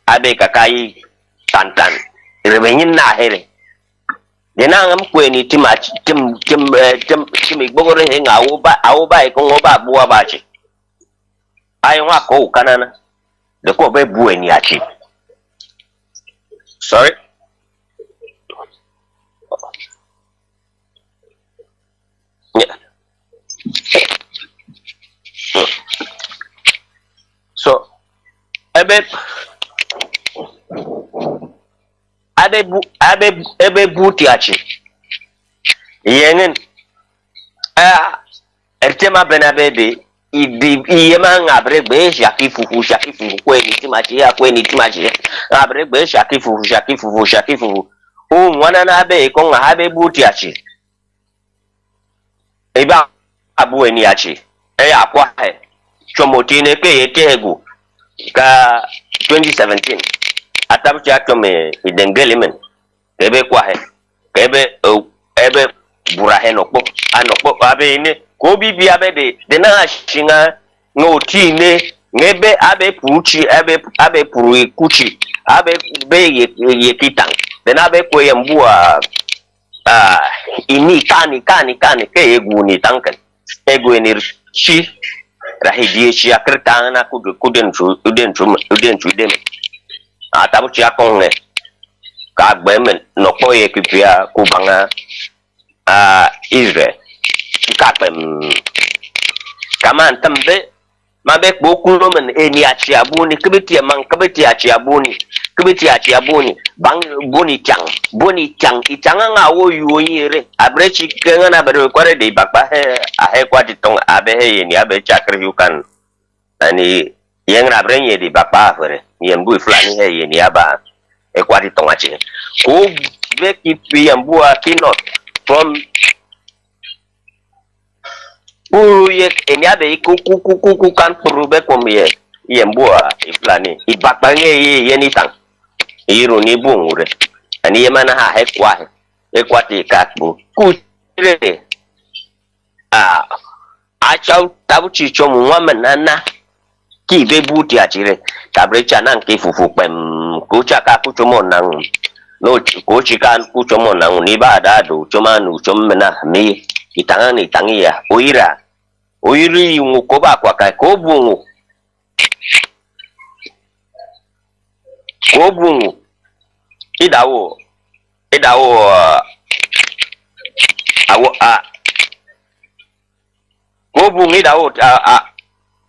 N: abe kakai tantan rebenyin na here dena ngam kweni tim igbogore he nga awuba ko ngoba buwa bachi ayo wa ko kanana de ko be bueni achi sorry yeah. So ebe buti achi yengen ertema benabede iyema ngabre gbe shakifu kweni timachi ngabre gbe shakifu o mwana na be ko ngabe buti achi eba abu eni achi akwa he chomotine ke yetegu ka 2017 atabucha tome idengelimen kebe kwa he kebe ebe burahe nokpo anokpo abe ine ko bibi abe de na shinga no tine ngebe abe puchi abe puru kuchi abe be yekitan de na be ko yembua ini kani ke egu ni tankan egu ni chi rahidie chi akrtana kuden dem atabuchi akonge ka gbemen no ko ye kipia kubanga Israel ka kaman tambe mabe bokulo men eni achi abuni kibiti man kibiti achi abuni bang boni chang itanga nga wo yere abrechi kenga na bere kware de bakba he ahe kwati tong abe he yeni abe chakri yukan ani yengra brenye di bakba fere yembu flani he yeni aba e kwati tong achi ko be kipi yembu akinot from ye eniabe kuku kan purube komye yembua iflani ibakbange ye ni tang iru ni bungure ani yemana ha ekwati katbu kure achau tabuchi chomu wamenana ki be buti achire kabrecha nan ki fufu pem kucha ka kuchomo nan no kuchi kan kuchomo nan ni bada do chomanu chomena mi itangani tangia oiri ngukoba kwa kai kobungu idawo kobungu idawo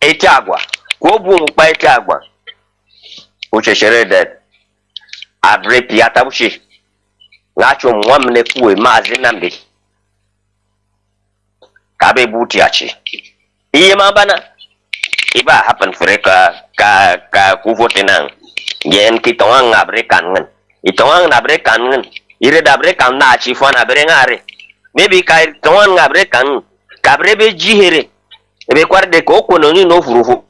N: etagwa kobungu pa etagwa ucheshere that abre piata bushi ngacho mwamne kuwe Mazi Nnamdi kabe buti achi iye mabana iba happen freka ka kuvote nang yen kitong ngabre kangen itong ngabre kangen ire dabre kan na achi fana bre ngare maybe kai tong ngabre kan kabre be jihere be kwarde ko kono ni no furufu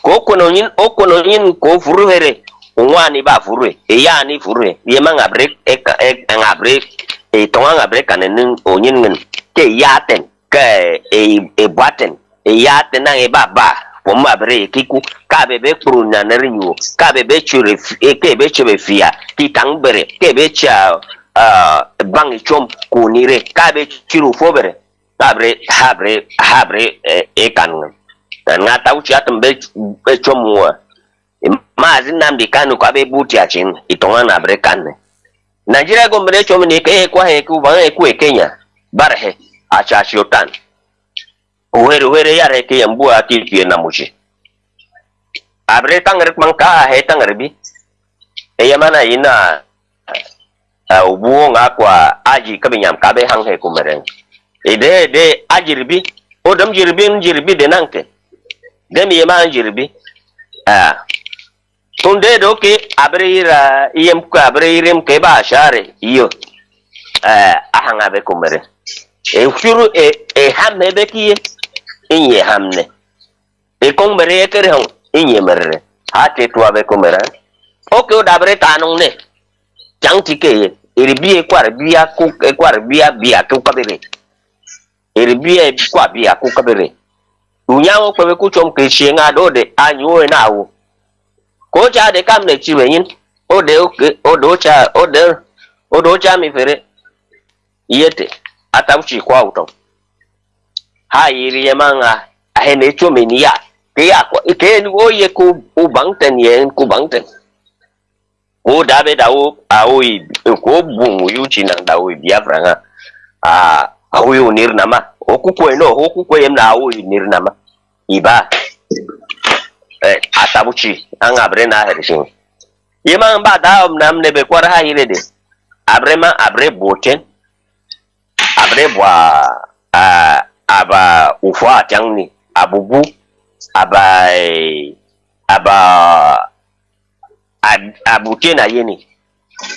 N: ko kono ni ko furuhere unwani ba furue ya ni furue ye mangabre ngabre tong ngabre kanen onyin ke yaten ke baten yaten na baba pomma bre kiku ka bebe pruna na rinyo ka bebe chure ke be chebe fia kitang bere ke be cha bangi chom kunire ka be chiru fobere habre kan na ta uchi atam be chomwa Mazi Nnamdi Kanu ka be buti achin itonga na bre kan Nigeria go mre chomni ke kwa he ku ba ku Kenya barhe achashiotan were yare ke yambu ati na mushi abre tangre manka he tangre bi yamana ina ubuo ngakwa aji kabinyam kabe hang he kumeren de ajirbi odam jirbi de nanke dem yema jirbi tunde doke abre ira yem ka abre irem ke ba share iyo ahanga be kumeren furu hamne bekiye inye hamne kong mere kere hon inye mere hate tuwa be komera oke o dabre tanong ne chang tike iribi kwar biya ku kabere iribi kwa biya ku kabere unyawo kwe ku chom ke shenga dode anyo na wo ko cha de kam ne chiwe yin odo cha mi fere yete atauchi kwa uto ha yiri yemanga ahene chomeni ya ke ni oye ku ubangten yen ku bangten o dabe dawo aoi ko bungu yuchi na dawo Biafra nga aoi unir nama okukwe no okukwe yemna aoi unir nama iba atabuchi anga brena herishin yemanga ba da namne be kwara ha yire de abre boten abre bwa aba ufa tangni abubu aba abute na yeni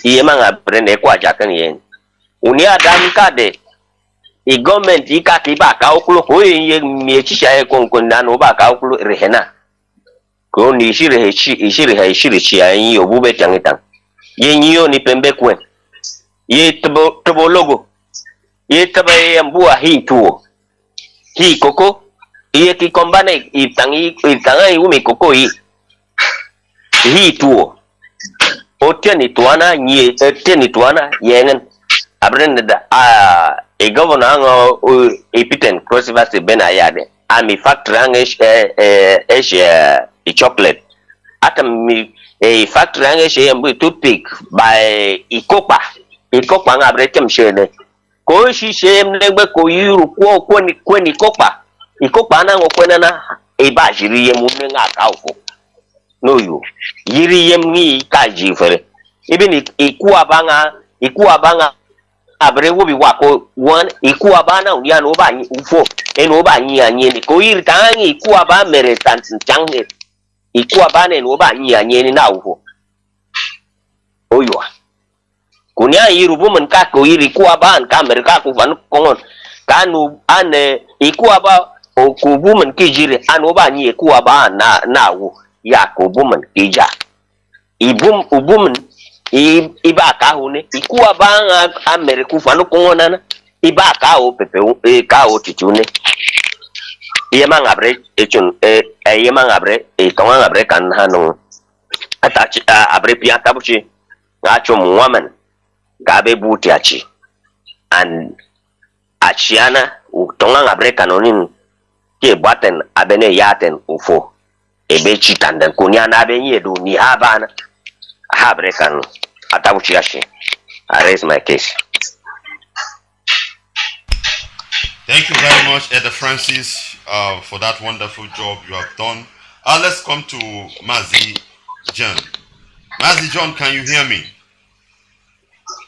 N: iye manga brene kwa jakan yen uni adam kade i government ika ki ba ka okulo ko ye mi chisha e kon na no ba ka okulo rehena ko ni shire chi ayin yo bube tangitan yen yo ni pembe kwen ye tobo logo ye tabe yambua hi tuo hi koko iye ki kombane itanga umi koko hi tuo oteni tuana nye teni tuana yengen abrenda governor ango epiten crossivasi bena yade ami factory ang chocolate atam a factory ange she mbu toothpick by ikopa ngabretem shene ko shi shem negbe ko yiru ko ni ikopa na ngokwena na e ba jiri yem nga kauko no yo yiri yem ni ka jifere even iku abanga abre wobi wako one iku abana uya no ba ufo eno ba nyi anye ko yiri tangi iku aba mere tantin change iku abana no ba nyi anye ni na ufo oyo kunya yiru bumen ka ko yiri iku aban ka mere ka ku fan kongon kanu ane iku aba o ku bumen kijire anu ba nyi iku aba na wu ya ko bumen kija ubumen iba ka hune iku aba amere ku fanu kongona na iba ka o pepe ka o titune yema ngabre echun yema ngabre tonga ngabre kan hanu atachi abre pia tabuchi ngacho muwaman gabe buti achi and achiana tonga ngabre kanonin ke baten abene yaten ufo ebe chitanden kunyana abenye do ni habana habre kanu atabuchi achi. I raise my case.
L: Thank you very much, Ed Francis, for that wonderful job you have done. Let's come to Mazi John. Mazi John, can you hear me?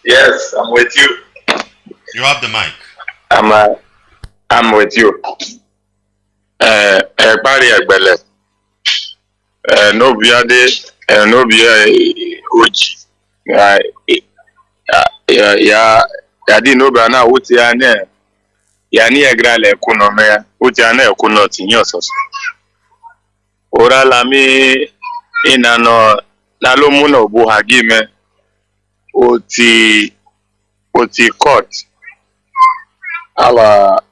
O: Yes, I'm with you.
L: You have the mic.
O: I'm with you. Everybody agbele. No biade, no biade oji. Ya di no bana uti ane. Ya ni egrale economy, uti ane economy tinyosos. Ora la mi inano nalo muna obu hagime oti court. Awa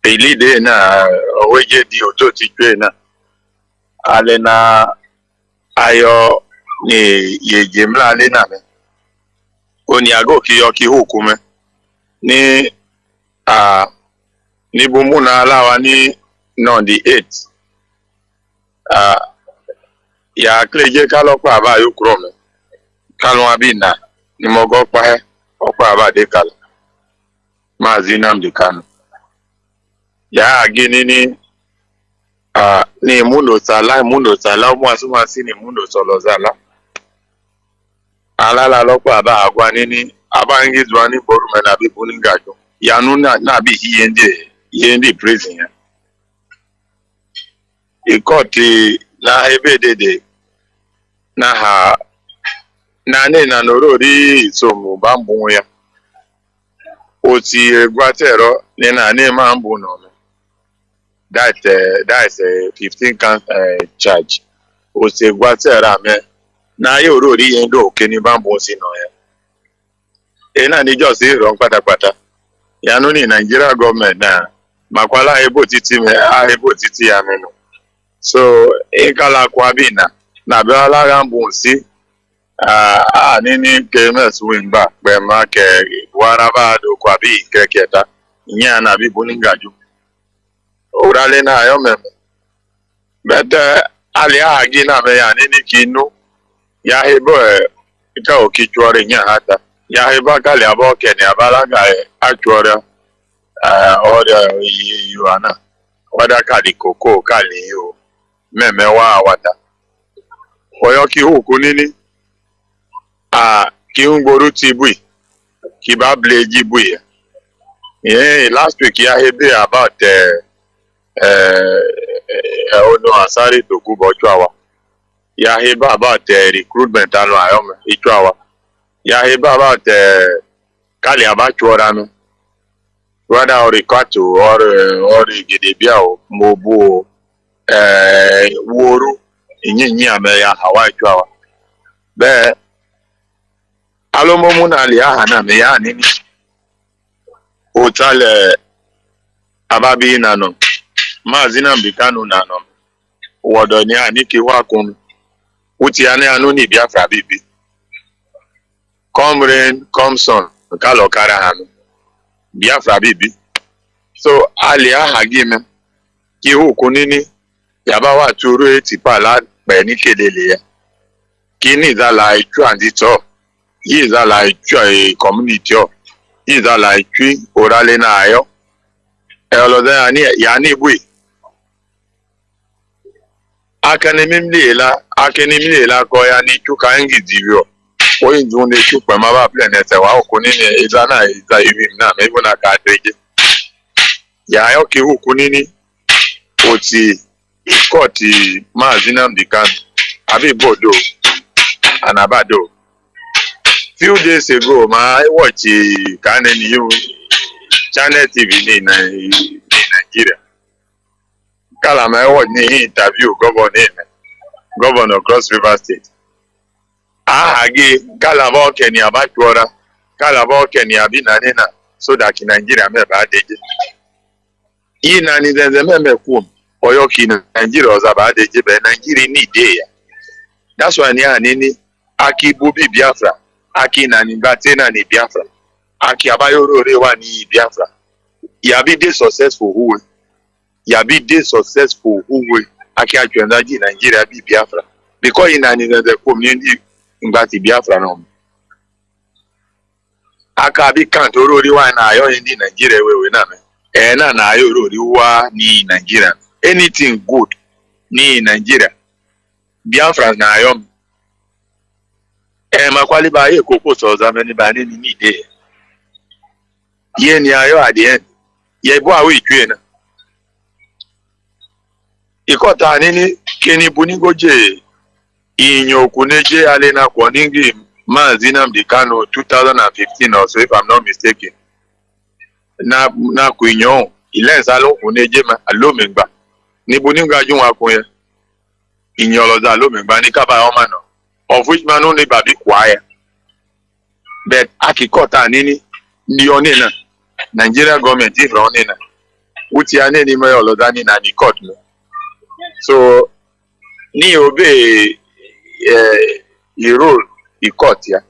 O: pelide na oweje di oto ti gbe na. Ale na ayo ni yeje mla le na me. Oni ago ki yo ki hukume ni ni bumuna alawa ni non the 8th ya kleje kalopa aba yo krome kalon abina ni mogo pa he opa aba de kala Mazi Nnamdi Kanu ya agini ni ni mundo sala mo asuma si ni mundo solo zala alala lopa aba agwa ni aba ngizwa ni borume na bibu ni gajo yanu na bi yende prison ya ikoti na ebedede na ha na ne na norori somu bambu ya oti egwatero ni na ne mambu no that is a 15 count charge oti egwatero ame na ye orori yendo okeni bambu si no ya na ni just wrong patapata yanu ni Nigeria government na makwala ebo titi me ebo titi ya menu so ekala kwa bina na bala gambu si nini kemes wingba be ma ke waraba do kwa bi keketa nya na bi buningaju orale na yo mem bete ali agi na be ya nini kinu ya hebo ka okichore nya hata ya heba kali abo kene abala ga achore order you ana wada kali koko kali yo meme wa wata oyo ki huku nini ki ngboru ti bui ki ba bleji bui last week ya hebe about ono asari to kubo chwawa ya hebe about recruitment anu ayome ichwawa ya hebe about kali abachwora no whether or ikatu or gidebia o mobu woru inyi ame ya hawa chwawa be alomo na ali aha na me ya nini otale ababi na no Mazi Nnamdi Kanu na no wodo ni ani ki wa kun uti ane anu ni Biafra bibi come rain come sun kalo kara hanu Biafra bibi so ali aha gime ki huku nini yaba wa turu eti pala pe ni kelele ya kini za la ichu andito yi za la ichu community o yi za la ichu orale na ayo e lo da ni ya ni bui akanimlela ko ya ni chu ka ngi divio o inju ne chu pe ma ba planet wa o kuni ni iza na iza ibi na me bona ka deje ya yo ki hu kuni ni o ti koti Mazi Nnamdi Kanu abi bodo anabado few days ago I watch Kanu you channel TV in Nigeria kala ma watch ni interview governor Cross River State ahagi kala ba Kenya abatuora kala ba Kenya bi na nina so that Nigeria me ba deje ina ni zenze meme kum oyo ki Nigeria ozaba deje be Nigeria ni dey ya that's why ni anini aki bubi Biafra aki na ni batena ni Biafra aki abayoro rewa ni Biafra ya bi dey successful who ya bi dey successful who aki atwenda ji Nigeria bi Biafra because ina ni zenze community ngati Biafra no aka bi kanto rori wa na ayo ndi Nigeria wewe na me na ayo rori wa ni Nigeria anything good ni Nigeria Biafra na ayo makwali ba ye koko so za meni ba ni de ye ni ayo adie ye bo awe twe na ikota nini keni bunigoje inyo kuneje ale na kwa ningi Mazi Nnamdi Kanu 2015 or so if I'm not mistaken na kuinyo ile salon kuneje ma alomegba ni buninga junwa kun ye inyo lo za alomegba ni kaba o ma no of which man only babi kwaya but akikota nini ni onena Nigeria government if onena uti aneni me olodani na ni court no so ni obey the rule the court ya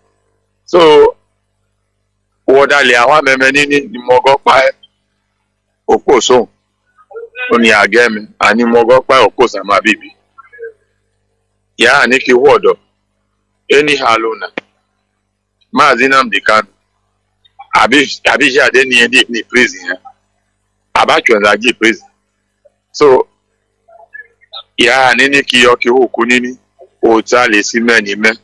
O: so wodale awa meme nini ni mogo pa oposo oni ageme ani mogo pa oposa ma bibi ya ani ki wodo any halona Mazi Nnamdi Kanu abi jade ni prison ya abachwa ji prison so ya nini ki yoki huku nini ota le simeni me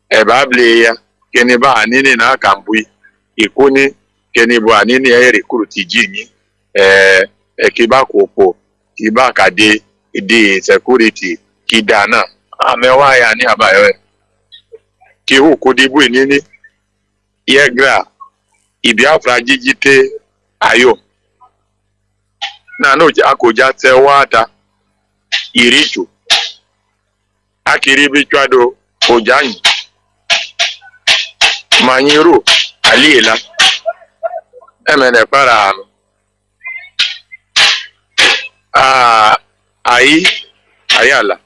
O: ebable ya keni ba nini na kambui ikuni keni bo nini ya recruit jinyi kiba kopo kiba kade di security kidana amewa ya ni abayo ki huku dibu nini yegra Biafra jijite ayo na no akoja tewada irichu akiribi chwado ojanyi manyiru aliela emene para ayala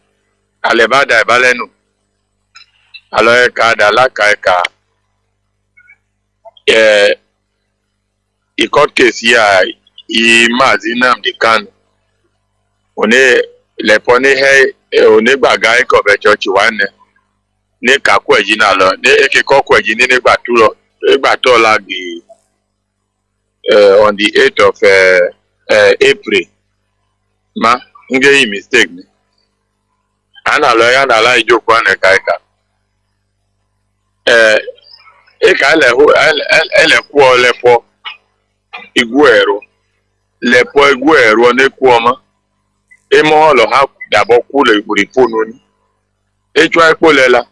O: alebada balenu alo ka dala ka court case ya Mazi Nnamdi Kanu one le pone he one gbaga ko be church wane ne ka ku eji na lo ne eke ko ku eji ni gba to la gi on the 8th of April ma nge mistake ni ana lo ya na la ijoko na ka eka ele ku lepo iguero lepo iguero ne ku oma emo lo ha dabo ku le guri fonu ni ejo epo lela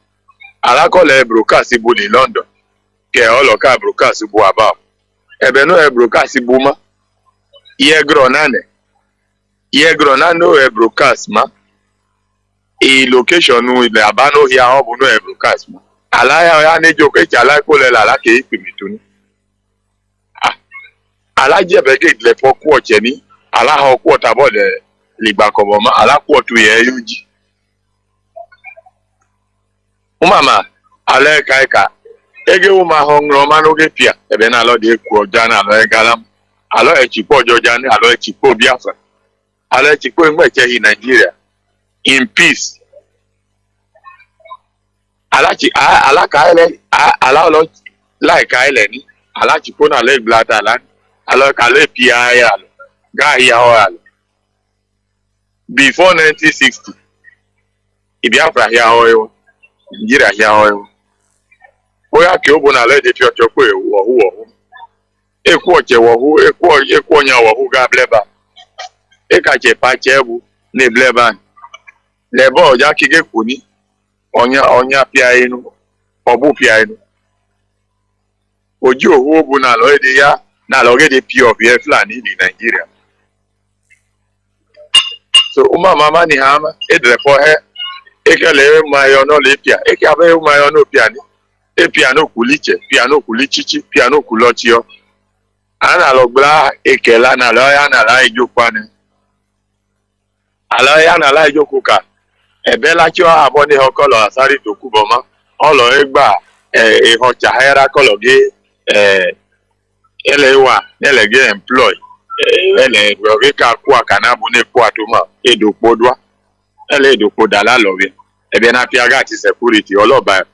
O: alakole broadcast bu ni London ke olo ka broadcast bu aba ebe no e broadcast bu ma ye gronane no e broadcast ma location nu ile abano ya obu no e broadcast ma alaya ya ne jo ke jala ko lela la ke ipimitu ni alaje be ke le fo ku oche ni ala ho ku otabo de ligba ko bo ma ala ku otu ye yuji umama ale kaika ege uma hongro manoge pia ebe na lo de ku oja na lo galam alo echipo ojoja ni alo echipo Biafra alo echipo ngbeche hi Nigeria in peace ala kaile ala lo like kaile ni ala chipona le blata la ala kale pia ya ga ya o before 1960 Biafra ya o Nigeria ya o oya ke obo na le de fi ocho pe wo eku oche wo eku onya wo ga bleba e ka che pa chebu ne bleba lebo ja kige kuni onya pia inu obu pia inu oji owo bu na lo de ya na lo ge de pure of Fulani in Nigeria so mama ni hama edre po he ekele mayo no le pia eke abe mayo no pia ni e piano kuliche piano kulichichi piano kulochio ana lo gba ekela na lo ya na la ijopa ni ala ya na la ijokuka ebe la chi o abo ni hokolo asari to kuboma olo egba ho chahera kolo ge elewa elege employ ele roge ka ku akana bu ne ku atoma edopodwa ele edopoda la lowe ebe na piaga ti security oloba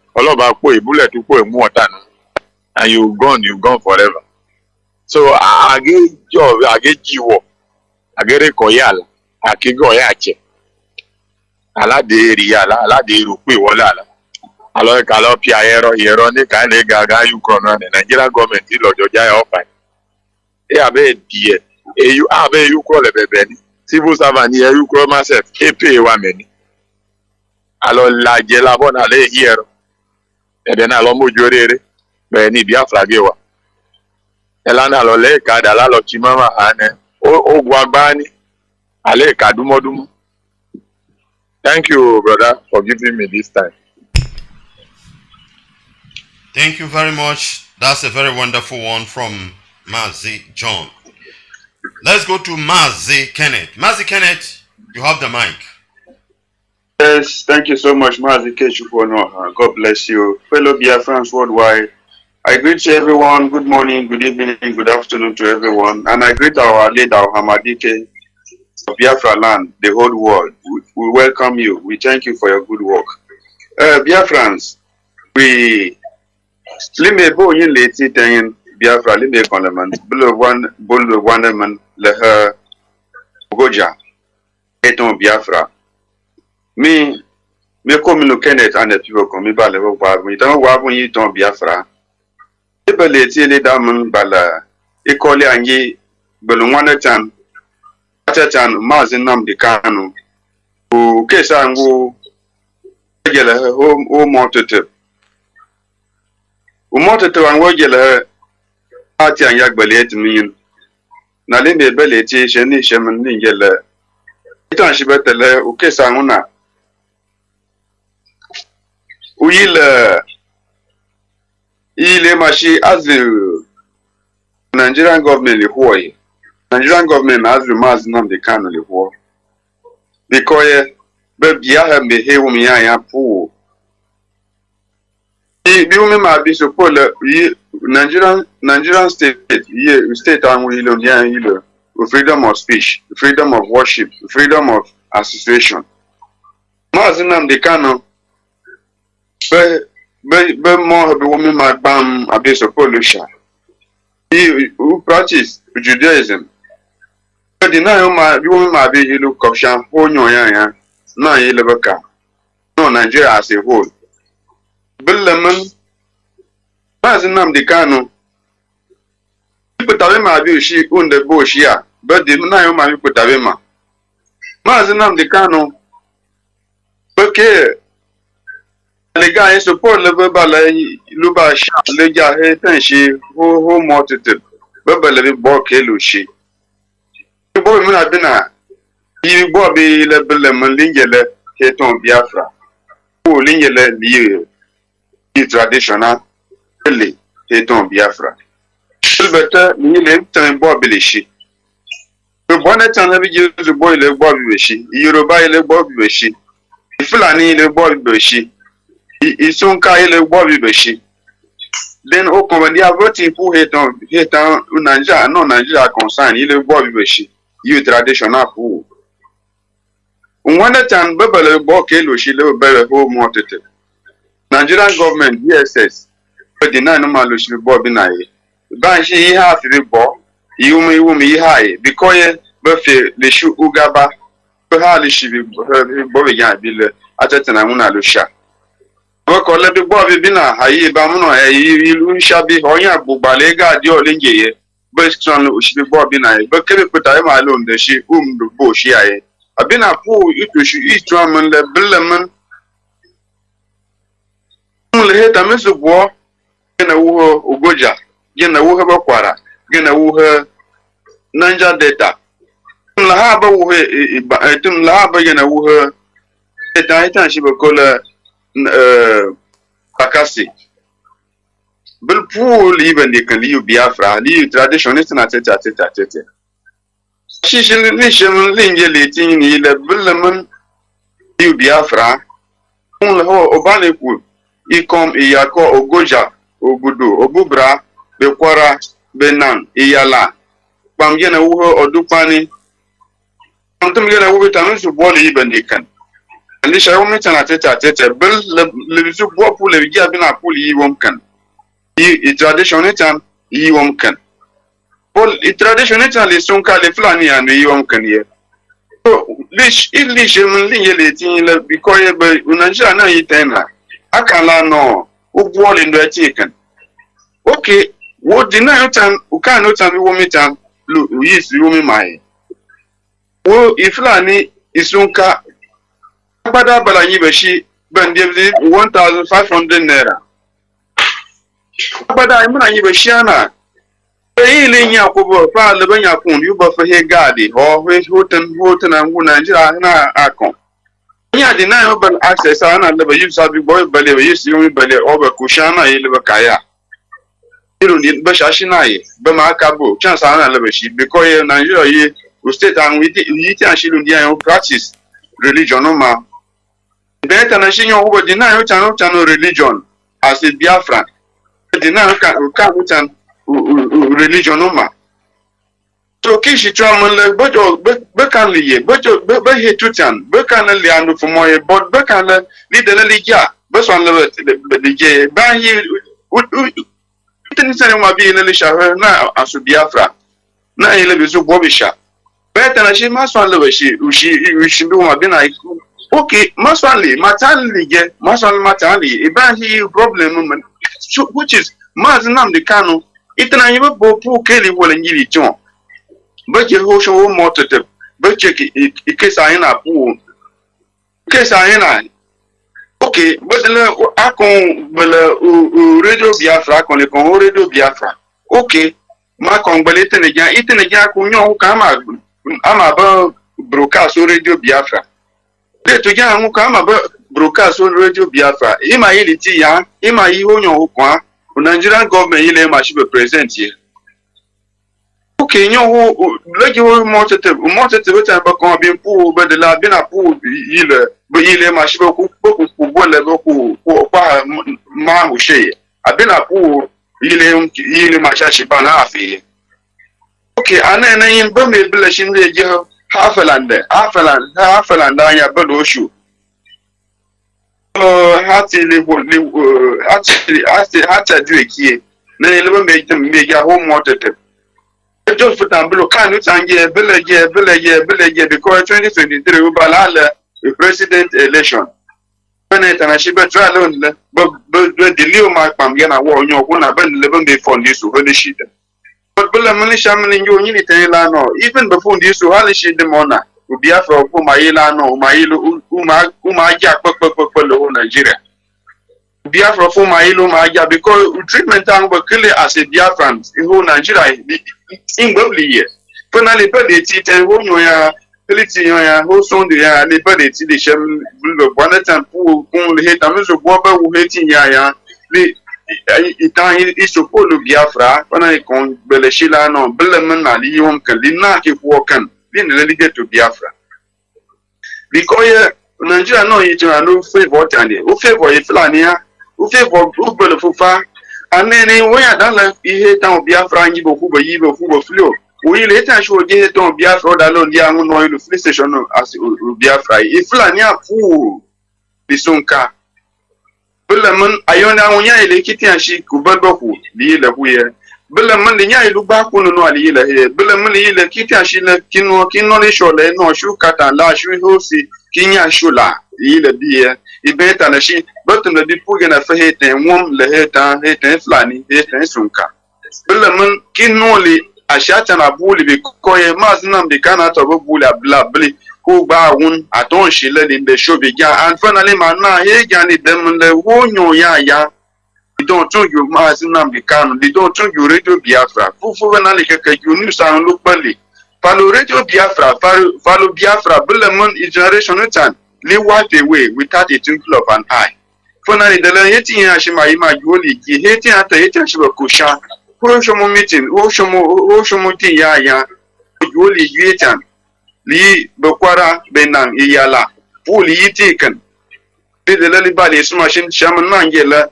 O: po ibule tu po emu otanu and you gone forever so age jiwo agere koyala akigo yache ala de riala ala de rupe wala ala alo ka lo pia yero ni ka le gaga yu kono ni Nigeria government lo joja ya ofa e abe die e yu abe yu ko le bebe ni civil servant ni yu ko ma se e pay wa meni alo la je la bona le yero e de na lo mojorere be ni Biafra ge wa elana lo le ka da la lo chimama ane o gwagbani ale ka dumodumo. Thank you, brother, for giving me this time.
L: Thank you very much. That's a very wonderful one from Mazi John. Let's go to Mazi Kenneth. Mazi Kenneth, you have the mic.
P: Yes, thank you so much, Mazi Kechupono. God bless you. Fellow Biafrans worldwide, I greet everyone. Good morning, good evening, good afternoon to everyone. And I greet our leader, Hamadike of Biafra land, the whole world. We welcome you. We thank you for your good work. Biafrans, we lime bo yin leti ten Biafra lime konleman bulu waneman leha goja eton Biafra. Me come no Kenneth and the people come ba le wa mi tan wa bun yi ton Biafra. Ibe leti le damun bala ikole anyi bulu wanechan Atachan Mazi Nnamdi Kanu who kesa ngu jele o motete ango jele ati anya gbele etmin na le me bele ti she ni shemen ni jele itan shi betele o kesa nguna ile mashi as the Nigerian government le hoye Nigerian government has Mazi Nnamdi Kanu le ho because be have me he wo mi ya pu bi wo mi ma bi so pole Nigerian state and we lo ya ilo freedom of speech, freedom of worship, freedom of association. Mazi Nnamdi Kanu be mo be wo mi ma bam abi so pole sha who practice Judaism. But the now you might be you look option whole no Nigeria as a whole. Bill Lemon Mazi Nnamdi Kanu people tell me abi she on the bush here, but the now you put avema. Mazi Nnamdi Kanu okay the guy support level bala luba sha leja he tan she ho multitude baba le bo kelu she boy mun adina yi bo be le bele mun lingele keton Biafra o lingele li traditional le keton Biafra beta ni le tan bo be le shi be bona tan be je boy le bo be shi Yoruba le bo be shi Fulani le bo be shi Isunka ile bo be shi then o come dia voting pour hetan Nigeria no Nigeria concern ile bo be shi you traditional who one time bebele bo ke lo shi le bele ho motete Nigerian government DSS but deny no man should be bob in aye. Banshi he have to be bob. You me high because buffet the shoe ugaba. Hali should be bob yan bill at a tanamuna lusha. Work or let the bob be na haye bamuno you shall be hoya bubalega dio linge. But strong should be bob in aye. But can you put him alone the she the bush aye. I've been a pool it should eat drum and the billman. Heta misu bo gena wuho ugoja gena wuho bakwara gena wuho nanja data la haba wuho tum la haba gena wuho eta shi bakola pakasi bil pool even they can live Biafra live traditionist na tete shi linje letin ni le bilman live Biafra on la ho obale ku ikom iyako ogoja ogudu obubra bekwara benan iyala pamje na wuho odupani antum gena wuho tanu su boli ibendikan ali shawo metana tete bel le su bo pour le dia bina pour yi womkan i tradition etan yi womkan pol i tradition etan le sonka le flani anu yi womkan ye so lish mun linye tin le bikoye be unanja na yitena akala no ugwole ndo atikan okay wo deny utan ukano utan wo metan lu yes wo me mai wo iflani isunka bada bala nyibeshi bande 1500 naira bada imuna nyibeshi ana ile nya ko bo fa le banya kun yu ba fa he gadi ho hoten na nguna njira na akon nya deny open access ana le ba use abi boy bale ba use yomi bale oba kushana ile ba kaya iru ni ba shashina ye ba ma akabo chance ana le ba shi because Nigeria ye state and we ti an shilu dia on practice religion no ma better na shinyo ho deny chano religion as a Biafran deny ka utan religion no ma so kishi trauma le bojo be kan liye bojo be he tutan be kan le anu for moye but be kan le de le ja be so le je ban yi tin sare ma bi le sha na asu Biafra na ile be so bobisha better na shi ma so le shi ushi bi ma bi na okay ma so le matali je ma so matali e ban yi problem which is Mazi Nnamdi Kanu itana yi bo pu keli wala nyiri ton baje ho sho mo tete baje ki sa ina pu ke sa ina okay badala akon bala radio Biafra kon le kon radio Biafra okay ma kon bale tene ja ko nyo ka ma ama ba broadcast radio Biafra le to ja mu ka ma ba broadcast radio Biafra ima yi ti ya ima yi ho nyo ko Nigerian government ile ma shi be present here. Okay, who like you more to the back on being poor, but the lab been a poor healer, but you my ship who man who say. I've been a poor healing my shashi. Okay, and then in Burmese blushing the half a land, I have a shoe. Actually, I do it here. Then you make them make your home water. Just for Tambulo, Kanu Tangi, Village, because 2023 we balala the president election. When it and I should be trying, but the Leo Mark Pamgana war on your one, I've been living before this to holy shit. But Bella Manishaman in you need to even before this to holy shit the mona, who Biafra, Umailano, Uma Jack, Nigeria. Biafra for Maja because treatment and clearly as a Biafrans in whole Nigeria in Bobby year. Finally, Pedity and who you are, Pelitian, who soon the Pedity, the Shem, Bonnet and Pool, only hate a miserable Wobber who hating Yaya. It is to pull Biafra, when I con Beleshila no Beleman, Alium, Kalina, keep walking, then relegate to Biafra. Because Nigeria no each no favor and who favor a Flania. Who favor Ubel Fufa, and then when I don't like the town Biafra and Yibo Flo. We later show the town Biafra alone, young oil to free station as Biafra. If Lania fool the Sunka, Bulaman ayona unya ile kitian shi kubadbaku li la huye. Bulaman linya ilu baku no ali la he. Bulaman ile kitian shi la kino le shole no shu kata la shu hosi kinya shula ile biye. Ibeta na shi batun di puge na faheten wom le heten flani heten sunka. Bulaman kinoli ashata na buli bi koye mazinam de kana to buli abla bli ku ba won aton shile in the show begin and finally man na he gani dem le wonyo ya they don't tell you mazinam de kana they don't tell you radio Biafra fufu na le keke you news and look bali follow radio Biafra follow Biafra bulaman generation time li wipe away without a twinkle of an eye finally the le yeti ya shima ima yoli ki heti ata yeti shiba kusha Oshomo meeting, Oshomo ti ya Yuli Yetan, Li Bokwara Benang Iyala, Puli Yitikan, did the lily body smashing shaman mangela,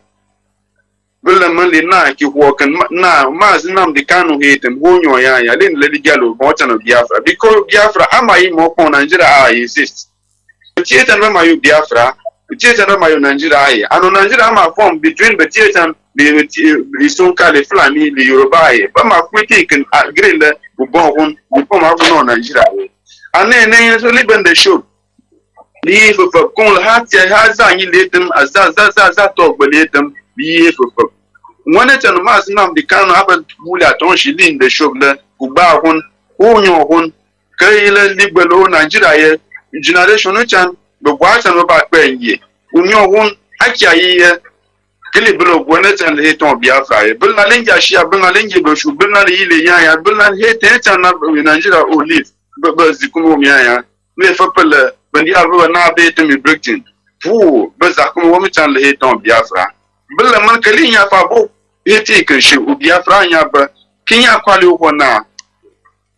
P: Villaman Lina, ki walking now, Mazinam the Kanu hate and Wonyo ya, didn't let it gallo, Morton of Biafra, because Biafra, am I more on Nigeria? I insist. The theatre and my Biafra, the theatre and my Nigeria, and on Nigeria, I'm a form between the theatre and the stone called Flani, the Yoruba, but my critic and grill the Bubon, Bupom, Nigeria. And then live in the show. Leave for Col Hatia has any latem as that talk, but let them be for one at a mass number the can happen to Bulla Tonshi in the show, Ubahon, Onyon, Kaila, Libelo, Nigeria, generation, the white and about paying ye. Union, Akia. Kiliblo Bonet and Haton Biafra, Bunalinga Shia, Bunalingi Bushu, Bunali Yaya, Bunan hate and Nigeria or live, but Zikumia, Lefapella, when the other now bait me Britain, Foo, Bezakum and Haton Biafra. Bulaman Kalinia Fabo, he taken shoe, Biafra Yaba, Kenya Qualuhona.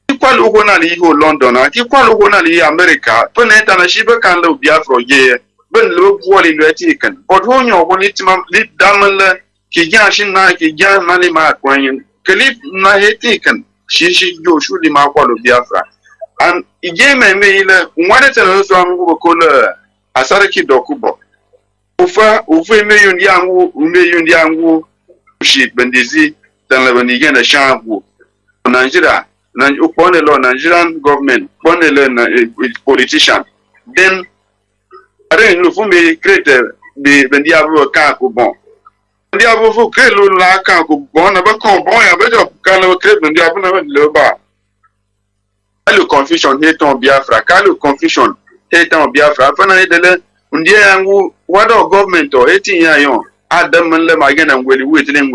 P: Qualuhona Liho London, Qualuhona America, Punet and a Shiba can love Biafra, yeah. Ben look what in the taken. But when you want it to lead Damala, Kigashin na Kigan Mani Mark when Kalip na he taken. She go shoot him out of Biafra. And again, I made one at another who will call Asaraki Dokubo. Ufe million young sheep Bendizi, than when you get a shampoo. Nigeria, upon a law, Nigerian government, upon a politician. Then I don't know me create the Diabo Kanko bon. Diabo for Kelo la Kanko bon, about Conboy, a better Kano create the Diabo Loba. Kalu confusion hate on Biafra, Kalu confusion hate on Biafra. Finally, the Undia what our government or 18 years Adam and Lem again and will wait him,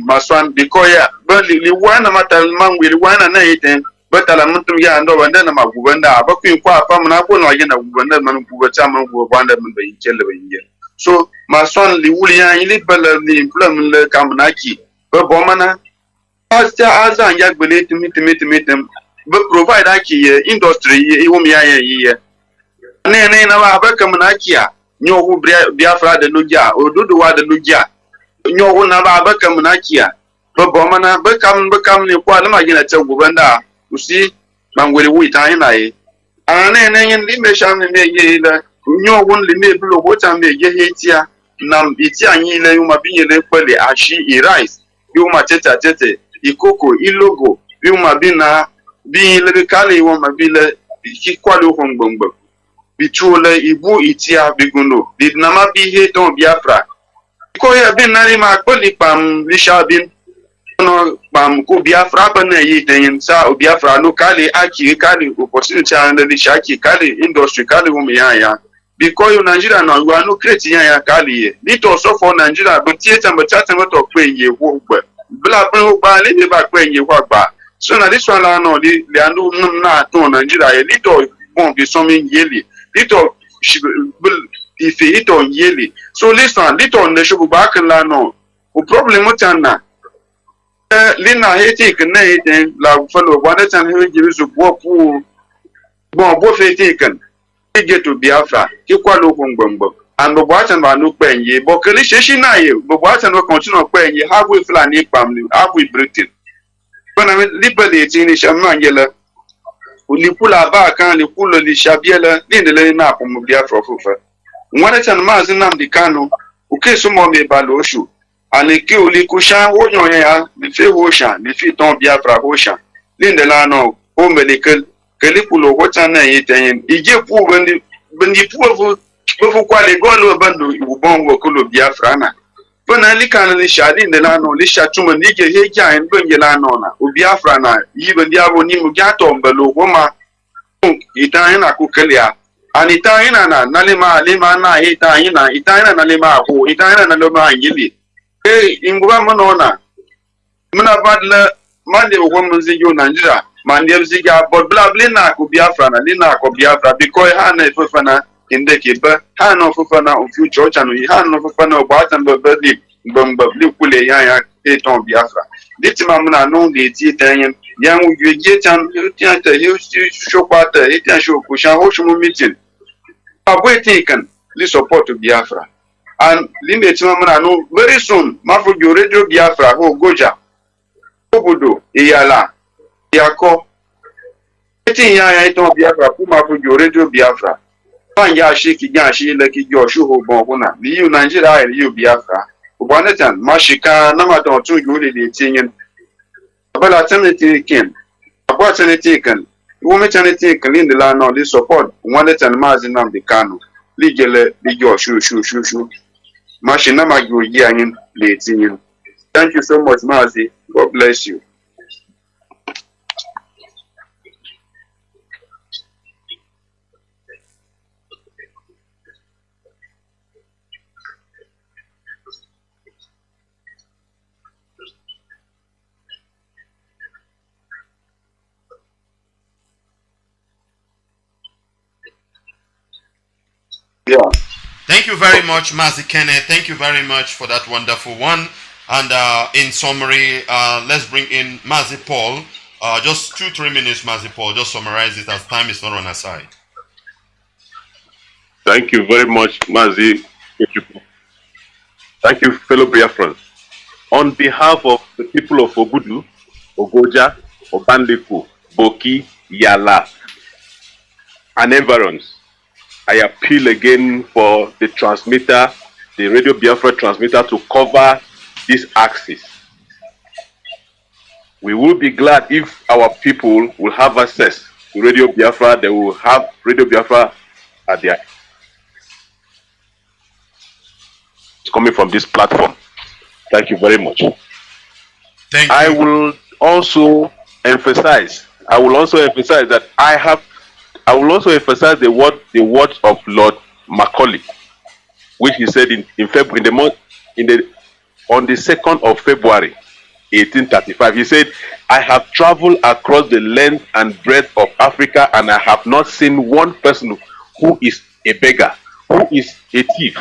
P: Maswan, because but the one matter man will one and 18. But Alamantum ya and over then I'm a Guvenda, but you quite from an apple again a Guvenda man who were Chaman who wanted in Chile. So, my son Liwulia, in Libel, the employment Kamanaki, but Bomana, as and Yak believe to meet them, but provide Aki industry, Iwumia year. And then our Bakamanaki, no Biafra the Lugia, or Duduwa the Lugia, no one of our Bakamanaki, but Bomana, become the Quadamagina Guvenda. You see, man will wait time I. And then Limeshan may no one limit what I may get here. Nam Itia Yile, you might be a ashi rice. You might tete, Ikoko, Ilogo, you might be na being Levicali, you might be Hikwalu Hongbombo. Bichule, Ibu Itia Biguno, did Nama be hate on Biafra. Because you have been Narima Polipam, Lishabin. No, Biafra Pan Sa Biafra locally Aki Kali opportunity and the Shaki Kali industry Kali Umiaya. Because you Nigeria now you are no creating Kali. It also for Nigeria, but theatre but chatting about paying you work. Black Bali back when you work back. So now this one I know they are no Nigeria. Little won't be something yearly. Little if it on yearly. So listen, little on the show back and no. Problem what Lina taken la fellow one and who gives a walk who both taken. We get to Biafra, Kikwalo Humbumbo, and the Watan Banu Penye, Bokalishi Naye, but Watan will continue paying ye half with Flani family, half with Britain. When I mean liberating Shamangela, Ulipula Bakan, Lipula, the Shabiela, in the Lena from Biafra. One at Mazi Nnamdi Kanu, uke sumo me baloshu ani ki uli kushan wo yon ya mi fe wo shan mi fi ton Biafra wo shan linde la no o medical kele pulo wo tan na yiten ije pu bendi pu fu kwa le golo bandu ubon wo kulo Biafra na bona likana ni shadi linde la no li shatuma ni ke he ja en benje la no na u Biafra na yi bendi abo ni mu gato mbalo wo ma itana ku kelia ani itana na nalema lema na itana na lema ko itana na lema yili inguba manona muna badla mande ko mun zijo Nigeria mande ziga but bla blina ku Biafra na lina ko Biafra because ha na fufana inde ke ba ha no fufana o future chanu ha no fufana o batan ba bali bambabli kule ya ton Biafra ditima muna no de ti tanyen yan u yeje tan tian ta yu shopata etian shoku shan ho shumu meeting abwetin li support Biafra and limbe tima muna no very soon mafu radio Biafra ho goja obodo iyala yako etin ya ton Biafra ku mafu radio Biafra fan ya shiki gan shi le ki jo shu ho bon kuna li yu Nigeria yu Biafra ubanetan mashika na madon tun yule de tinyen bala tenete ken abwa tenete ken women tenete ken in the land on this support one let and Mazi Nnamdi Kanu ligele lijo shu mashina magyo yin le tinyen. Thank you so much, Mazi. God bless you. Yeah.
L: Thank you very much, Mazi Kenneth. Thank you very much for that wonderful one. And in summary, let's bring in Mazi Paul. Just 2-3 minutes, Mazi Paul. Just summarize it as time is not on our side.
M: Thank you very much, Mazi. Thank you, fellow Biafrans. On behalf of the people of Ogudu, Ogoja, Obanleku, Boki, Yala, and environs, I appeal again for the transmitter, the Radio Biafra transmitter, to cover this axis. We will be glad if our people will have access to Radio Biafra. They will have Radio Biafra at their it's coming from this platform. Thank you very much.
L: Thank you.
M: I will also emphasize that I will also emphasize the words of Lord Macaulay, which he said on the 2nd of February 1835. He said, "I have traveled across the length and breadth of Africa, and I have not seen one person who is a beggar, who is a thief.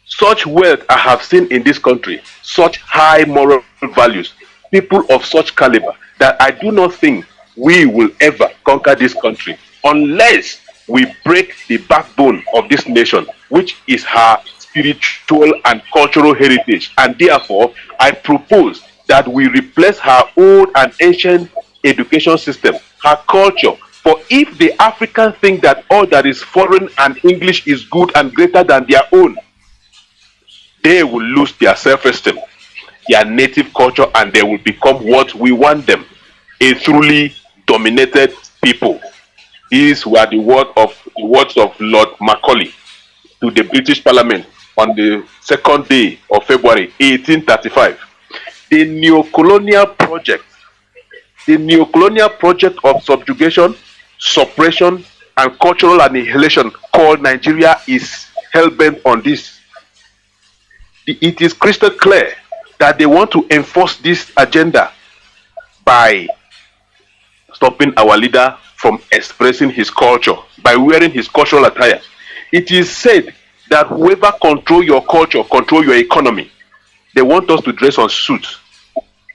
M: Such wealth I have seen in this country, such high moral values, people of such caliber, that I do not think we will ever conquer this country unless we break the backbone of this nation, which is her spiritual and cultural heritage. And therefore, I propose that we replace her old and ancient education system, her culture. For if the Africans think that all that is foreign and English is good and greater than their own, they will lose their self-esteem, their native culture, and they will become what we want them, a truly dominated people." These were the words of Lord Macaulay to the British Parliament on the 2nd day of February 1835. The neocolonial project of subjugation, suppression, and cultural annihilation called Nigeria is hell-bent on this. It is crystal clear that they want to enforce this agenda by stopping our leader from expressing his culture, by wearing his cultural attire. It is said that whoever control your culture, control your economy. They want us to dress on suits.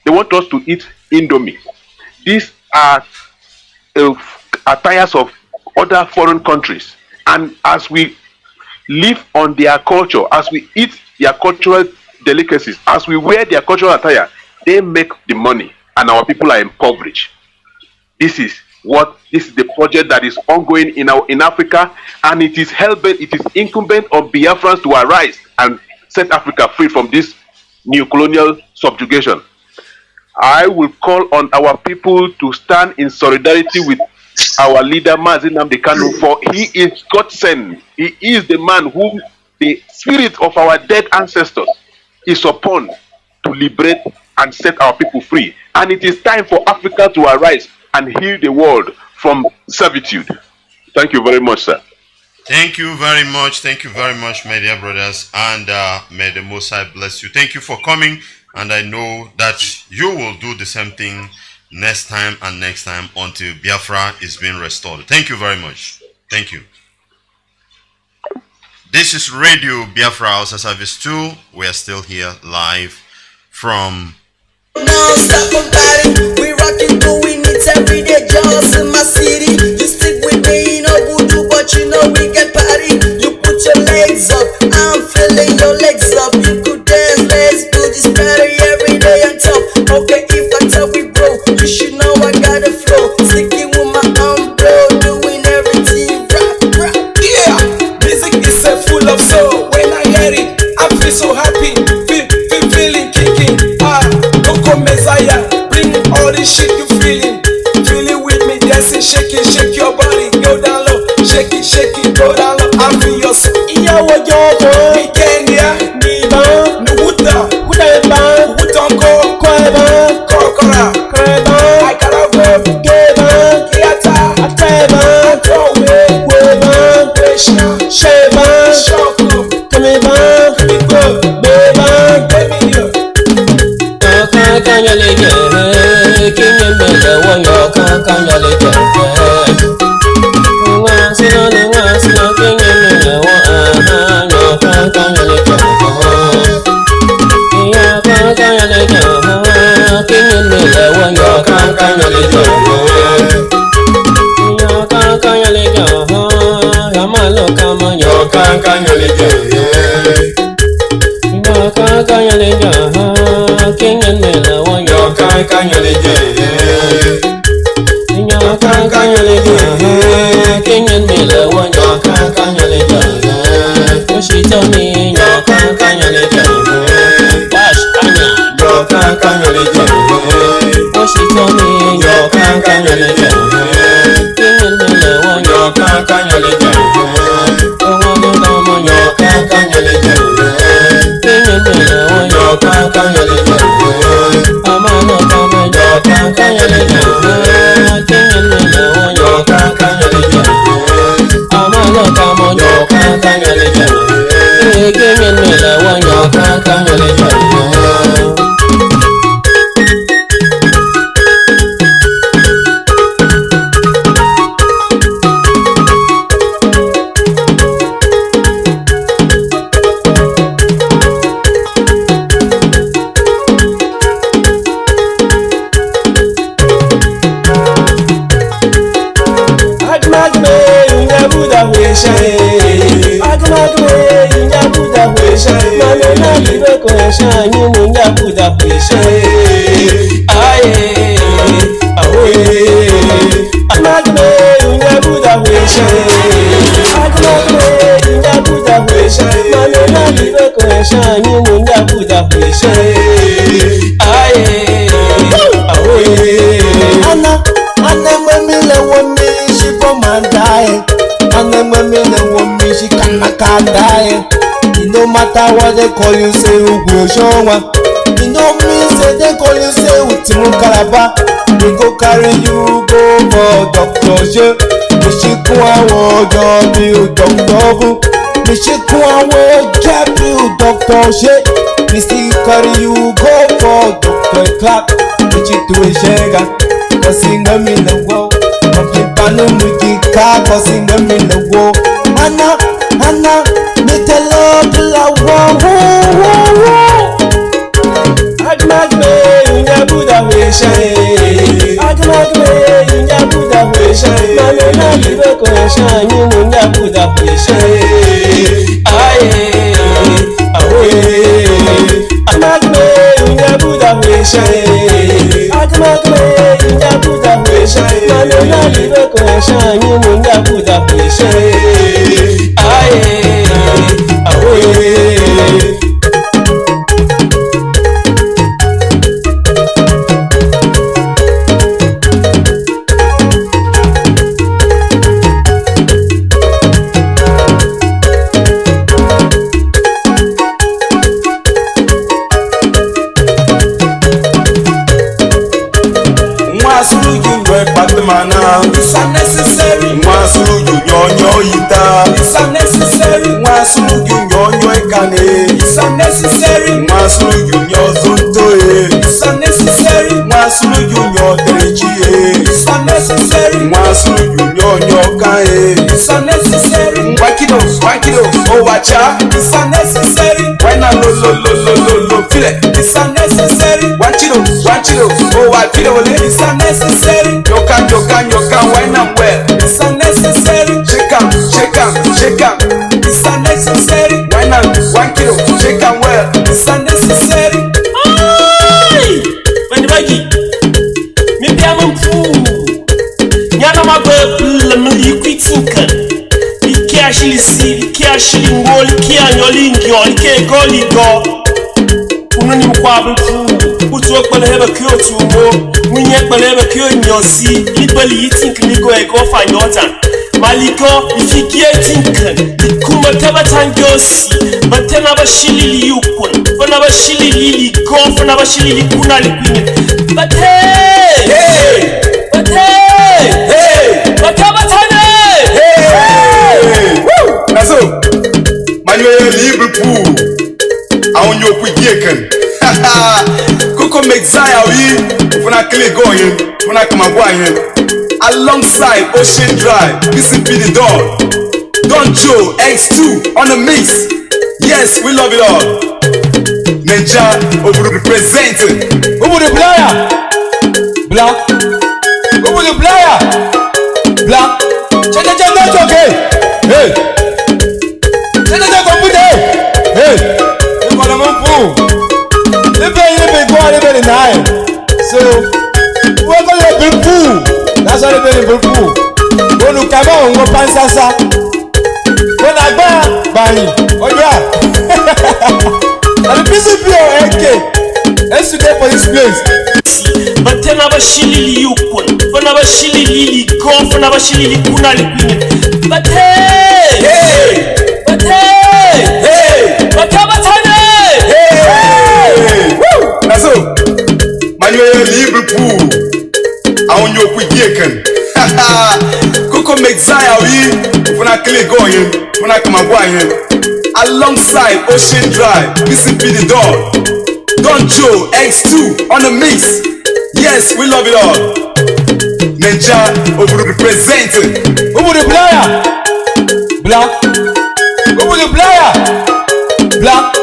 M: They want us to eat Indomie. These are attires of other foreign countries. And as we live on their culture, as we eat their cultural delicacies, as we wear their cultural attire, they make the money and our people are impoverished. This is what this is the project that is ongoing in Africa, and it is incumbent on Biafrans to arise and set Africa free from this neo-colonial subjugation. I will call on our people to stand in solidarity with our leader Mazi Nnamdi Kanu, for he is God sent. He is the man whom the spirit of our dead ancestors is upon to liberate and set our people free. And it is time for Africa to arise and heal the world from servitude. Thank you very much, sir.
L: Thank you very much. Thank you very much, my dear brothers. And may the Most High bless you. Thank you for coming. And I know that you will do the same thing next time and next time until Biafra is being restored. Thank you very much. Thank you. This is Radio Biafra HAUSA-SERVICE 2. We are still here live from...
Q: Now stop on party. We rockin', doing it every day. Just in my city. You stick with me, you know voodoo, but you know we get party. You put your legs up, I'm feeling your legs up. You could dance, let's do this party every day on top. Okay, if I tell we bro, you should know I got a flow. Sticking with my arm, bro, doing everything rap.
R: Yeah, music is full of soul. When I hear it, I feel so happy. Feeling kicking. Messiah, bring all this shit you feeling with me, dancing, shaking, shake your body, go down low, shake it, go down low. I feel your soul. Iya wajobo, Kenya, Niba, Nuhuta, Udeba, Utonko, Kweba, Kokora, Kreba, Ikarabo, Geba, Kiata, Ateba, Atowe, Weba, Pesha, Sheba, Shoku, Kameba, Kamiko, Beba, Kemiyo.
S: Kanyaleke, kinyemele woyo kanyaleke. Ngasino kinyemele wo yo kanyaleke. Ya kanyaleke, kinyemele woyo kanyaleke. Ya kanyaleke, yamalo kama yo kanyaleke. Ya kanyaleke. Kanyaleke, kanyaleke, kanyaleke, kanyaleke. Oshito mi kanyaleke, wash anya kanyaleke. Oshito mi kanyaleke, kanyaleke. Omo kanyaleke, kanyaleke. Amano kama yoka kanyaleke, kanyaleke yoka kanyaleke. Amano kama yoka kanyaleke, kanyaleke yoka kanyaleke.
T: No matter what they call you, say who go show one. You know me, say they call you, say with Timu Kalaba. We go carry you, go for Dr. J. We should go and walk you, Dr. Bu. We should go and walk you, Dr. J. We still carry you, go for Dr. Clark. We should do a shagger, cause in the middle of the world. Panu mujika, cause in the middle of the world. Anna, me tell la wo.
R: Agmagme, unya Buddha wesha. Agmagme, unya Buddha wesha. Mane na libe kwesha, unya Buddha wesha. Aye, awe. Agmagme, unya Buddha wesha. Agmagme, unya Buddha wesha. Mane
S: Ona libe kwa shanyi munga buda kwishe. Aye, awe.
R: It's unnecessary. It's unnecessary. It's unnecessary. It's unnecessary. It's unnecessary. Oh wacha. It's unnecessary. Why not feel it? It's unnecessary. Oh I feel it. It's unnecessary. Yokan, why not well? It's unnecessary. Shake am. It's unnecessary. Why not 1 kilo? Shake am well. It's unnecessary.
B: Ay! Bandibagi. Mi biamam fu. Nyana mabel mli kwitinka. Iki ashili si, iki ashili ngol, iki anyoli ngol, iki goli go. Unoni mkwabel fu. Utu akbal heba kyo tumo. Munye akbal heba kyo nyosi. Libali yitink ligo ego fanyotan. Maliko ifikie tinkan. Ikuma taba tangosi. Batena bashili yukun. Fana bashili lili go. Fana bashili likuna likwini. But hey! Batabatane!
R: Hey! Woo! Naso. Manuel Liverpool. On your quick yekan. Coco Mexia, when I click going, when I come alongside Ocean Drive, PCP the door. Don Joe X2 on the mix. Yes, we love it all. Ninja over representing.
T: Over the player. Black. Over the player. Black. Check okay. Hey. Check computer. Hey. You got a man. They nine. So we're gonna be pool. That's why they're very pool. When you come on, go pansasa. When I buy, oh yeah. And the PCP or AK, let's get for this place.
B: But then I was shilly yukun. When I was shilly lily go, when I was shilly kuna liquid. But hey!
R: Naso, Manuel Liverpool, on your quick yekan. Coco Mexia, when I click going, when I come alongside Ocean Drive, PCP the door. Don Joe X2 on the mix. Yes, we love it all. Ninja over representing.
T: Over the player. Black. Over the player. Black.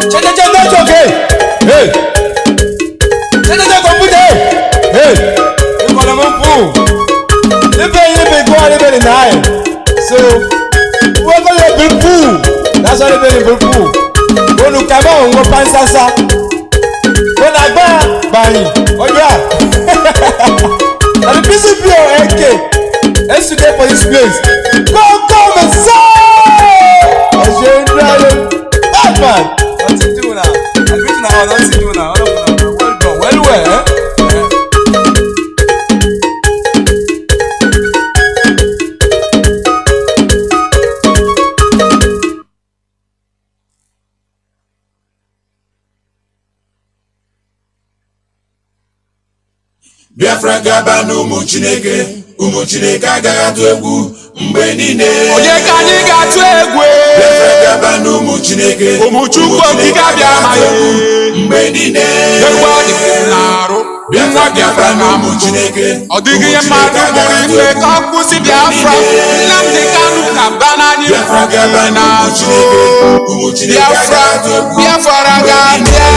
T: Check okay. Hey. Check computer. Hey. You got a man pool. They go out very nine. So we're gonna be pool. That's why they're very pool. When you come on, go pansasa. When I buy, oh yeah. And the PCP or AK, let's get for this place. Come and say! As you're driving, Batman. What's it doing now? I'm written now. What's it doing now? Well done. Well.
A: Biafra gaba n'ụmụ Chineke agaghị atụ egwu mgbe niile.
R: Onye ka anyị ga-atụ egwu?
A: Biafra gaba n'ụmụ Chineke
R: ụmụ Chukwu okike abịa amaghị
A: mgbe niile.
R: Egwu adịghị n'arụ.
A: Biafra gaba n'ụmụ Chineke.
R: Ọ dịghị ihe mmadụ mụrụ ife ka ọ kwụsị Biafra. Nnamdi Kanu ka mba n'anyị.
A: Biafra gaba n'ụmụ Chineke. Ụmụ Chineke agaghị atụ egwu.
R: Biafra ga-abịa.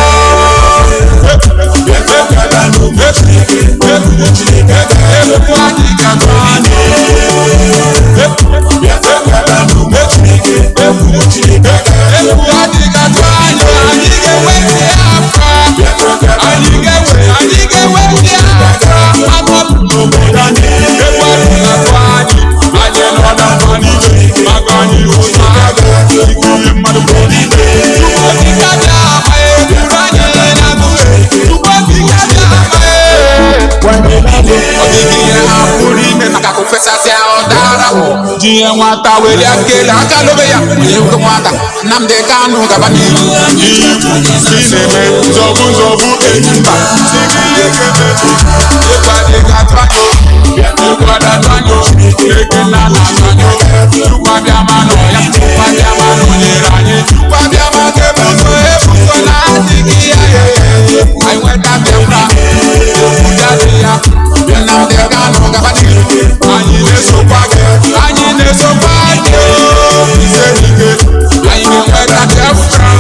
A: Biafra gaba n'ụmụ Chineke. Ụmụ Chineke agaghị atụ egwu. Biafra gaba n'ụmụ Chineke. Ụmụ Chineke agaghị atụ egwu.
R: Anyị ga-enwe Biafra.
A: Biafra gaba n'ụmụ Chineke.
R: Anyị ga-enwe Biafra. Amapụ n'obodo anyị.
B: sasịa ọdara ji ya nwata were akele aka lobe ya onye nke nwata Nnamdi Kanu gaba n'ihu
C: si na-eme nzọbụ enyimba ịkwadịgatụanyụ ekena na atụanyụ chukwabịama n'ọya chukwabịama n'onyere anyị chukwabịama ga-ebuso na-adịghị ya anyị nweta Biafra okwujadị ya Nnamdi Kanu gaba n'ihu anyị na-esokwa gị ise n'ike anyị ga-enweta Biafra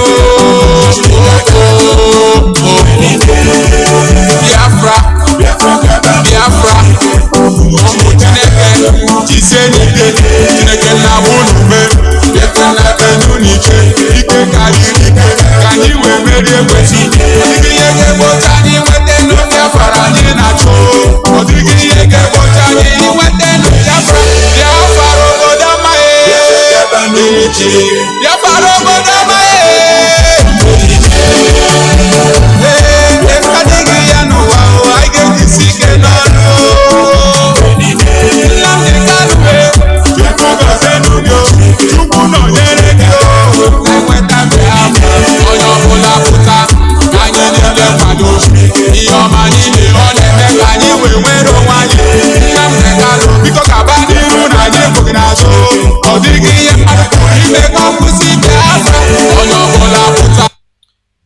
C: Biafra ụmụ Chineke jisie n'ike Chineke na-abụ n'ume eke na-enu n'ike ike karịrị ike ka anyị wee merie ekwesị ọ dịghị ihe ga-egbochi anyị nweta nụ Biafra anyị na-achọ ọ dịghị ihe ga-egbochi anyị nweta nụ Biafra obodo amaghị Biafra obodo amaghị adịghị ya n'ụwa anyị ga-ejisi ike n'ọnụ Nnamdi Kanu Chukwu gọzie n'ugo Chukwu nọnyere gị enweta Biafra onye ọbụla pụta ka anyị niile kwado ihe ọma niile ọ na-eme ka anyị wee nwere onwe anyị Nnamdi Kanu biko gaba n'iru na anyị ebughị n'azụ ọ dịghị ihe mmadụ pụrụ ime ka ọ kwụsị Biafra onye ọbụla pụta.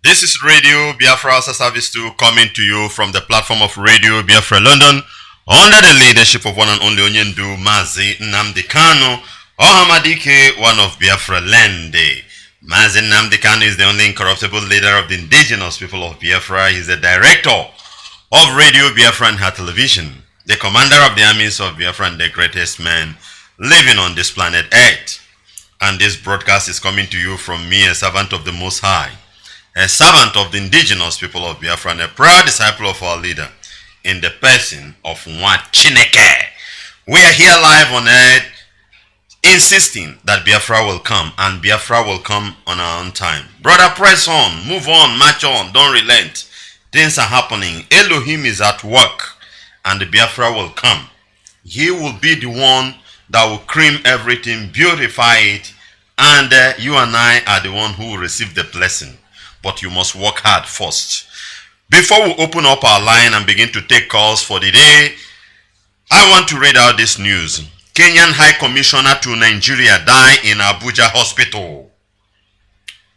L: This is Radio Biafra HAUSA-SERVICE 2 coming to you from the platform of Radio Biafra London under the leadership of one and only Onyendu Mazi Nnamdi Kanu, Ohamadike, one of Biafra land. Mazi Nnamdi Kanu is the only incorruptible leader of the indigenous people of Biafra. He is the director of Radio Biafra and her television, the commander of the armies of Biafra and the greatest man living on this planet Earth. And this broadcast is coming to you from me, a servant of the Most High, a servant of the indigenous people of Biafra and a proud disciple of our leader in the person of NWACHINEKE. We are here live on earth insisting that Biafra will come and Biafra will come on our own time. Brother, press on, move on, march on, don't relent. Things are happening. Elohim is at work and the Biafra will come. He will be the one that will cream everything, beautify it, and you and I are the one who will receive the blessing. But you must work hard first. Before we open up our line and begin to take calls for the day, I want to read out this news. Kenyan High Commissioner to Nigeria die in Abuja hospital.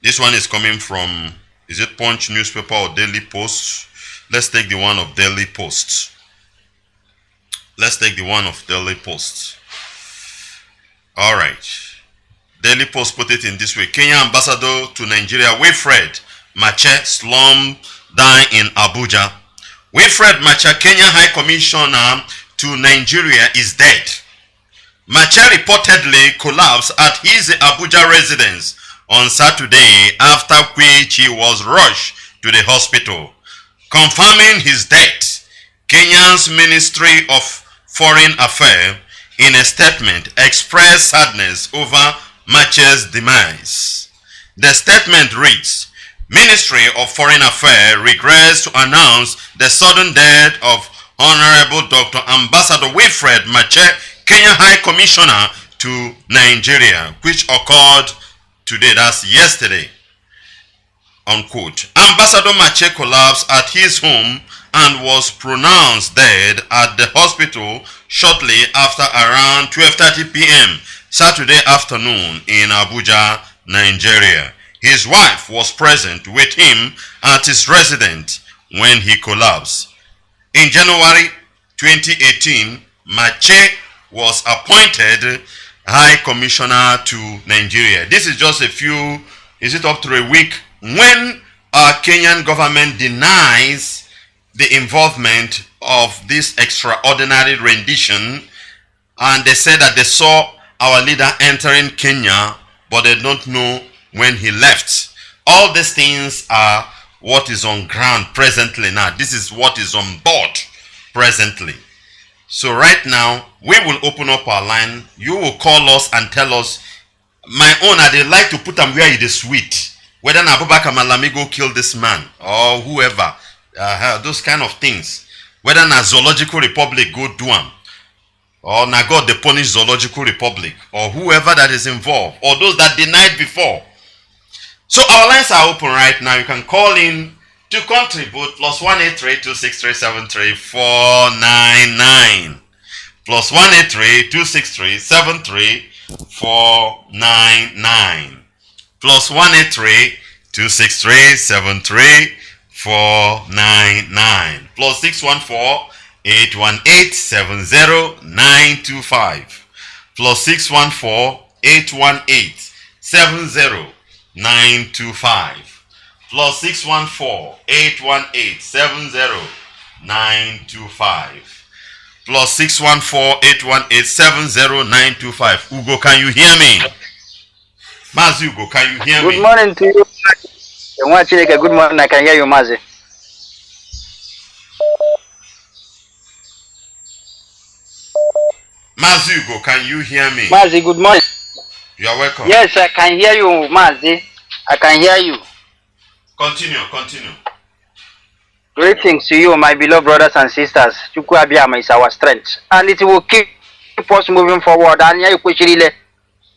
L: This one is coming from, is it Punch newspaper or Daily Post? Let's take the one of Daily Post. Let's take the one of Daily Post. All right. Daily Post put it in this way. Kenya ambassador to Nigeria, Wilfred Mache, slum die in Abuja. Wilfred Mache, Kenya High Commissioner to Nigeria, is dead. Mache reportedly collapsed at his Abuja residence on Saturday, after which he was rushed to the hospital. Confirming his death, Kenya's Ministry of Foreign Affairs in a statement expressed sadness over Mache's demise. The statement reads, Ministry of Foreign Affairs regrets to announce the sudden death of Honorable Dr. Ambassador Wilfred Mache, Kenya High Commissioner to Nigeria, which occurred today, that's yesterday, unquote. Ambassador Mache collapsed at his home and was pronounced dead at the hospital shortly after around 12:30 p.m. Saturday afternoon in Abuja, Nigeria. His wife was present with him at his residence when he collapsed. In January 2018, Mache was appointed High Commissioner to Nigeria. This is just a few, is it up to a week, when our Kenyan government denies the involvement of this extraordinary rendition, and they said that they saw our leader entering Kenya, but they don't know when he left. All these things are what is on ground presently now. This is what is on board presently. So right now, we will open up our line. You will call us and tell us, my own, they like to put them where it is sweet. Whether Abubakar Malami go kill this man or whoever, those kind of things. Whether na Zoological Republic go do them. or na God the punish Zoological Republic, or whoever that is involved, or those that denied before. So our lines are open right now. You can call in to contribute +183-263-73499. +183-263-73499. +183-263-73499. +614-818-70925. +614-818-70925. +614-818-70925. +614-818-70925. Ugo, can you hear me? Mazi Ugo, can you hear me?
B: Good morning to you. NWACHINEKE, good morning. I can hear you, Mazi.
L: Mazi Ugo, can you hear me?
B: Mazi, good morning.
L: You are welcome.
B: Yes, I can hear you, Mazi. I can hear you.
L: Continue.
B: Greetings to you, my beloved brothers and sisters. Chukwu Abiyama is our strength, and it will keep us moving forward. And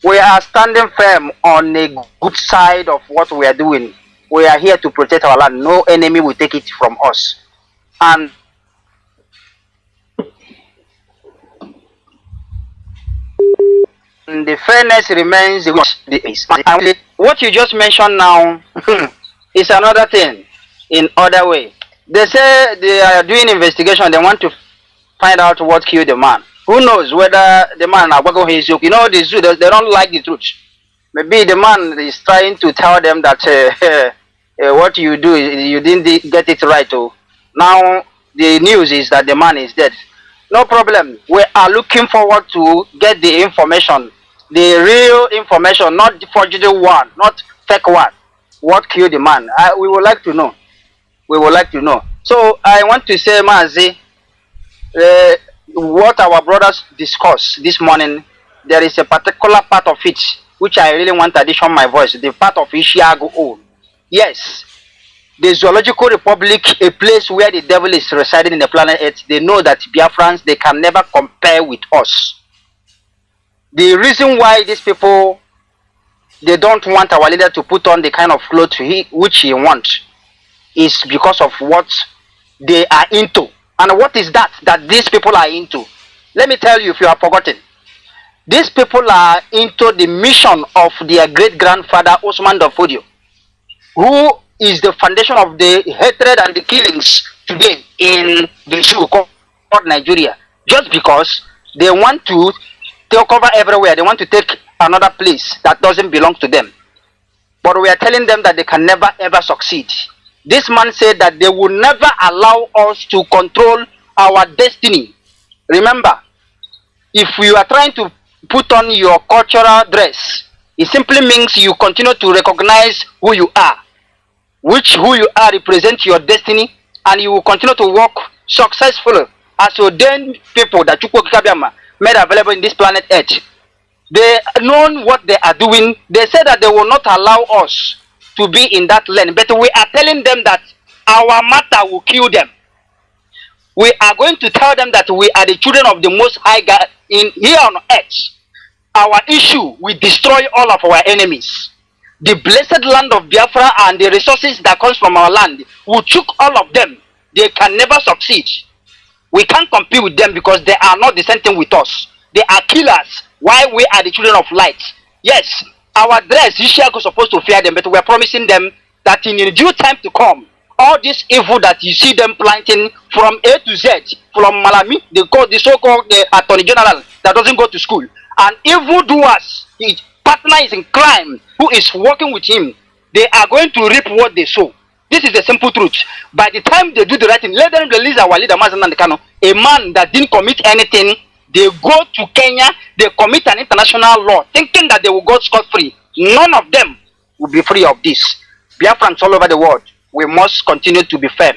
B: we are standing firm on a good side of what we are doing. We are here to protect our land. No enemy will take it from us. And the fairness remains what you just mentioned now is another thing in other way. They say they are doing investigation. They want to find out what killed the man. Who knows whether the man, you know, the zoo, they don't like the truth. Maybe the man is trying to tell them that what you do, you didn't get it right. Oh. Now the news is that the man is dead. No problem. We are looking forward to get the information, the real information, not the forged one, not fake one. What killed the man? We would like to know. We would like to know. So I want to say, Mazi, what our brothers discussed this morning, there is a particular part of it which I really want to addition my voice, the part of Ishiago own. Yes, the Zoological Republic, a place where the devil is residing in the planet Earth, they know that Biafrans, they can never compare with us. The reason why these people, they don't want our leader to put on the kind of clothes which he wants is because of what they are into. And what is that these people are into? Let me tell you, if you have forgotten. These people are into the mission of their great-grandfather, Osman Danfodio, who is the foundation of the hatred and the killings today in the zoo called Nigeria. Just because they want to take over everywhere. They want to take another place that doesn't belong to them. But we are telling them that they can never ever succeed. This man said that they will never allow us to control our destiny. Remember, if you are trying to put on your cultural dress, it simply means you continue to recognize who you are, who you are represents your destiny, and you will continue to work successfully as ordained people that Chukwu Kikabiyama made available in this planet Earth. They know what they are doing. They say that they will not allow us to be in that land, but we are telling them that our matter will kill them. We are going to tell them that we are the children of the Most High God in here on earth. Our issue will destroy all of our enemies. The blessed land of Biafra and the resources that comes from our land will choke all of them. They can never succeed. We can't compete with them because they are not the same thing with us. They are killers while we are the children of light. Yes, our dress, Ishiago is supposed to fear them, but we are promising them that in due time to come, all this evil that you see them planting from A to Z, from Malami, they call the so-called Attorney General that doesn't go to school, and evildoers, his partner is in crime, who is working with him, they are going to reap what they sow. This is the simple truth. By the time they do the right thing, let them release our leader, Mazi Kanu, a man that didn't commit anything. They go to Kenya, they commit an international law, thinking that they will go scot-free. None of them will be free of this. Biafrans all over the world, we must continue to be firm.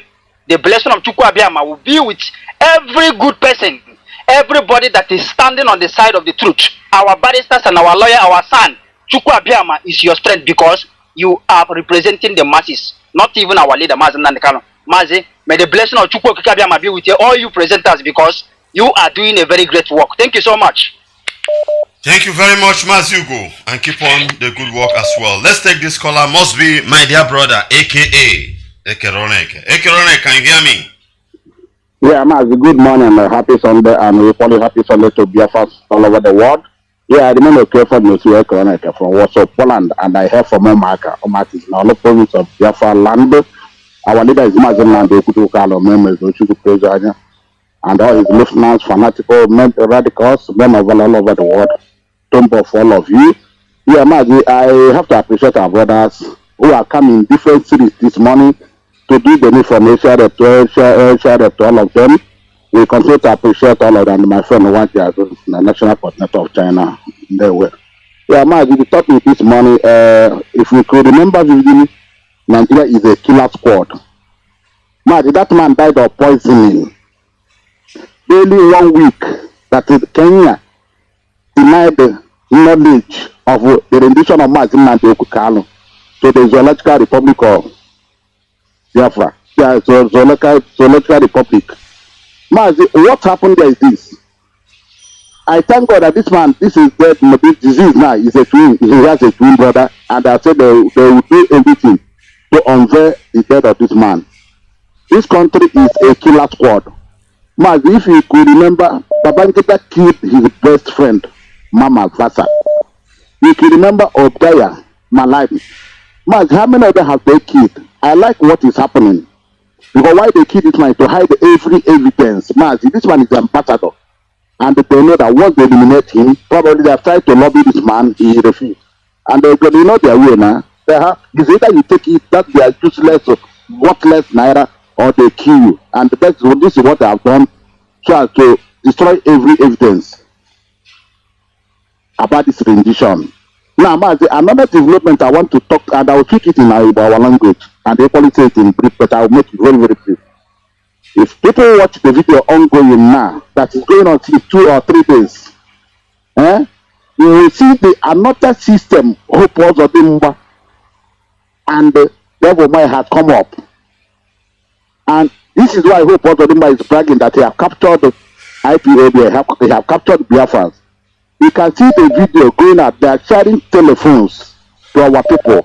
B: The blessing of Chukwu Abiyama will be with every good person, everybody that is standing on the side of the truth. Our barristers and our lawyer, our son, Chukwu Abiyama is your strength because you are representing the masses, not even our leader, Mazi Kanu. Mazi, may the blessing of Chukwu Abiyama be with you, all you presenters, because You are doing a very great work. Thank you so much.
L: Thank you very much, Mazugo, and keep on the good work as well. Let's take this caller. Must be my dear brother, aka Ekeroneke. Ekeroneke, can you hear me?
U: Yeah, Mazi, good morning, happy Sunday, and we probably happy Sunday to Biafrans all over the world. Yeah, I remember from Monsieur Ekeroneke from Warsaw, Poland, and I hear from Omaka. Omaka is now the province of Biafra land. Our leader is Mazi NWACHINEKE, Kutukalo, members, and all his listeners, fanatical, radicals, men of all over the world. Tomb of all of you. Yeah, Mazi, I have to appreciate our brothers who are coming in different cities this morning to do the information, share to all of them. We continue to appreciate all of them. My friend, the national coordinator of China. There were. Yeah, Mazi, the topic this morning, if we could remember vividly, Nigeria is a killer squad. Mazi, that man died of poisoning. Barely 1 week that Kenya denied the knowledge of the rendition of Mazi NWACHINEKE to the Zoological Republic of Biafra. Yeah, Zoological Republic. Mazi, what happened there is this. I thank God that this man, this is dead, this disease now is a twin. He has a twin brother, and I said they will do everything to unveil the death of this man. This country is a killer squad. Mazi, if you could remember, Babangida killed his best friend, Mama Vasa. You can remember Obdaya, Malami. Mazi, how many of them have they killed? I like what is happening. Because why they kill this man? To hide every evidence. Mazi, this man is the ambassador. And they know that once they eliminate him, probably they have tried to lobby this man, he refused. And they know their way now. It's either you take it, that they are useless, worthless naira, or they kill you. And this is what they have done, so as to destroy every evidence about this rendition. Now, Mazi, another development I want to talk, and I will speak it in our language, and they probably say it in brief, but I will make it very, very brief. If people watch the video ongoing now, that is going on since 2 or 3 days, you will see the another system, Hope was of Dimba, and the devil might have come up. And this is why Hope Ododimba is bragging that they have captured the Ipob, they have captured Biafrans. You can see the video going out, they are sharing telephones to our people.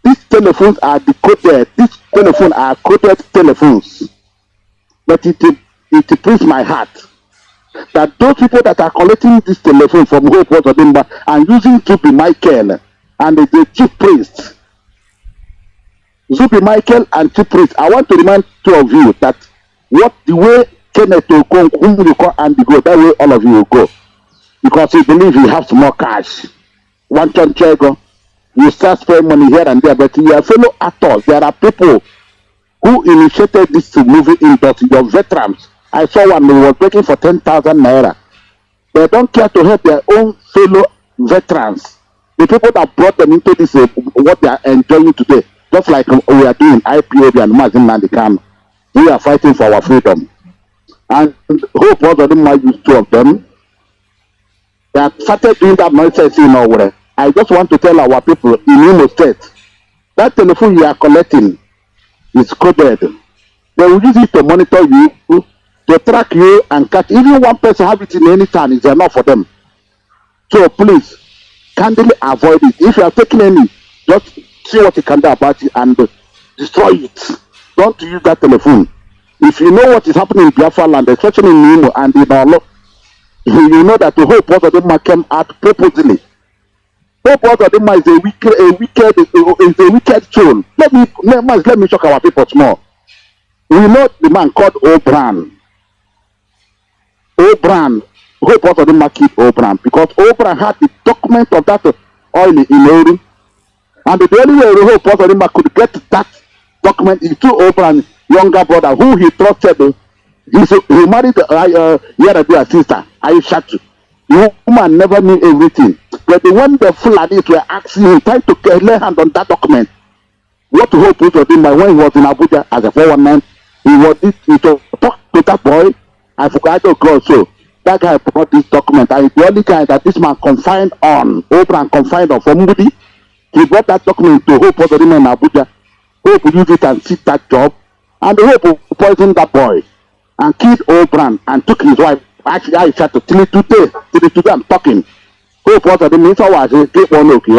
U: These telephones are decoded, these telephones are coded telephones. But it breaks my heart that those people that are collecting this telephone from Hope Ododimba and using Zubi Michael and the chief priest. Zubi Michael and Chief Priest, I want to remind two of you that the way Kenneth will go, whom you call Andy go, that way all of you will go. Because you believe you have more cash. One turn chego, you start spending money here and there, but your fellow actors, there are people who initiated this movie industry, your veterans. I saw one who was working for 10,000 naira. They don't care to help their own fellow veterans. The people that brought them into this, what they are enjoying today. Just like we are doing Ipob and Mazi NWACHINEKE, we are fighting for our freedom. And Hope was of them might use 2 of them. They have started doing that nonsense in Norway. I just want to tell our people in Imo State, that telephone you are collecting is coded. They will use it to monitor you, to track you and catch. Even one person have it in any town is enough for them. So please, kindly avoid it. If you are taking any, just see what you can do about it and destroy it. Don't use that telephone. If you know what is happening in Biafra land, especially in Nimo and in Olo, you know that the whole part of them came out purposely. The whole part of them is a wicked soul. Let me shock our people small. We know the man called Obran. The whole part of them keep Obran because Obran had the document of that oil in Oru. And the only way the whole part of him could get that document is through Obran's younger brother, who he trusted. He married Yarabia's sister, Aishatu. The woman never knew everything. But when the Fulanis were asking him, trying to lay hand on that document, what Hope was doing by when he was in Abuja as a 419, he talked to that boy. I forgot to call so. That guy brought this document, and the only guy that this man confined on, Obran confined on from Moody. He brought that document to Hope was in Abuja. Hope used it and seek that job. And Hope poisoned that boy. and killed old Brand and took his wife. Actually, I tried to today I'm talking. Hope was the minister was get one okay.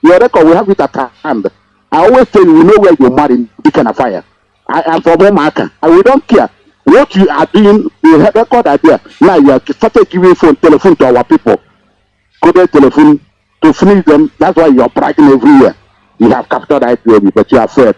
U: Your record, we have it at hand. I always tell you, we know where you're married, you can fire. I am from Omaka, and we don't care what you are doing. You have record idea. Now you are started giving telephone to our people. Coded telephone to finish them. That's why you are bragging every year. You have captured IPOB, but you are afraid.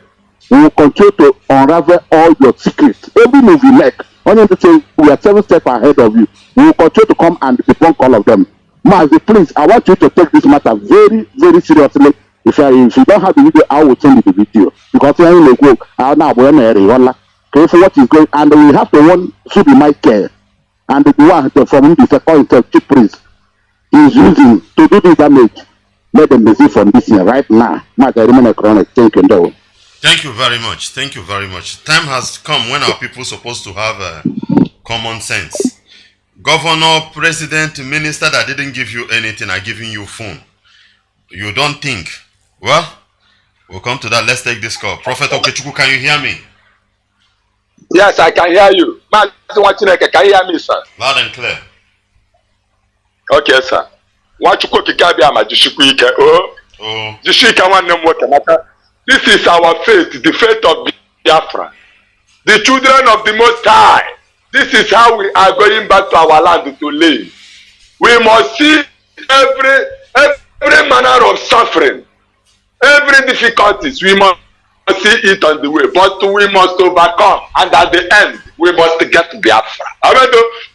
U: We will continue to unravel all your secrets. Every move you make, only to say we are 7 steps ahead of you. We will continue to come and debunk all of them. Mazi, please, I want you to take this matter very, very seriously. If you don't have the video, I will send you the video. Because you ain't go now for what is going, and we have to one should be my care. And the one from the second chief priest is using to do this damage. Let them receive from this year right now. Thank you.
L: Thank you very much. Thank you very much. Time has come when our people are supposed to have common sense. Governor, president, minister that didn't give you anything are giving you phone. You don't think. Well, we'll come to that. Let's take this call. Prophet Okechuku, can you hear me?
O: Yes, I can hear you. Mazi NWACHINEKE, can you hear me, sir?
L: Loud and clear.
O: Okay, sir. This is our faith, the faith of Biafra. The children of the Most High. This is how we are going back to our land to live. We must see every manner of suffering, every difficulties. We must see it on the way, but we must overcome. And at the end, we must get Biafra.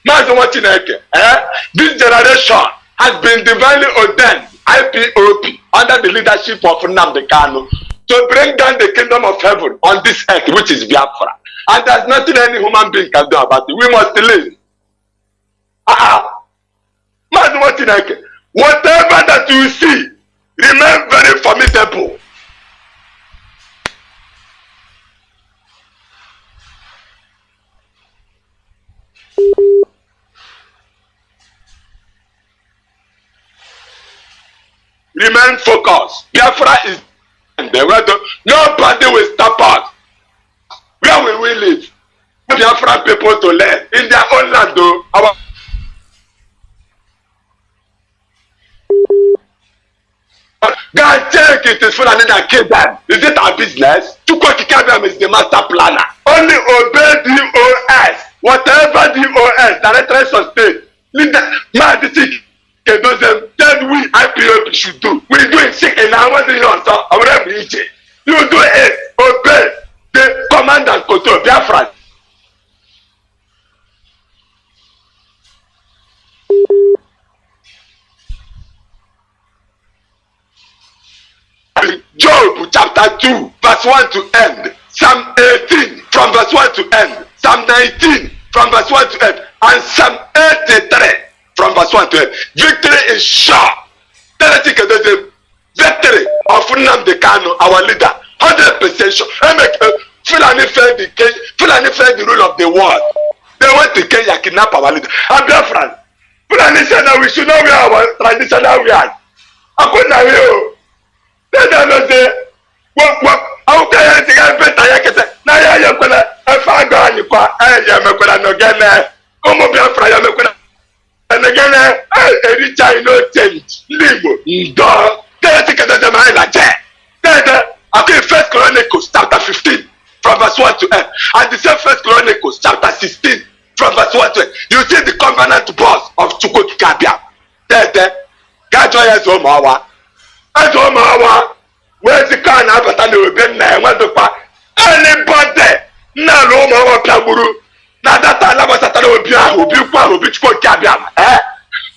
O: Mazi NWACHINEKE, this generation has been divinely ordained, IPOB, under the leadership of Nnamdi Kanu, to bring down the kingdom of heaven on this earth, which is Biafra. And there's nothing any human being can do about it. We must live. Mazi NWACHINEKE, whatever that you see, remain very formidable. Remain focused. Biafra is nobody will stop us. Where will we live? Biafra people to learn in their own land, though. God check it is Fulani that killed them. Is it our business? Chukwokikabiyam is the master planner. Only obey DOS. Whatever DOS, Directorate of State, Mazi then we IPOB should do. We do it sick and I want to you do it, obey the command and control Biafra. Job chapter 2 verse 1 to end, Psalm 18 from verse 1 to end, Psalm 19 from verse 1 to end, and Psalm 83 from verse 1 to end. Victory is sure. Victory of Nnamdi Kanu, our leader, 100% sure. Fulani fed the rule of the world. They went to Kenya, kidnap our leader. And Biafrans, Fulani said that we should not wear our traditional wear. I couldn't have you. They don't say, how can I think I better? Now you're going to, if I go and you call, I'm going to get come on, Biafra, and again, every time no change, leave. Don't take it. Okay, First Chronicles chapter 15 from verse 1 to end, and the same First Chronicles chapter 16 from verse 1 to end. You see the covenant boss of Chukwokikabiyam. God join us home hour. As home hour, where's the car now? But I know Ben I want to pass anybody. Now, home hour, Piaburu. Now that I love us at all, Chukwokikabiyam.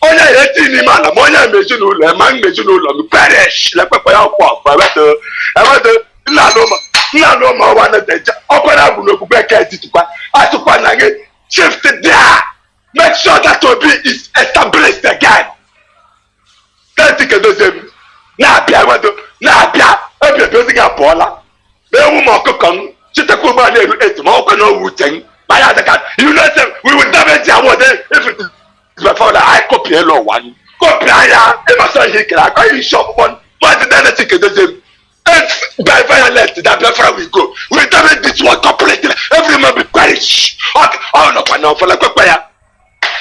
O: Onya 18 imana, monya mejunula, man mejunula, perish. Like a fire walk, Naloma, one of the opera will go back at it. I took one again, shift it there. Make sure that Toby is established again. That's it, doesn't Nabia, Nabia, I'm building a pola. They will mock a con, Chitakuba, and no Wu-Tang. You know, we will damage our water if it is. Before I copy a low one, copy Emerson Hickler, I shop one, but then I think it doesn't. By violence, that Biafra will go. We damage this one completely. Every man be perish.
M: rubbish. Okay, oh no, no, for like a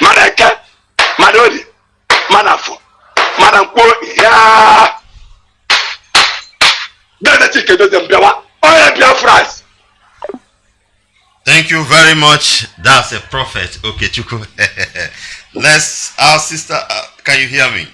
M: Manaka, Manodi, Manafo, Manampo, yeah. Then the chicken doesn't be what? Oh, Biafrans.
L: Thank you very much. That's a prophet. Okay, Chuku. Let's, our sister, can you hear me?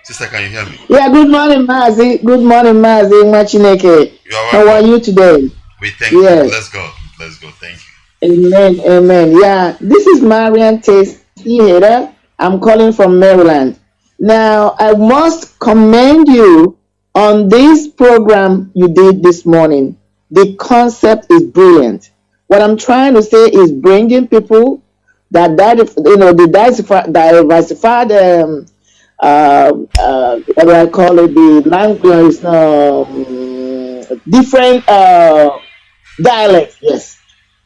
L: Sister, can you hear me?
E: Yeah, good morning, Mazi. Good morning, Mazi NWACHINEKE. How are you today?
L: We thank you. Let's go. Let's go. Thank
E: you. Amen. Amen. Yeah, this is Marian Tasty here. I'm calling from Maryland. Now, I must commend you on this program you did this morning. The concept is brilliant. What I'm trying to say is bringing people that the diversified what do I call it? The language, different dialects. Yes,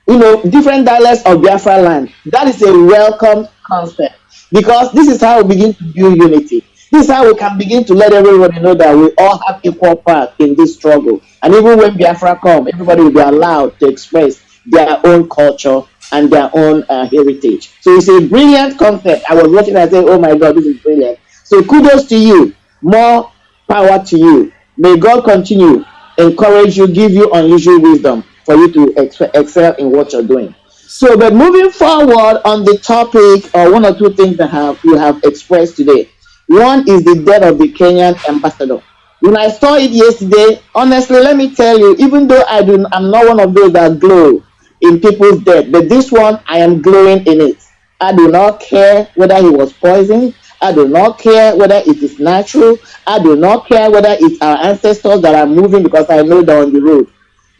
E: different dialects of Biafra land. That is a welcome concept because this is how we begin to build unity. This is how we can begin to let everybody know that we all have equal part in this struggle. And even when Biafra come, everybody will be allowed to express their own culture and their own heritage. So it's a brilliant concept. I was watching and I said, oh my God, this is brilliant. So kudos to you. More power to you. May God continue, encourage you, give you unusual wisdom for you to excel in what you're doing. So, but moving forward on the topic, one or two things that you have expressed today. One is the death of the Kenyan ambassador. When I saw it yesterday, honestly, let me tell you, even though I'm not one of those that glow in people's death, but this one, I am glowing in it. I do not care whether he was poisoned. I do not care whether it is natural. I do not care whether it's our ancestors that are moving because I know they're on the road.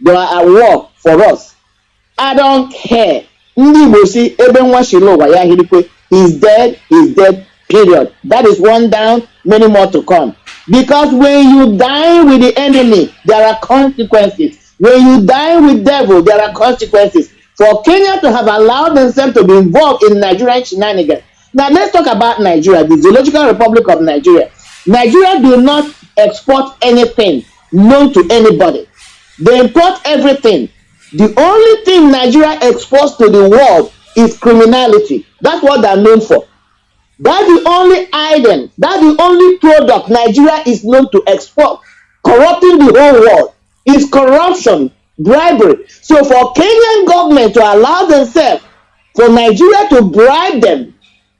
E: They are at work for us. I don't care. He's dead, period. That is one down, many more to come. Because when you die with the enemy, there are consequences. When you die with devil, there are consequences. For Kenya to have allowed themselves to be involved in Nigerian shenanigans. Now let's talk about Nigeria, the Zoological Republic of Nigeria. Nigeria do not export anything known to anybody. They import everything. The only thing Nigeria exports to the world is criminality. That's what they're known for. That's the only item, that's the only product Nigeria is known to export, corrupting the whole world. Is corruption, bribery. So for Kenyan government to allow themselves, for Nigeria to bribe them,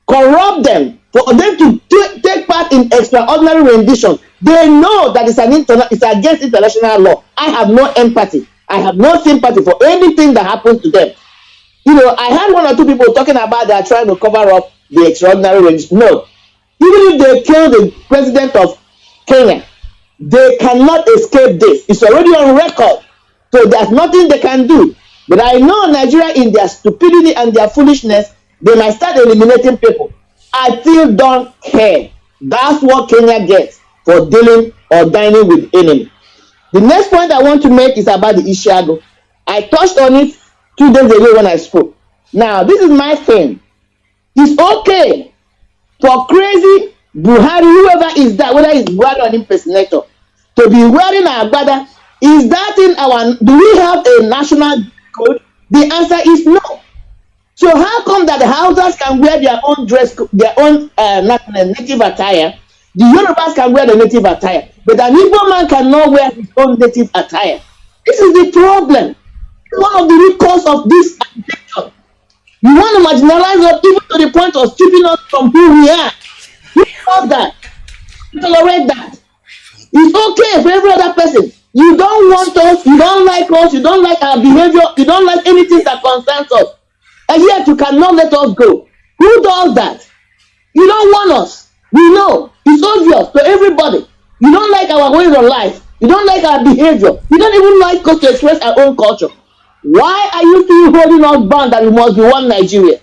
E: corrupt them, for them to take part in extraordinary rendition, they know that it's against international law. I have no empathy. I have no sympathy for anything that happens to them. I had one or two people talking about they are trying to cover up the extraordinary rendition. No. Even if they kill the president of Kenya, they cannot escape this. It's already on record. So there's nothing they can do. But I know Nigeria, in their stupidity and their foolishness, they might start eliminating people. I still don't care. That's what Kenya gets for dealing or dining with enemy. The next point I want to make is about the Ishiago. I touched on it 2 days ago when I spoke. Now, this is my thing. It's okay for crazy Buhari, whoever is that, whether it's Buhari or impersonator, to be wearing a agbada. Is that in our, do we have a national code? The answer is no. So how come that the Hausas can wear their own dress, their own native attire? The Yorubas can wear the native attire, but an Igbo man cannot wear his own native attire. This is the problem. One of the root cause of this agitation. You want to marginalize us even to the point of stripping us from who we are. You love that. You tolerate that. It's okay for every other person. You don't want us, you don't like us, you don't like our behavior, you don't like anything that concerns us. And yet you cannot let us go. Who does that? You don't want us. We know. It's obvious to everybody. You don't like our ways of life. You don't like our behavior. You don't even like us to express our own culture. Why are you still holding us bound that we must be one Nigeria?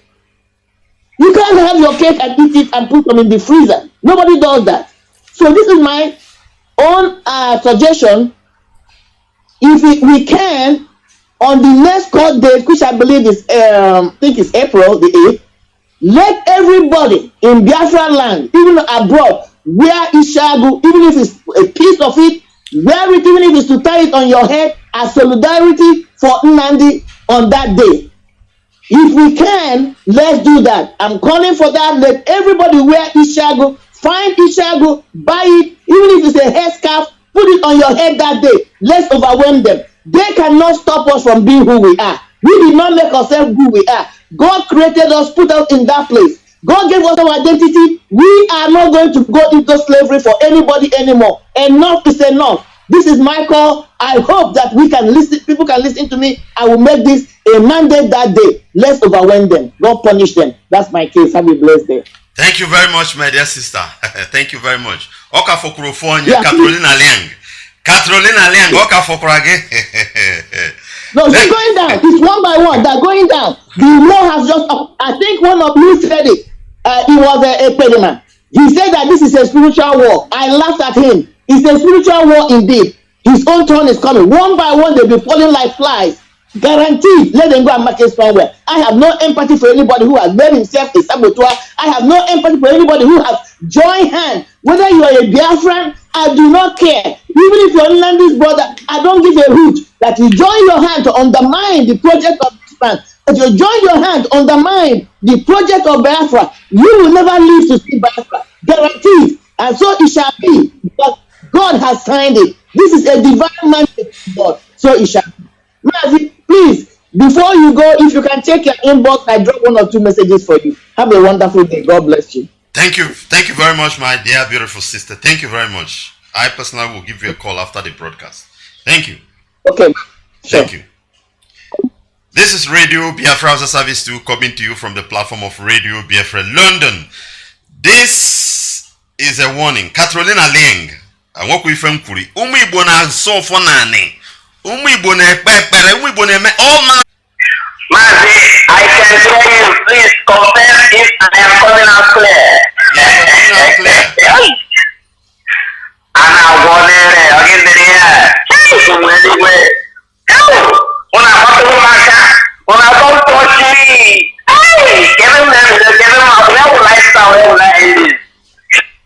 E: You can't have your cake and eat it and put them in the freezer. Nobody does that. So this is my own suggestion. If we can, on the next court date, which I believe is, I think it's April the 8th, let everybody in Biafra land, even abroad, wear Ishagu, even if it's a piece of it, wear it, even if it's to tie it on your head, as solidarity for Nnamdi on that day. If we can, let's do that. I'm calling for that. Let everybody wear Ishago, find Ishago, buy it, even if it's a headscarf, put it on your head that day. Let's overwhelm them. They cannot stop us from being who we are. We did not make ourselves who we are. God created us, put us in that place. God gave us our identity. We are not going to go into slavery for anybody anymore. Enough is enough. This is my call. I hope that we can listen. People can listen to me. I will make this a mandate that day. Let's overwhelm them. God punish them. That's my case. Have a blessed day.
L: Thank you very much, my dear sister. Thank you very much. Oka Fokrofonia, Carolina Liang. Carolina Liang, Oka Fokrage.
E: No, she's going down. It's one by one. They're going down. The war has just, I think one of you said it. He was a pediment. He said that this is a spiritual war. I laughed at him. It's a spiritual war indeed. His own turn is coming. One by one, they'll be falling like flies. Guaranteed. Let them go and market somewhere. I have no empathy for anybody who has made himself a saboteur. I have no empathy for anybody who has joined hands. Whether you are a Biafran, I do not care. Even if you're Nnamdi's brother, I don't give a hoot that you join your hand to undermine the project of this man. If you join your hand to undermine the project of Biafra, you will never live to see Biafra. Guaranteed. And so it shall be, because God has signed it. This is a divine mandate from God. So it shall be. Mazi, please, before you go, if you can check your inbox, I drop 1 or 2 messages for you. Have a wonderful day. God bless you.
L: Thank you very much, my dear beautiful sister. Thank you very much. I personally will give you a call after the broadcast. Thank you.
E: Okay. Sure.
L: Thank you. This is Radio Biafra HAUSA-SERVICE 2 coming to you from the platform of Radio Biafra London. This is a warning. Carolina Liang. I work with Femkuri. Umibona so for nane. Umibona pepere. Umibona me all man.
N: Mazi, I can hear you. Please confirm if I am coming out clear.
L: Yes, coming out clear.
N: And I want it again anyway. When I want to when I don't touch me, hey, give him a lifestyle.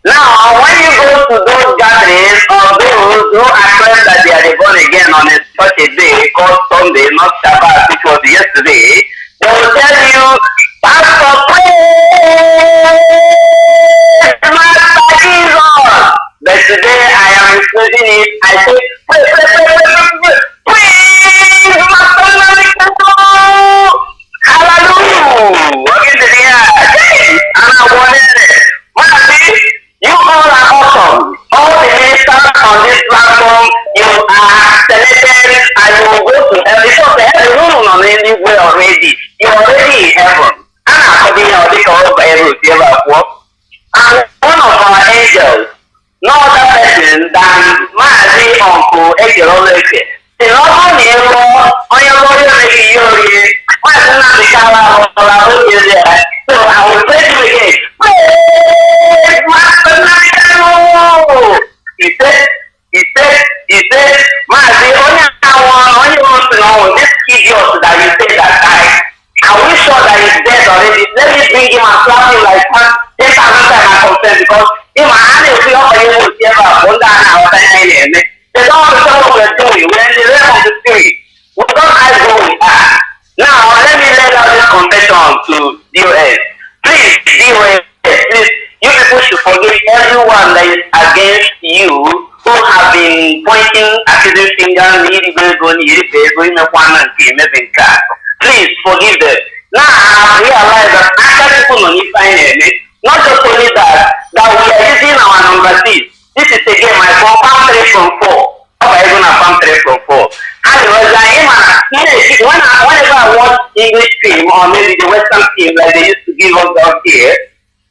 N: Now, when you go to those gatherings or those who acclaim that they are born again on such a day called Sunday, not Shabbat, which was yesterday, they will tell you, Pastor, praise Master Jesus. But today I am explaining it. I say, praise Master Jesus. Hallelujah. Again, the day, and I wanted it. You all are awesome. All the ministers on this platform, you are selected and you will go to heaven. Because the heaven is not anywhere already. You're already in heaven. And according to the whole Bible, and one of our angels, no other person than Mazi Uncle Excelency. The Lord is on your body, so I will pray to you again. He said, Mazi, only wants to know this idiot that you say that died. Are we sure that he's dead already? Let me bring him and slap him like that. This time I confess because if my hand is here for you to give up, one day I was saying, they don't understand what we're doing. We're in the realm of the spirit. We don't hide who we are. Now, let me lay out this confession to DOS. Please, DOS, please, you people should forgive everyone that is against you who have been pointing accusing fingers, please forgive them. Now I realize that after people on not just only that we are using our number 6. This is again my phone, palm 3 from 4. How are you going to palm 3 from 4? And whenever I watch English film or maybe the Western film like they used to give us out here,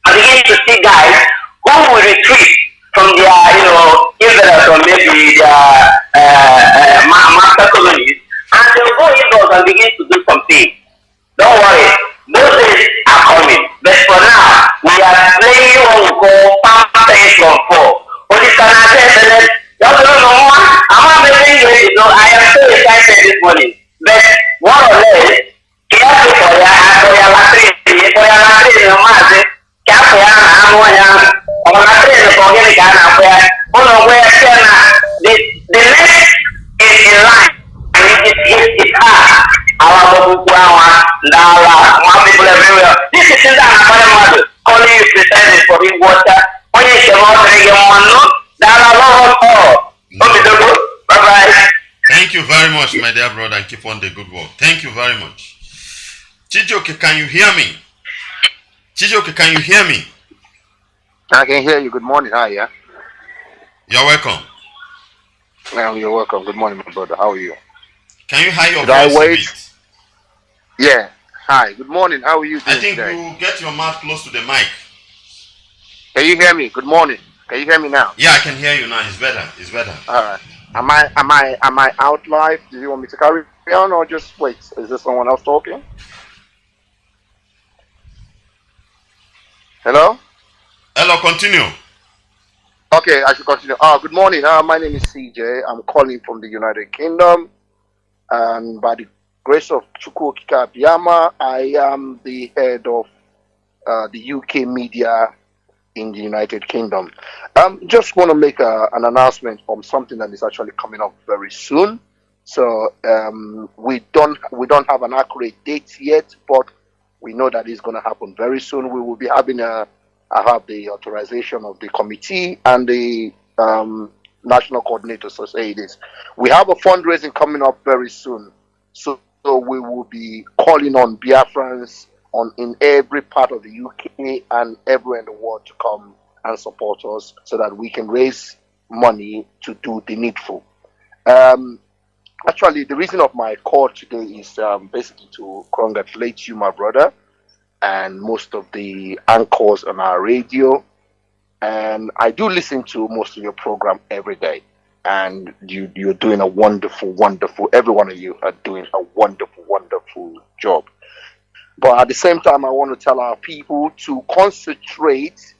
N: I begin to see guys who will retreat from their, invaders or maybe their master colonies, and they'll go indoors and begin to do something. Don't worry, those days are coming. But for now, we are playing what we call palm 3 from 4. What is can I say? I'm not making it, I am so excited this morning. But more or less, the next is in line. It's our Ndala, more people everywhere. This is in the calling you precisely for him water. When you say more than Ndala, love all. Bye-bye.
L: Thank you very much, my dear brother, and keep on the good work. Thank you very much. Chijoke, can you hear me? Chijoke, can you hear me?
G: I can hear you. Good morning. Hi, yeah.
L: You're welcome.
G: Well, you're welcome. Good morning, my brother. How are you?
L: Can you hide your
G: Should I
L: voice a
G: wait?
L: bit?
G: Yeah. Hi. Good morning. How are you doing
L: I think
G: today?
L: you get your mouth close to the mic.
G: Can you hear me? Good morning. Can you hear me now?
L: Yeah, I can hear you now. It's better. It's better.
G: All right. Am I out live? Do you want me to carry on or just wait? Is there someone else talking? Hello?
L: Hello, continue.
G: Okay, I should continue. Good morning. My name is CJ. I'm calling from the United Kingdom. And by the grace of Chukwukika Abiyama, I am the head of the UK media in the United Kingdom. Just want to make an announcement on something that is actually coming up very soon. So we don't have an accurate date yet, but we know that it's going to happen very soon. We will be having I have the authorization of the committee and the national coordinator societies. We have a fundraising coming up very soon. So we will be calling on Biafrans in every part of the UK and everywhere in the world to come and support us so that we can raise money to do the needful. Actually, the reason of my call today is basically to congratulate you, my brother, and most of the anchors on our radio. And I do listen to most of your program every day. And you're doing a wonderful, every one of you are doing a wonderful job. But at the same time, I want to tell our people to concentrate.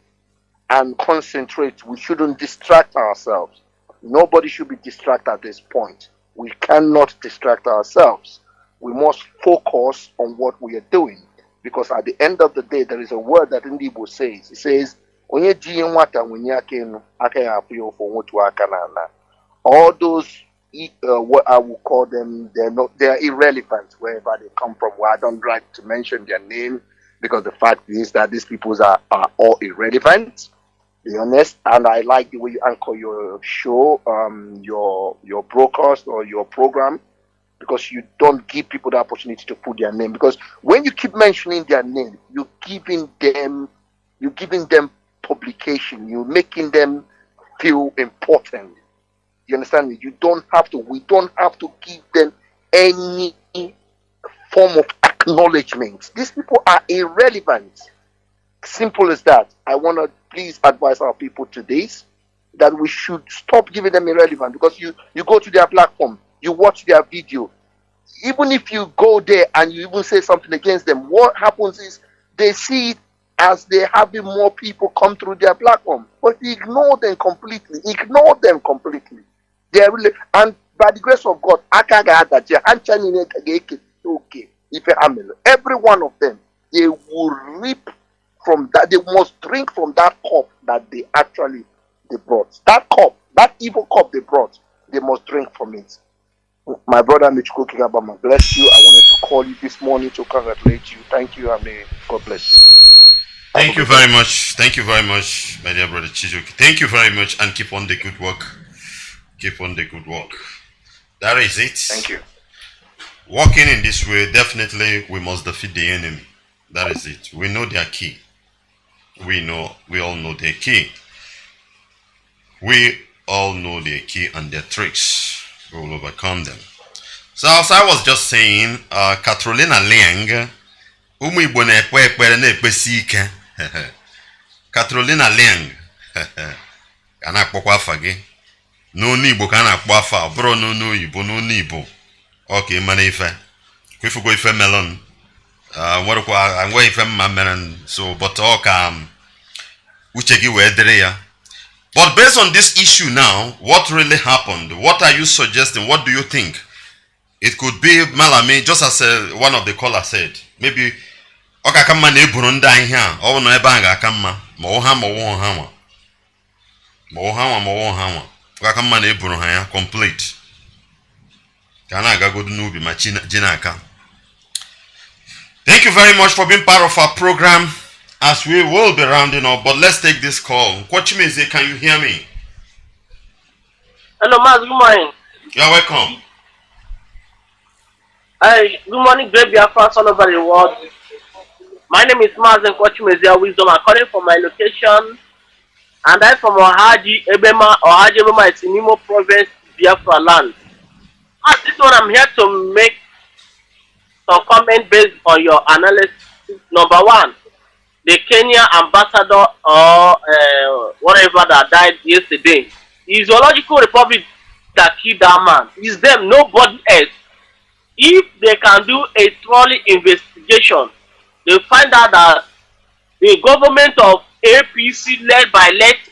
G: We shouldn't distract ourselves. Nobody should be distracted at this point. We cannot distract ourselves. We must focus on what we are doing. Because at the end of the day, there is a word that Ndibo says. It says, all those what I will call them, they are irrelevant wherever they come from. Well, I don't like to mention their name because the fact is that these people are all irrelevant, to be honest. And I like the way you anchor your show, your broadcast or your program, because you don't give people the opportunity to put their name. Because when you keep mentioning their name, you're giving them publication, you're making them feel important. You understand me? We don't have to give them any form of acknowledgement. These people are irrelevant. Simple as that. I want to please advise our people today that we should stop giving them irrelevant, because you go to their platform, you watch their video. Even if you go there and you even say something against them, what happens is they see it as they having more people come through their platform. But ignore them completely. They are really, and by the grace of God, every one of them, they will reap from that. They must drink from that cup that they brought. That cup, that evil cup they brought, they must drink from it. My brother Michiko Kigabama, bless you. I wanted to call you this morning to congratulate you. Thank you, and may God bless you.
L: Thank you very much. Thank you very much, my dear brother Chijoke. Thank you very much, and keep on the good work. Keep on the good work. That is it.
G: Thank you.
L: Walking in this way, definitely we must defeat the enemy. That is it. We know their key. We all know their key. We all know their key and their tricks. We will overcome them. So as I was just saying, Katrolina Liang, Umu na ekpere na ekpesi ike. Katrolina Liang, kana akpọkwa afa gị. N'onu Igbo ka a na-akpọ afa, ọ bụrụ n'onu Oyibo, n'onu Igbo. Okay, mana ife. Kwefugo ife melon. Nwerekwa ife mma mere, so but uche gị wee dịrị ya. But based on this issue now, what really happened? What are you suggesting? What do you think? It could be Malami, just as one of the callers said. Maybe Okakama na eburu ndị anyị ha, ọ nọ ebe a ga-akamma, ma ọ ha ma ọ ha nwa. Ma ọ ha nwa ma ọ ha nwa. Okakama na eburu ha ya complete. Ka na agagodu n'ubi ma ji n'aka. Thank you very much for being part of our program as we will be rounding up. But let's take this call. Kwachimeze, can you hear me?
H: Hello, Maz. Good morning.
L: You're welcome.
H: Hi. Good morning, great Biafrans all over the world. My name is Mazi NWACHINEKE Wisdom. I'm calling from my location, and I'm from Ohaji Ebema. It's in Imo Province, Biafra land. At this one, I'm here to make some comment based on your analysis. Number one, the Kenya ambassador or whatever that died yesterday. The Zoological Republic that killed that man. It's them, nobody else. If they can do a thorough investigation, they find out that the government of APC led by left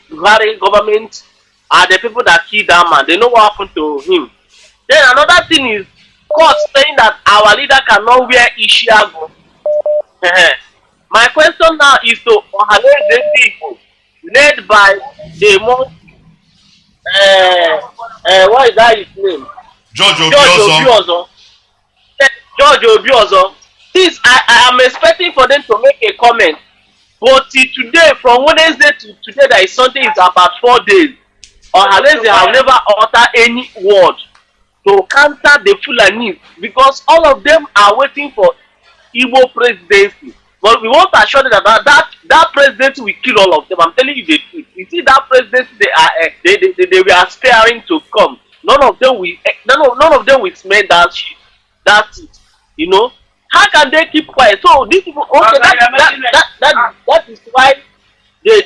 H: government are the people that killed that man. They know what happened to him. Then another thing is court saying that our leader cannot wear Ishiago. My question now is to Ohaleze people led by the most what is that his name? George Obiozo. George Obiozo. This I am expecting for them to make a comment. But till today, from Wednesday to today, that is Sunday, is about 4 days. Ohaleze have never uttered any word to counter the Fulani because all of them are waiting for Igbo presidency. But we want to assure them that presidency will kill all of them. I'm telling you the truth. You see that presidency they were aspiring to come. None of them will smell that shit. That's it. You know? How can they keep quiet? So these people, okay, that is why they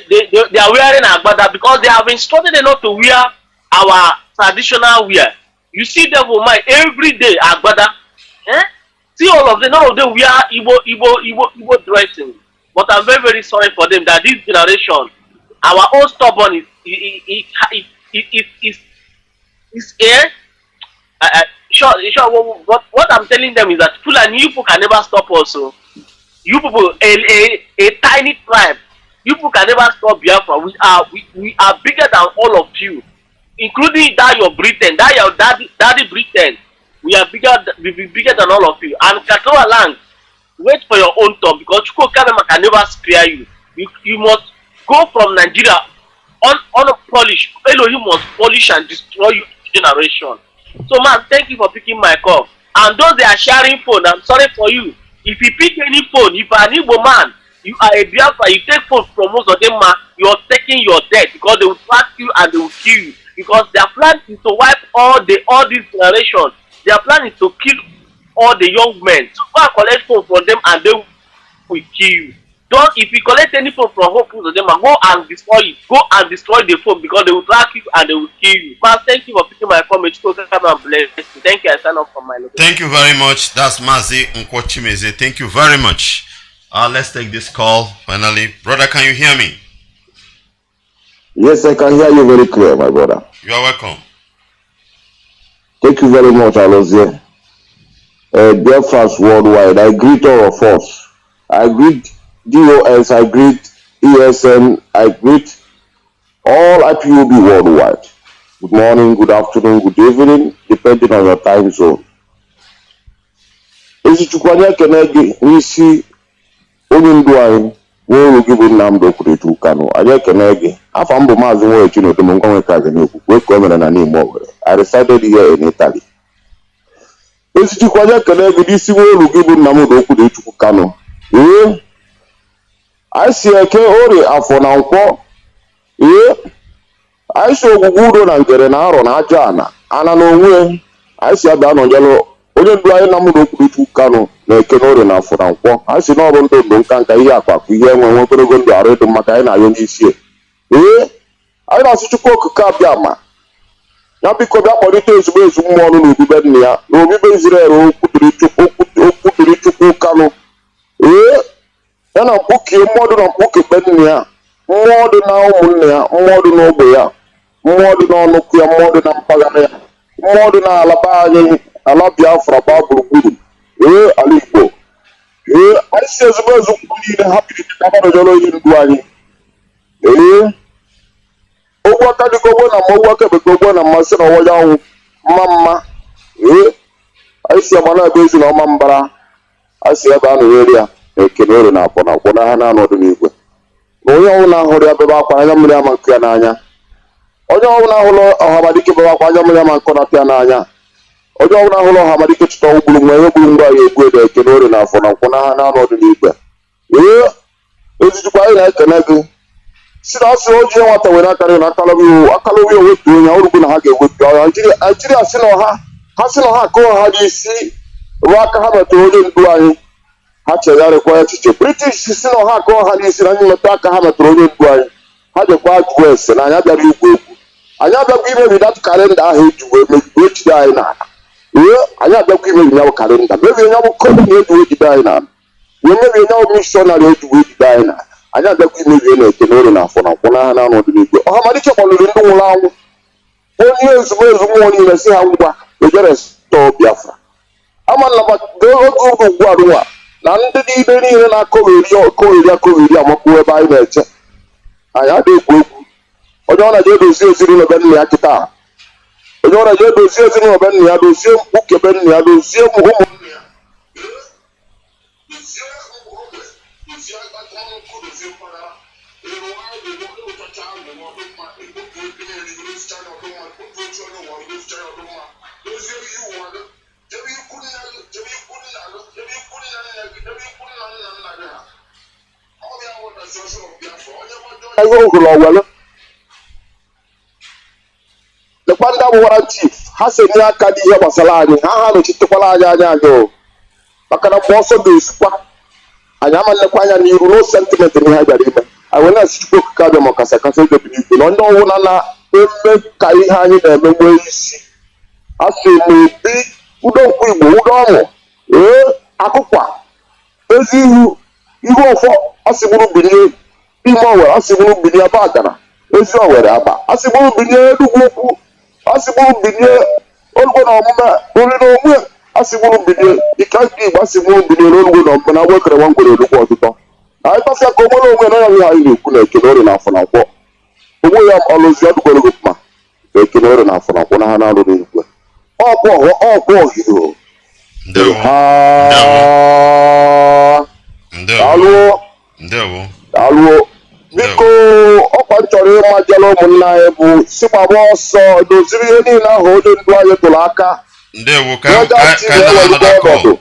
H: are wearing agbada, because they have instructed them not to wear our traditional wear. You see them for my every day agbada. See all of them, none of them wear Igbo dressing. But I'm very, very sorry for them that this generation, our own stubborn is here. What I'm telling them is that Fulani people can never stop us. So you people, a tiny tribe, you people can never stop Biafra. We are bigger than all of you, including that your Britain, that your daddy Britain. We are bigger than all of you. And Katoa land, wait for your own turn, because Chuko Kanema can never spare you. You must go from Nigeria unpolished. Elohim must polish and destroy your generation. So man, thank you for picking my call. And those that are sharing phone, I'm sorry for you. If you pick any phone, if you're an Igbo man, you are a Biafra, you take phone from most of them, man, you're taking your death, because they will track you and they will kill you. Because their plan is to wipe all this generation. Their plan is to kill all the young men. So go and collect phone from them and they will kill you. Don't, if you collect any phone from home of them, go and destroy it. Go and destroy the phone, because they will track you and they will kill you. Man, thank you for picking my comment. Thank you. I sign up for my location.
L: Thank you very much. That's Mazi NWACHINEKE. Thank you very much. Let's take this call finally. Brother, can you hear me?
U: Yes, I can hear you very clear, my brother.
L: You are welcome.
U: Thank you very much, Alozie. Biafrans worldwide, I greet all of us. I greet DOS, I greet ESN, I greet all IPOB worldwide. Good morning, good afternoon, good evening, depending on your time zone. Ezichukwanya Kenegi, Nisi, Onindwine, Woro Gibu Nnamdi Kanu, Anya Kenegi, Afambo Mazi NWACHINEKE Mungwe Kazeneku, we come in an Imo. I resided here in Italy. Ezichukwanya Kenegi, Nisi, Woro Gibu Nnamdi Kanu. I see a Keori Afonanko. I saw Gugudo and Gerenaro Najana, and I know where I see a down on yellow. Only dry number of Kanu, make an order now for Anko. I see no one to Kankayaka, we hear when we're going to arrest the Makana Yonis. I know to cook Kapiama. Now because that politics is more than be better near, no be Israel who put it to Kanu. Then I book you more than a book of Benia, more than now, more than Obea, more than Nokia, more than Pagania, more than Alabama, Alabia for a Babu Guru. Alipo. I see as well as you happy to come out of the Duani. What can you go on and work up a go on and Master or Mamma? I see a man based on Mambara. a si ebe a na-eri ya ekene ori na afọ na akwụ n'agha na-anọdụ n'igwe na onye ọbụla hụrụ ya bebe akwa anya mmiri ama nkụ ya n'anya onye ọbụla hụrụ ọhamadike bebe akwa anya mmiri ama nkụ na-apịa n'anya onye ọbụla hụrụ ọhamadike chụta ugburu nwa ihe gburu ngwa ya egbu ede ekene ori na afọ na akwụ n'agha na-anọdụ n'igwe ezijikwa anyị na-ekene gị si na asị ojii nwata were akarị na akalobi owetu onye ọrụgbu na ha ga-ewetu Naijiria si na ọha akụọ ha dị isi ruo aka ha metụrụ onye ndu anyị ha chegharịkwa echiche British si na ọha akụọ ha dị isi na anyị metụ aka ha metụrụ onye ndu anyị ha jekwa jụọ ese na anyị abịara igwu egwu anyị abịakwa imebi dat kalenda ahụ ejiwe ejide anyị n'ala anyị abịakwa imebi ya bụ kalenda mebie ya bụ kọmini ejiwe ejide anyị n'ala wee mebie ya bụ mishọnarị ejiwe ejide anyị n'ala anyị abịakwa imebie na-ekene ori na afọ na nkwụ n'agha na-anọdụ n'igwe ọhamadike kpọlụrụ ndị nwụrụ anwụ onye ezumezu mmụọ niile si ha ngwa ejere stọọ Biafra ama na oge ugbu a rụwa na ndị niile na-akọgheri amakwuo ebe anyị na-eche anyị adị egwu egwu onye ọ na-eje edozi ezinụlọ be nna ya kịta onye ọ na-eje edozi ezinụlọ be nna ya dozie mkpuke be nna ya dozie ụmụnne ya lekwa ndị abụwara chief ha si nye aka n'ihe gbasara anyị ha nọchitekwala anyị anya maka na mgbe ọsọ ga-esikwa anyị ama nlekwa anya n'iru no sentiment na ihe bịara ime anyị wee na-esi Chukwu okike abịa ma kasị edebi n'igwe na onye ọbụla na-eme ka ihe anyị na-eme nwee isi asị m obi udo nkwụ Igbo udo ọṅụ akụkwa ezi ihu ọfọ asịgburu bilie ime Owere asịgburu bilie aba agara ezi Owere aba asịgburu bilie Enugwu Ukwu asịgburu bilie olugbo na ọmụme ori na onwe asịgburu bilie ike nke Igbo asịgburu bilie n'olugbo na ọmụme na agwekere nwa ngwere olugbo ọtụtọ anyị kpasịa ka onwere onwe na ya anyị na-ekwu na ekene ori na afọ na nkwọ onwe ya ọlụzi ọdụgorogo mma ekene ori na afọ na nkwọ na ha na-alụ n'igwe ọkwa ohio alụọ biko ọkwa chọrọ ịma jela ụmụnna anyị bụ sigbagba ọsọ doziri ihe niile ahụ onye ndu anyị tụrụ aka ọnọdụ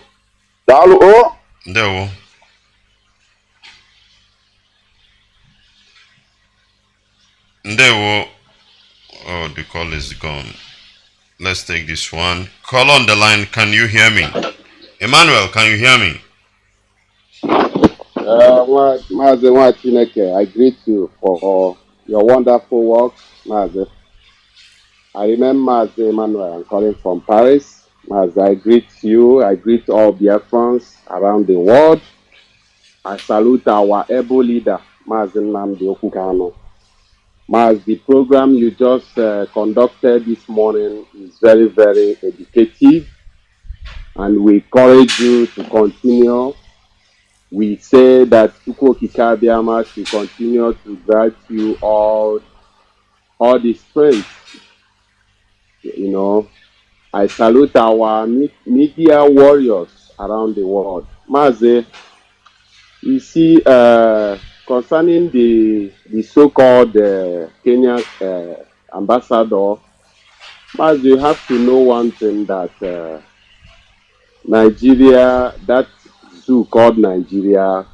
U: daalụ
L: oh, the call is gone. Let's take this one. Call on the line. Can you hear me? Emmanuel, can you hear me?
U: Mazi NWACHINEKE, I greet you for your wonderful work, Mazi. I remember Mazi Emmanuel, I'm calling from Paris. Mazi, I greet you. I greet all Biafrans around the world. I salute our able leader, Mazi Nnamdi Kanu. Mazi, the program you just conducted this morning is very, very educative, and we encourage you to continue. We say that Chukwu Abiyama should continue to grant you all the strength. You know, I salute our media warriors around the world. Mazi, you see, concerning the so-called Kenyan ambassador, Mazi, you have to know one thing, that Nigeria, that zoo called Nigeria,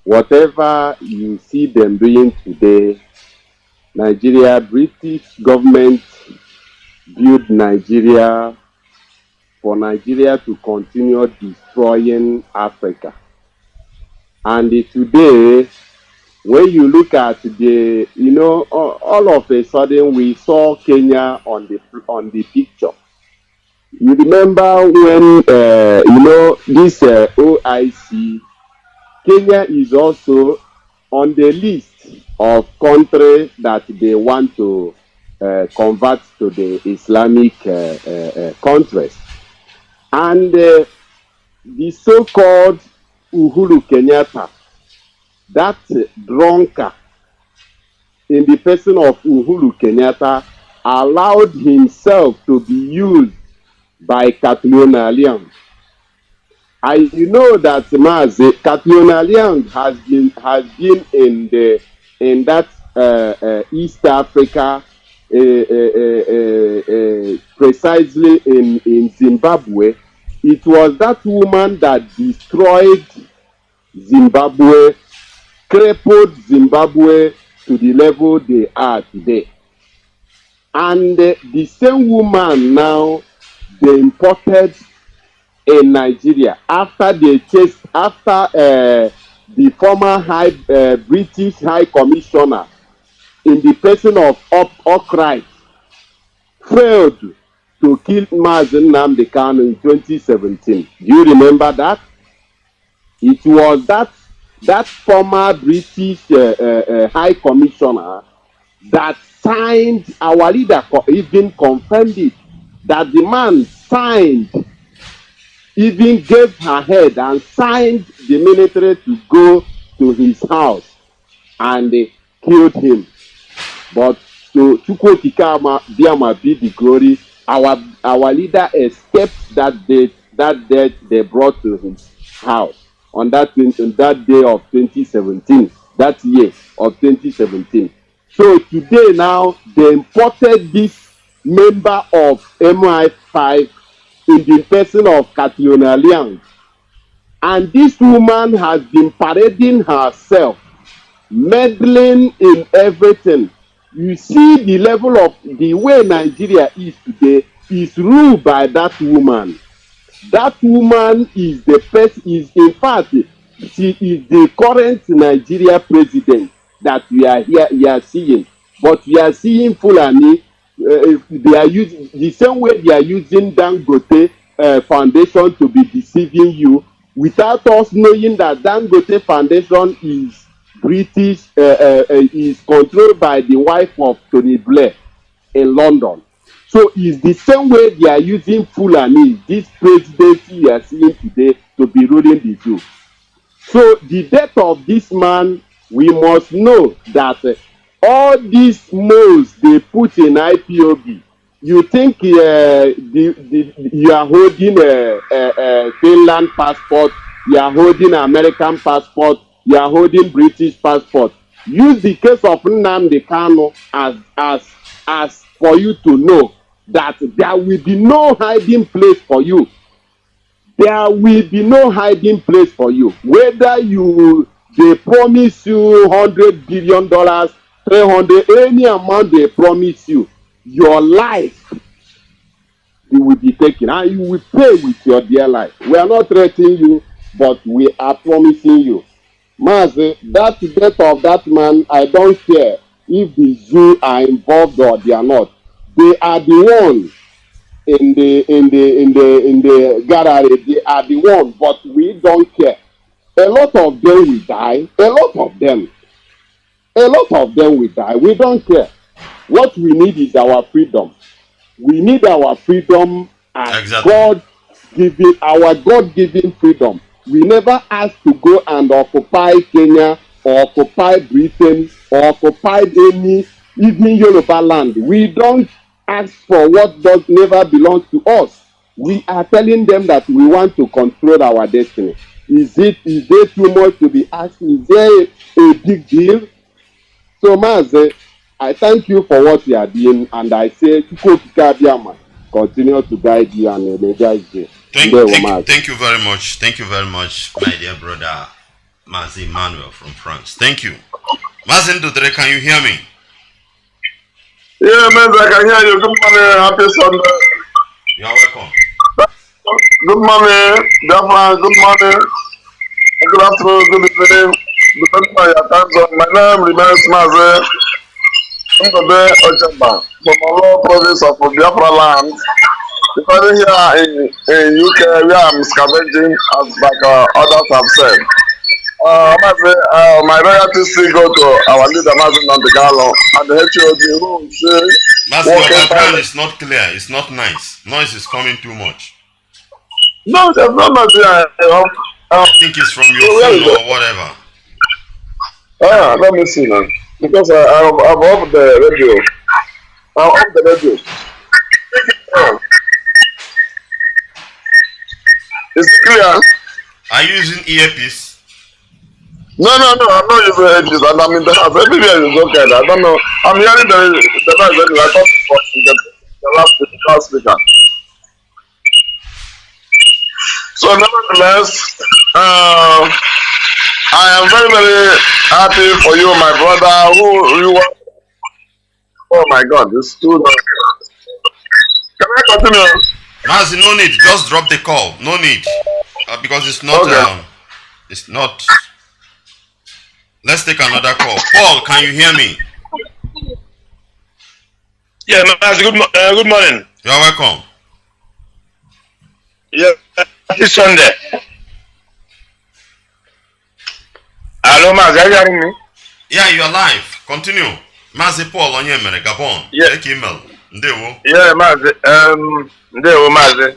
U: whatever you see them doing today, Nigeria, British government built Nigeria for Nigeria to continue destroying Africa. And today, when you look at the, you know, all of a sudden we saw Kenya on the picture. You remember when, you know, this OIC, Kenya is also on the list of countries that they want to convert to the Islamic countries. And the so-called Uhuru Kenyatta, that drunkard in the person of Uhuru Kenyatta, allowed himself to be used by Catalonians
I: You know that Mazi Catriona has been in that East Africa, precisely in Zimbabwe. It was that woman that destroyed Zimbabwe, crippled Zimbabwe to the level they are today. And the same woman now they imported in Nigeria after they chased after the former British High Commissioner in the person of Okrite failed to kill Mazi Nnamdi Kanu in 2017. Do you remember that? It was that former British High Commissioner that signed, our leader even confirmed it, that the man signed, even gave her head and signed the military to go to his house and they killed him. But to Chukwokika Biama be the glory, our leader escaped that death they brought to his house on that day of 2017, that year of 2017. So today now they imported this member of MI5 in the person of Catriona Liang. And this woman has been parading herself, meddling in everything. You see the level of the way Nigeria is today is ruled by that woman. That woman is the first, is in fact, she is the current Nigeria president that we are seeing. But we are seeing Fulani, they are using the same way they are using Dangote Foundation to be deceiving you, without us knowing that Dangote Foundation is British, is controlled by the wife of Tony Blair in London. So it's the same way they are using Fulani, this presidency we are seeing today, to be ruling the Jews. So the death of this man, we must know that all these moles they put in IPOB, you think you are holding a Finland passport, you are holding American passport, you are holding British passport. Use the case of Nnamdi Kanu as for you to know that there will be no hiding place for you. There will be no hiding place for you. Whether they promise you $100 billion, 300, any amount they promise you, your life it will be taken, and you will pay with your dear life. We are not threatening you, but we are promising you. Mazi, that death of that man, I don't care if the zoo are involved or they are not. They are the ones in the gallery. They are the ones, but we don't care. A lot of them will die. A lot of them will die. We don't care. What we need is our freedom. We need our freedom as God-given, our God-given freedom. We never asked to go and occupy Kenya or occupy Britain or occupy any, even Yoruba land. We don't ask for what never belongs to us. We are telling them that we want to control our destiny. Is there too much to be asked? Is there a big deal? So, Mazi, I thank you for what you are doing, and I say, continue to guide you and energize you.
L: Thank you very much. Thank you very much, my dear brother Mazi Emmanuel from France. Thank you. Mazi Ndudre, can you hear me?
P: Yeah, man, I can hear you. Good morning, happy Sunday.
L: You are welcome.
P: Good morning, Biafrans. Good morning. Good afternoon, good evening. Depending on your time zone. My name remains Mazi Nnwachine from all province of Biafra land. Because here in UK, where I'm scavenging, as like others have said. My royalties still go to our leader, Mazi Nnamdi Kanu, and the HOD room say.
L: Mazi, your background is not clear. It's not nice. Noise is coming too much.
P: No, there's no noise here.
L: I think it's from your phone or whatever.
P: Let me see now. Because I've off the radio. I'm off the radio. It's clear.
L: Are you using earpiece?
O: No, I'm not using earpiece, and I'm in the house. Everywhere is okay. I don't know. I'm hearing the noise anyway. I thought it was the last speaker. So nevertheless, I am very, very happy for you, my brother. Who you are? Oh my God, this too long. Can I continue?
L: Mazi, no need. Just drop the call. No need, because it's not.
O: Okay.
L: It's not. Let's take another call. Paul, can you hear me?
J: Yeah, Mazi. Good morning.
L: You are welcome.
J: Yeah, this Sunday. Hello, Mazi. Are you hearing me?
L: Yeah, you are live. Continue. Mazi Paul on your mere Gabon.
J: Yeah.
L: Take email. Ndewo.
J: Yeah, Mazi. Ndewo, Mazi.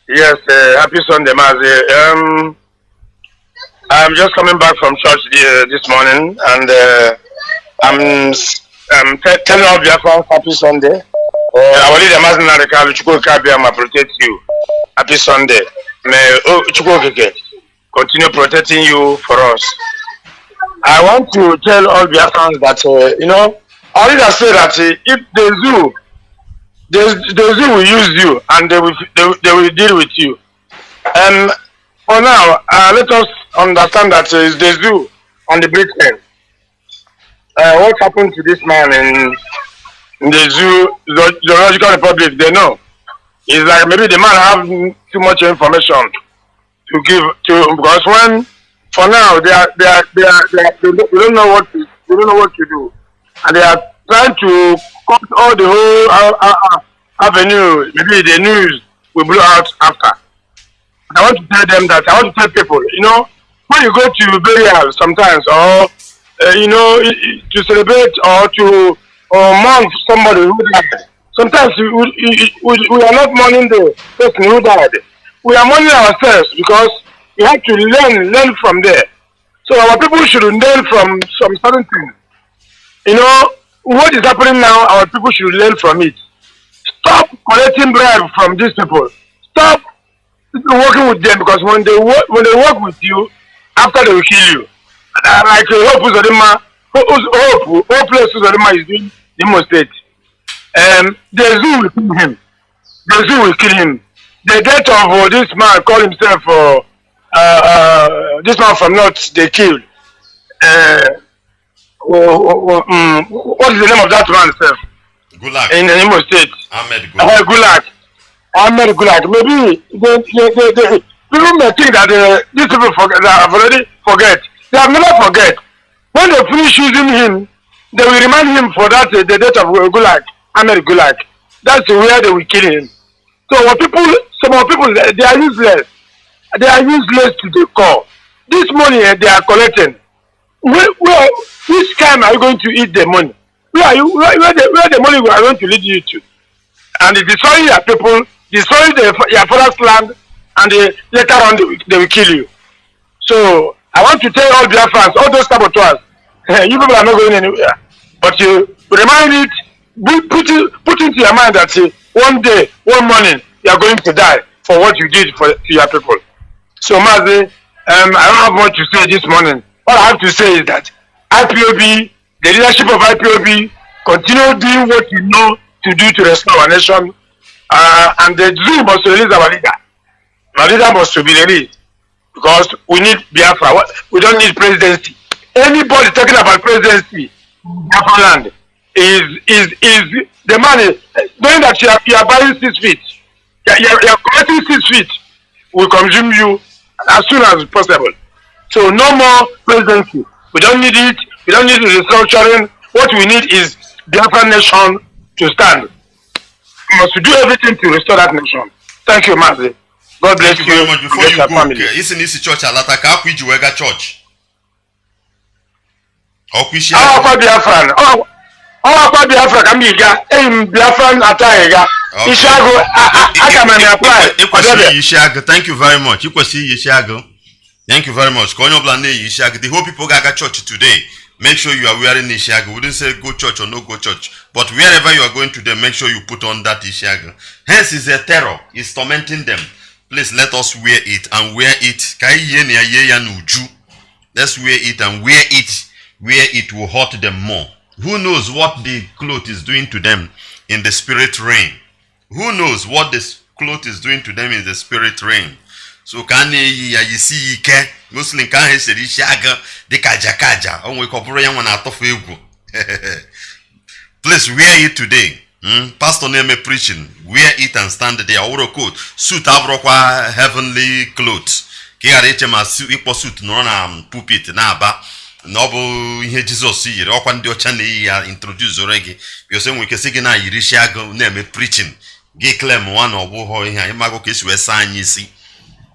J: Yes, happy Sunday, Mazi. I'm just coming back from church this morning, and I'm telling all Biafrans happy Sunday. Our leader, Mazi NWACHINEKE, protect you. Happy Sunday. May Chukwukeke continue protecting you for us. I want to tell all Biafrans that, our leader said that if the zoo will use you and they will deal with you. For now, let us understand that it's the zoo on the Britain. What happened to this man in the zoo, zoological republic, they know. It's like maybe the man have too much information to give to, because when for now they don't know what to do, and they are trying to cut all the whole avenue. Maybe the news will blow out after. I want to tell them that, I want to tell people, when you go to burial sometimes, or to celebrate or to mourn somebody who died, sometimes we are not mourning the person who died. We are mourning ourselves, because we have to learn from there. So our people should learn from some certain things. What is happening now, our people should learn from it. Stop collecting bribe from these people. Stop working with them, because when they work with you, after they will kill you. Like Hope Place Uzodima is doing the most state. The zoo will kill him. The zoo will kill him. The death of this man called himself this man from North, they killed. What is the name of that man himself?
L: Gulag.
J: In the Imo State.
L: Ahmed Gulag.
J: Gulag. Maybe people may think that these people have already forget. They have never forget. When they finish using him, they will remind him for that the death of Gulag, Ahmed Gulag. That's where they will kill him. So some people, they are useless. They are useless to the core. This money they are collecting. Which time are you going to eat the money? Where the money we are going to lead you to? And they destroy your people, destroy your father's land, and later on they will kill you. So I want to tell all Biafrans, all those saboteurs, you people are not going anywhere. But you remind it, put into your mind that one day, one morning, you are going to die for what you did to your people. So Mazi, I don't have much to say this morning. All I have to say is that IPOB, the leadership of IPOB, continue doing what you know to do to restore our nation. And the zoo must release our leader. Our leader must be released, because we need Biafra. We don't need presidency. Anybody talking about presidency in Biafra land is the man knowing that you are buying 6 feet. You are collecting 6 feet will consume you as soon as possible. So no more presidency. We don't need it. We don't need the restructuring. What we need is Biafra nation to stand. We must do everything to restore that nation. Thank you, Mazi. God bless you.
L: Very much. Before you go,
J: family.
L: Isn't this church alata ka kwiji wega church? Okwishi.
J: Biafran. Biafra can be Biafran ataiga. Ishago apply.
L: Thank you very much. Thank you very much. The whole people got church today. Make sure you are wearing Ishiago. We didn't say go church or no go church. But wherever you are going today, make sure you put on that Ishiago. Hence is a terror. It's tormenting them. Please let us wear it and wear it. Let's wear it and wear it where it will hurt them more. Who knows what the cloth is doing to them in the spirit realm? Who knows what the cloth is doing to them in the spirit realm? So can you see ike Muslim can he say shaga de kaja onwe koporo ya nwa na atofu egwu. Please wear it today. Pastor name preaching, wear it and stand there. Oro coat, suit abrokwa heavenly clothes. Ki gara eche ma ikpo suit no na pulpit na aba. No bu ihe Jesus yiri okwa ndi ocha na yi ya introduce oregi. Because enwe ke sigi na yiri shaga na preaching. Gi claim one obu ho ihe imago ke esi we san isi.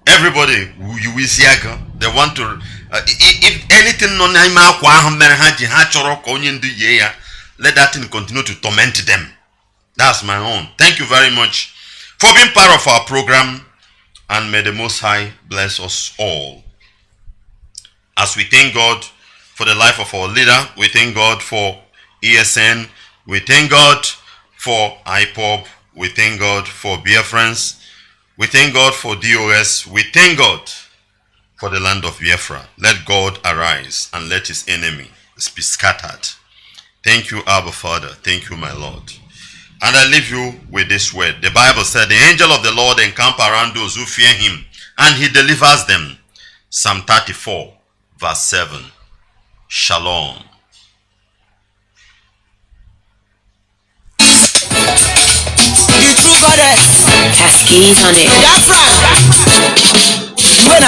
L: Everybody, you will see they want to if anything no na ima akwa ahụ mere ha ji ha chọrọ ka onye ndu ye ya, let that thing continue to torment them. That's my own. Thank you very much for being part of our program, and may the Most High bless us all. As we thank God for the life of our leader, we thank God for ESN, we thank God for Ipob, we thank God for Biafrans, we thank God for DOS. We thank God for the land of Biafra. Let God arise and let his enemy be scattered. Thank you, Abba Father. Thank you, my Lord. And I leave you with this word. The Bible said, the angel of the Lord encamp around those who fear him, and he delivers them. Psalm 34, verse 7. Shalom.
Q: The true goddess.
K: Cascades on it.
Q: Biafra.